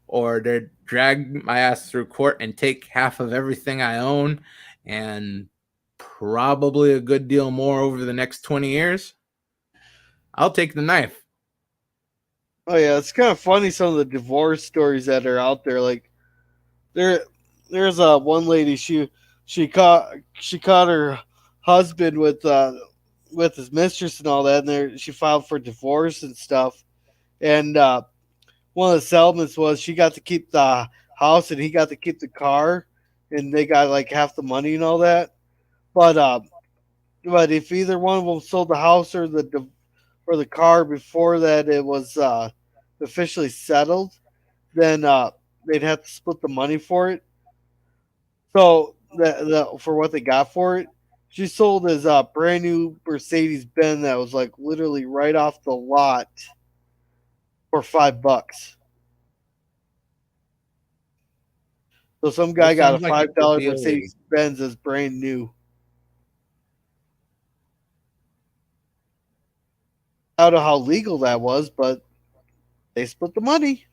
or they drag my ass through court and take half of everything I own and probably a good deal more over the next 20 years, I'll take the knife. Oh yeah, it's kind of funny some of the divorce stories that are out there. Like there's one lady she caught her husband with his mistress and all that, and she filed for divorce and stuff. And one of the settlements was she got to keep the house, and he got to keep the car, and they got like half the money and all that. But if either one of them sold the house or the car before that it was officially settled, then they'd have to split the money for it. So for what they got for it, she sold his brand new Mercedes Benz that was like literally right off the lot for $5. So some guy This got a sounds like it could $5 be a lead. Mercedes Benz as brand new. I don't know how legal that was, but they split the money.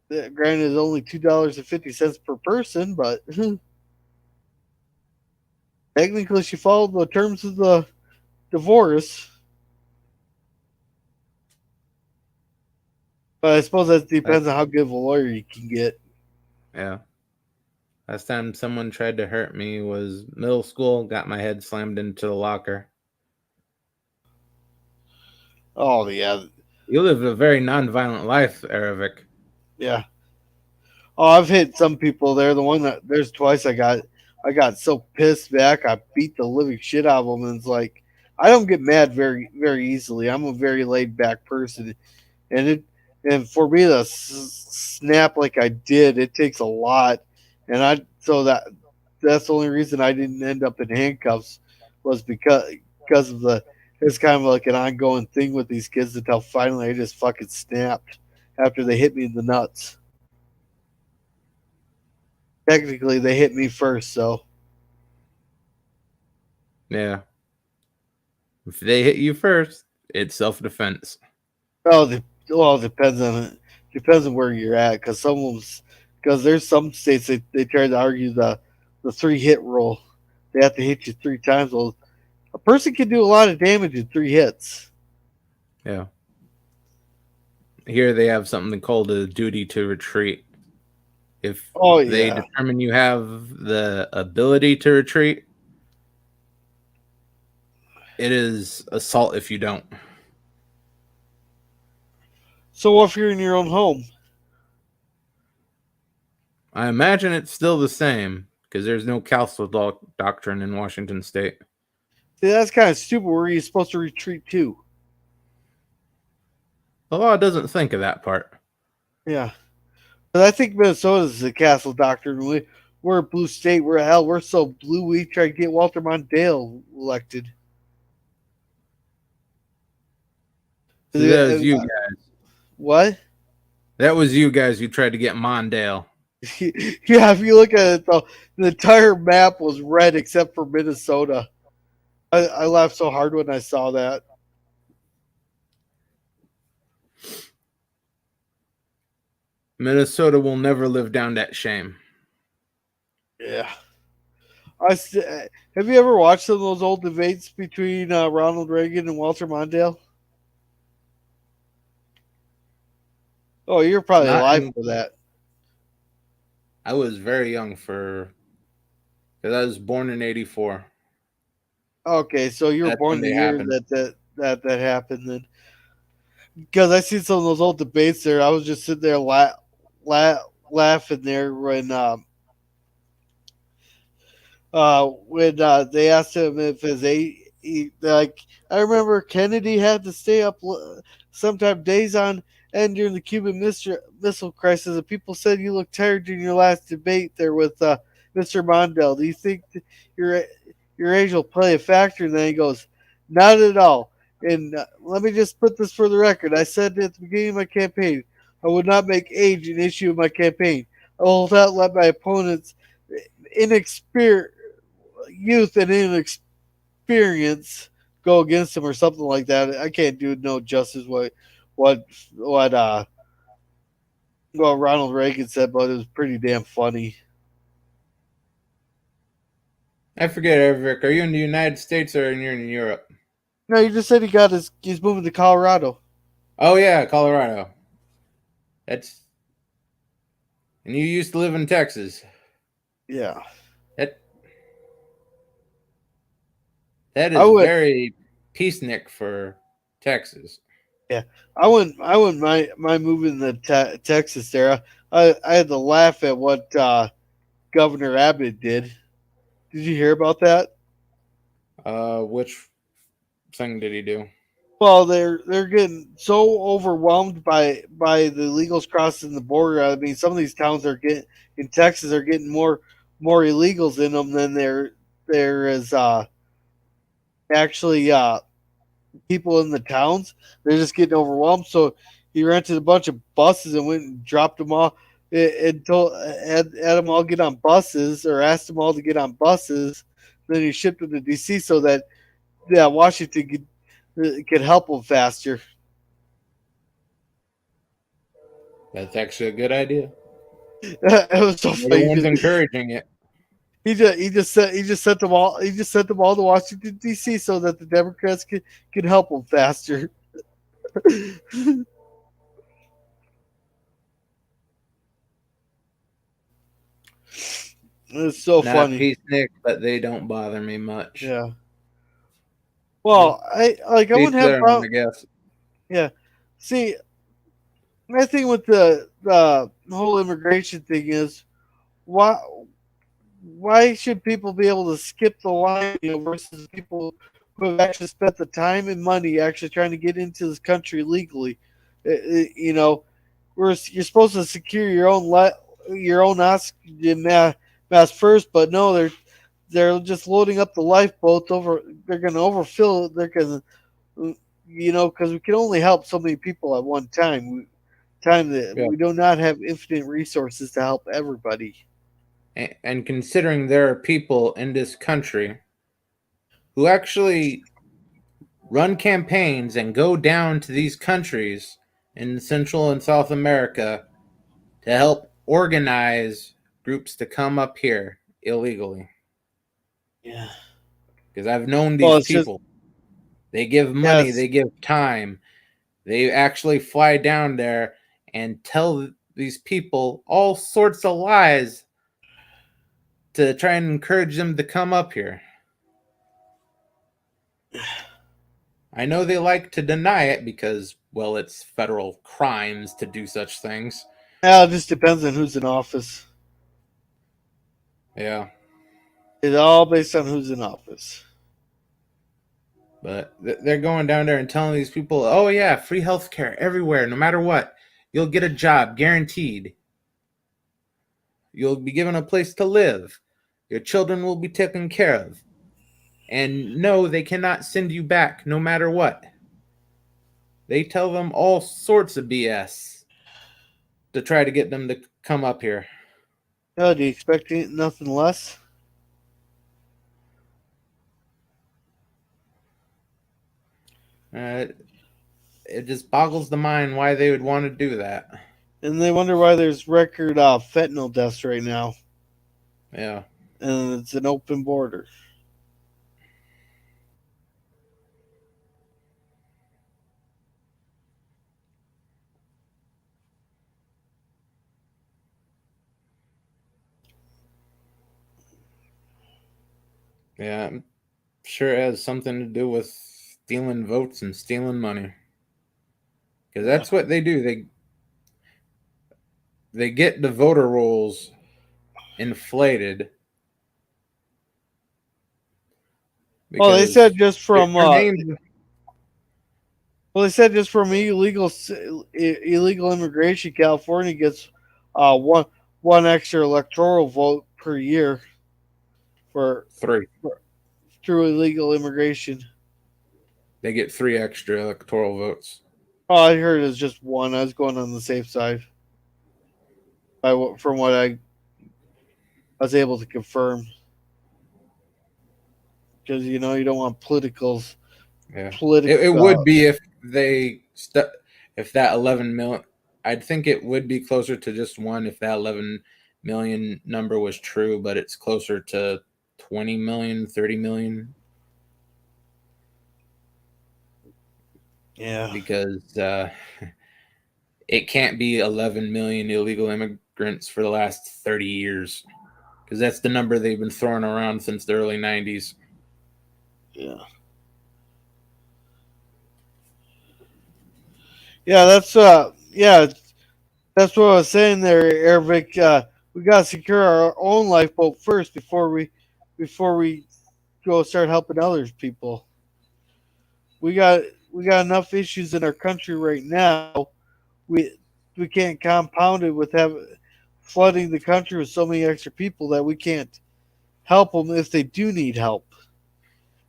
Granted, it's only $2.50 per person, but technically she followed the terms of the divorce. But I suppose that depends on how good of a lawyer you can get. Yeah. Last time someone tried to hurt me was middle school. Got my head slammed into the locker. Oh yeah, You lived a very non-violent life, Erevic. yeah. Oh, I've hit some people there. The one that there's twice I got so pissed back. I beat the living shit out of them, and it's like I don't get mad very easily. I'm a very laid back person, and and for me to snap like I did, it takes a lot, and that's the only reason I didn't end up in handcuffs was because of the it's kind of like an ongoing thing with these kids until finally I just fucking snapped after they hit me in the nuts. Technically, they hit me first, so Yeah. If they hit you first, it's self-defense. oh, well, it depends on where you're at because there's some states they try to argue the 3 hit rule. They have to hit you 3 times. Well, a person can do a lot of damage in 3 hits. Yeah. Here they have something called a duty to retreat. If Oh they yeah. determine you have the ability to retreat, it is assault if you don't. So what if you're in your own home? I imagine it's still the same because there's no castle doctrine in Washington State. See, that's kind of stupid. Where are you supposed to retreat to? The law doesn't think of that part. Yeah, but I think Minnesota's the castle doctrine. We're a blue state. We're so blue. We tried to get Walter Mondale elected. See, that was you guys. What? That was you guys who tried to get Mondale. Yeah, if you look at it, the entire map was red except for Minnesota. I laughed so hard when I saw that. Minnesota will never live down that shame. Yeah. Have you ever watched some of those old debates between Ronald Reagan and Walter Mondale? Oh, you're probably alive for that. I was very young because I was born in '84. Okay, so you were born the year that happened then. Because I seen some of those old debates there. I was just sitting there laughing there when they asked him if his like I remember Kennedy had to stay up sometime days on end during the Cuban Missile Crisis, and people said you looked tired during your last debate there with Mr. Mondale. Do you think your age will play a factor? And then he goes, not at all. And let me just put this for the record. I said at the beginning of my campaign, I would not make age an issue in my campaign. I will not let my opponents' youth and inexperience go against him or something like that. I can't do no justice what Ronald Reagan said, but it was pretty damn funny. I forget, Eric. Are you in the United States or you're in Europe? No, you just said he's moving to Colorado. Oh yeah, Colorado. And you used to live in Texas. Yeah. That is very peacenik for Texas. I wouldn't mind moving to Texas there. I had to laugh at what Governor Abbott did. Did you hear about that? Which thing did he do? Well, they're getting so overwhelmed by the illegals crossing the border. I mean, some of these towns are getting in Texas are getting more illegals in them than there is actually people in the towns. They're just getting overwhelmed. So he rented a bunch of buses and went and dropped them all and told had them all get on buses or asked them all to get on buses. Then he shipped them to DC so that Washington could help them faster. That's actually a good idea. It was so They're the funny. ones encouraging it. He just sent them all to Washington D.C. so that the Democrats could help them faster. It's so Not funny. peacenik, but they don't bother me much. Yeah. Well, I Each wouldn't have their own, I problem. guess. Yeah. See, my thing with the whole immigration thing is why why should people be able to skip the line, versus people who have actually spent the time and money actually trying to get into this country legally? You know, you're supposed to secure your own oxygen mask first, but no, they're just loading up the lifeboats over. They're going to overfill it. They're going to, because we can only help so many people at one time. Yeah. We do not have infinite resources to help everybody. And considering there are people in this country who actually run campaigns and go down to these countries in Central and South America to help organize groups to come up here illegally. Yeah. Because I've known Well, these it's just people. They give money, yes. they give time. They actually fly down there and tell these people all sorts of lies to try and encourage them to come up here. I know they like to deny it because, well, it's federal crimes to do such things. Yeah, it just depends on who's in office. Yeah. It's all based on who's in office. But they're going down there and telling these people, oh, yeah, free healthcare everywhere, no matter what. You'll get a job, guaranteed. You'll be given a place to live. Your children will be taken care of. And no, they cannot send you back no matter what. They tell them all sorts of BS to try to get them to come up here. Oh, do you expect nothing less? It just boggles the mind why they would want to do that. And they wonder why there's record fentanyl deaths right now. Yeah. And it's an open border. Yeah, I'm sure it has something to do with stealing votes and stealing money. Because that's what they do. They get the voter rolls inflated. Well, they said just from illegal immigration, California gets one extra electoral vote per year for 3. through illegal immigration. They get 3 extra electoral votes. Oh, I heard it's just one. I was going on the safe side. From what I was able to confirm, because you don't want politicals. Yeah, Political. it would be if they if that 11 million. I'd think it would be closer to just one if that 11 million number was true, but it's closer to 20 million, 30 million. Yeah, because it can't be 11 million illegal immigrants for the last 30 years, because that's the number they've been throwing around since the early 90s. Yeah. Yeah, that's what I was saying there, Ervik. We gotta secure our own lifeboat first before we go start helping others people. We got we got enough issues in our country right now. We we can't compound it with flooding the country with so many extra people that we can't help them if they do need help.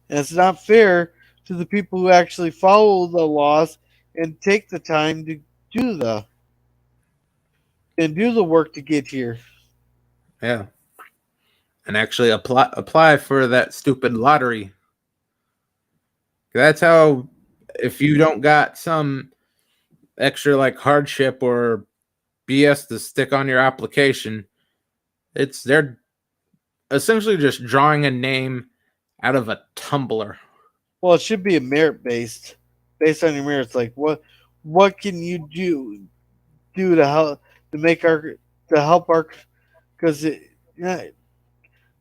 And it's not fair to the people who actually follow the laws and take the time to do the do the work to get here. Yeah. And actually apply for that stupid lottery. That's how, if you don't got some extra like hardship or BS to stick on your application, they're essentially just drawing a name out of a tumbler. Well, it should be a merit based on your merits. Like what can you do to help to make our to help our because yeah,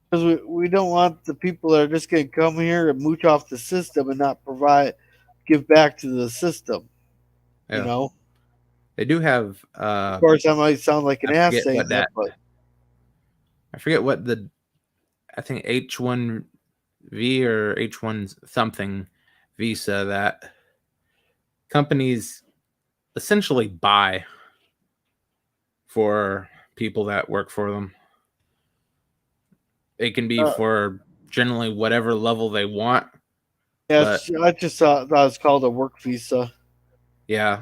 because we don't want the people that are just going to come here and mooch off the system and not give back to the system. You Yeah. know, They do have of course, I might sound like an I ass forget saying what that, but I forget what I think H1V or H1 something visa that companies essentially buy for people that work for them. It can be for generally whatever level they want. yeah, But I just thought it was called a work visa. yeah.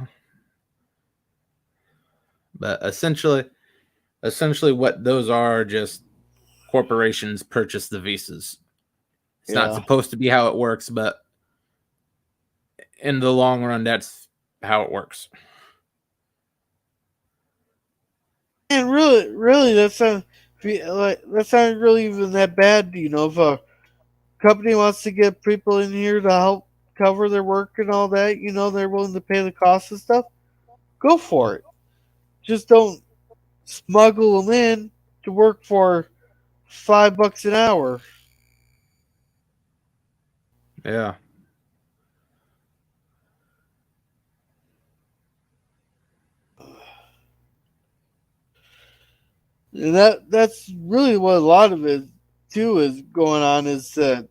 But essentially what those are just corporations purchase the visas. It's not Yeah. supposed to be how it works, but in the long run, that's how it works. And really, that's not really even that bad. You know, if a company wants to get people in here to help cover their work and all that, you know, they're willing to pay the cost and stuff. Go for it. Just don't smuggle them in to work for $5 an hour. Yeah. And that's really what a lot of it too is going on is to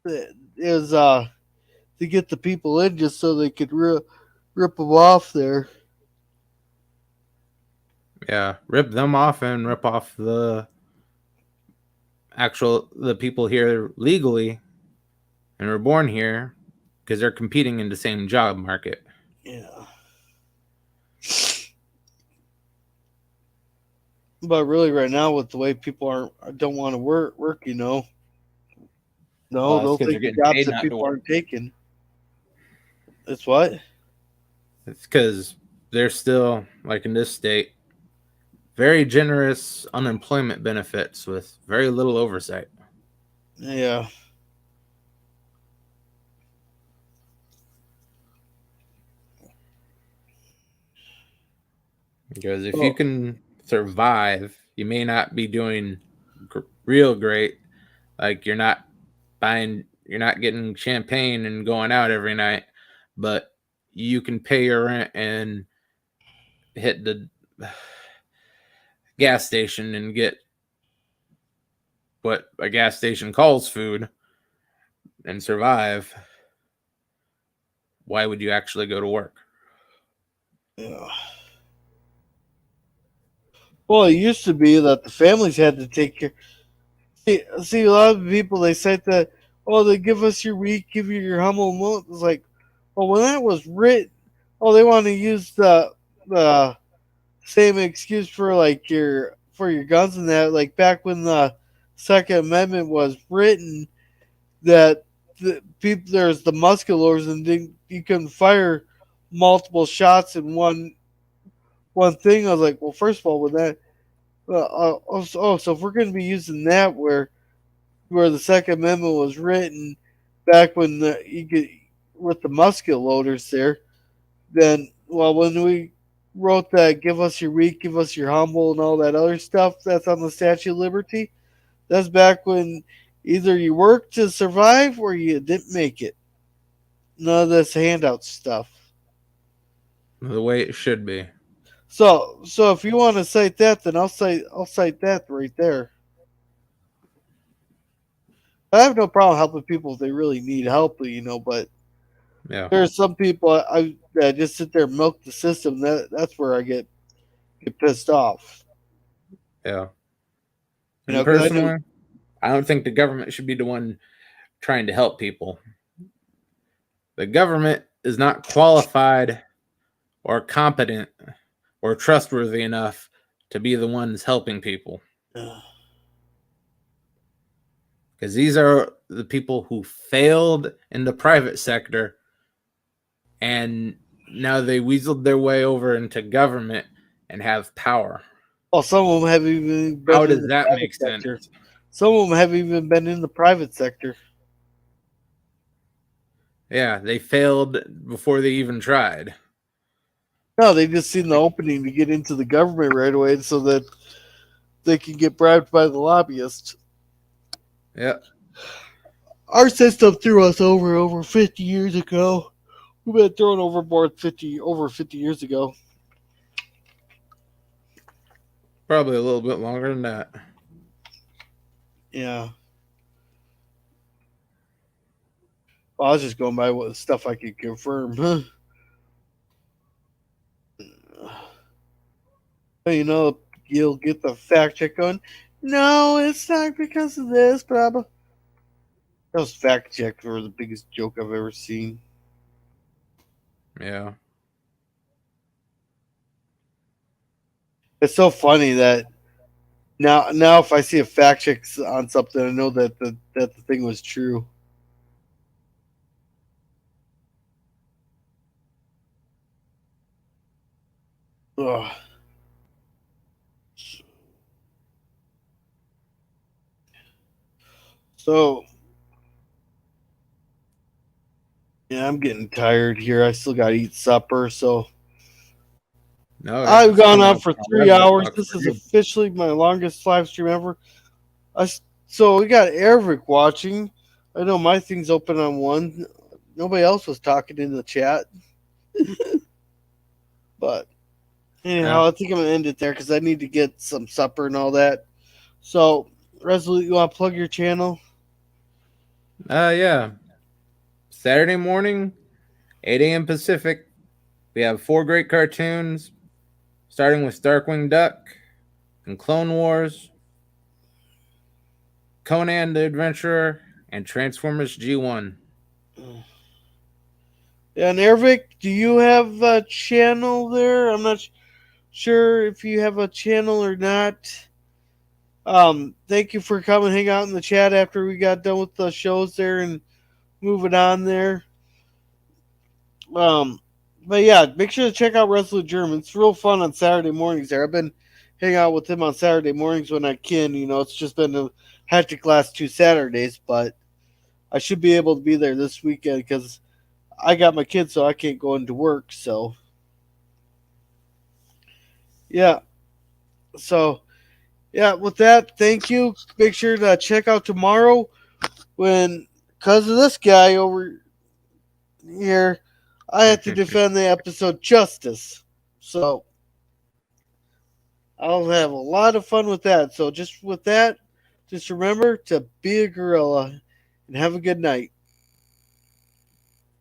get the people in just so they could rip them off there. Yeah. Rip them off and rip off the people here legally and were born here because they're competing in the same job market. Yeah. But really, right now, with the way people don't want to work, you know, no, Well, they'll it's 'cause they're take the getting jobs paid that not to people work. aren't taking. That's what. It's because they're still, like in this state, very generous unemployment benefits with very little oversight. Yeah. Because if you Well, can survive, you may not be doing real great. Like you're not getting champagne and going out every night, but you can pay your rent and hit the gas station and get what a gas station calls food and survive. Why would you actually go to work? yeah. Well, it used to be that the families had to take care. See, a lot of people they said that, oh, they give us your week, give you your humble month. It's like, well, when that was written, oh, they want to use the same excuse for like your guns and that. Like back when the Second Amendment was written, that the people there's the musculars and you can fire multiple shots in one thing. I was like, well, first of all, with that, so if we're going to be using that where the Second Amendment was written back when you could with the musket loaders there, then well when we wrote that give us your weak, give us your humble and all that other stuff that's on the Statue of Liberty, that's back when either you worked to survive or you didn't make it. None of this handout stuff. the way it should be. So if you want to cite that, then I'll cite that right there. I have no problem helping people if they really need help, but Yeah. there's some people that just sit there and milk the system. That's where I get pissed off. Yeah. You And know, 'cause I personally, I don't think the government should be the one trying to help people. The government is not qualified or competent or trustworthy enough to be the ones helping people. Because these are the people who failed in the private sector and now they weaseled their way over into government and have power. Well, some of them have even been How in does the that private make sector. sense? Some of them have even been in the private sector. Yeah, they failed before they even tried. No, they just seen the opening to get into the government right away so that they can get bribed by the lobbyists. Yep. Our system threw us over 50 years ago. We've been thrown overboard 50 years ago. Probably a little bit longer than that. Yeah. Well, I was just going by what stuff I could confirm. You'll get the fact check going. No, it's not because of this, blah blah. Those fact checks were the biggest joke I've ever seen. Yeah. It's so funny that now if I see a fact check on something, I know that the thing was true. Ugh. So yeah, I'm getting tired here. I still gotta eat supper, so No, I've it's gone coming on up for on 3 Red hours. Box This for is you. officially my longest live stream ever. So we got Eric watching. I know my thing's open on one. Nobody else was talking in the chat. But anyhow, Yeah. I think I'm gonna end it there because I need to get some supper and all that. So, Resolute, you want to plug your channel? Yeah. Saturday morning, 8 a.m. Pacific. We have 4 great cartoons, starting with Darkwing Duck and Clone Wars, Conan the Adventurer, and Transformers G1. And Eric, do you have a channel there? I'm not sure if you have a channel or not. Thank you for coming hang out in the chat after we got done with the shows there and moving on there. But yeah, make sure to check out Resolute German. It's real fun on Saturday mornings there. I've been hanging out with him on Saturday mornings when I can. It's just been a hectic last 2 Saturdays, but I should be able to be there this weekend because I got my kids, so I can't go into work. So yeah. So yeah, with that, thank you. Make sure to check out tomorrow when, because of this guy over here, I have to defend the episode Justice. So I'll have a lot of fun with that. So just with that, just remember to be a gorilla and have a good night.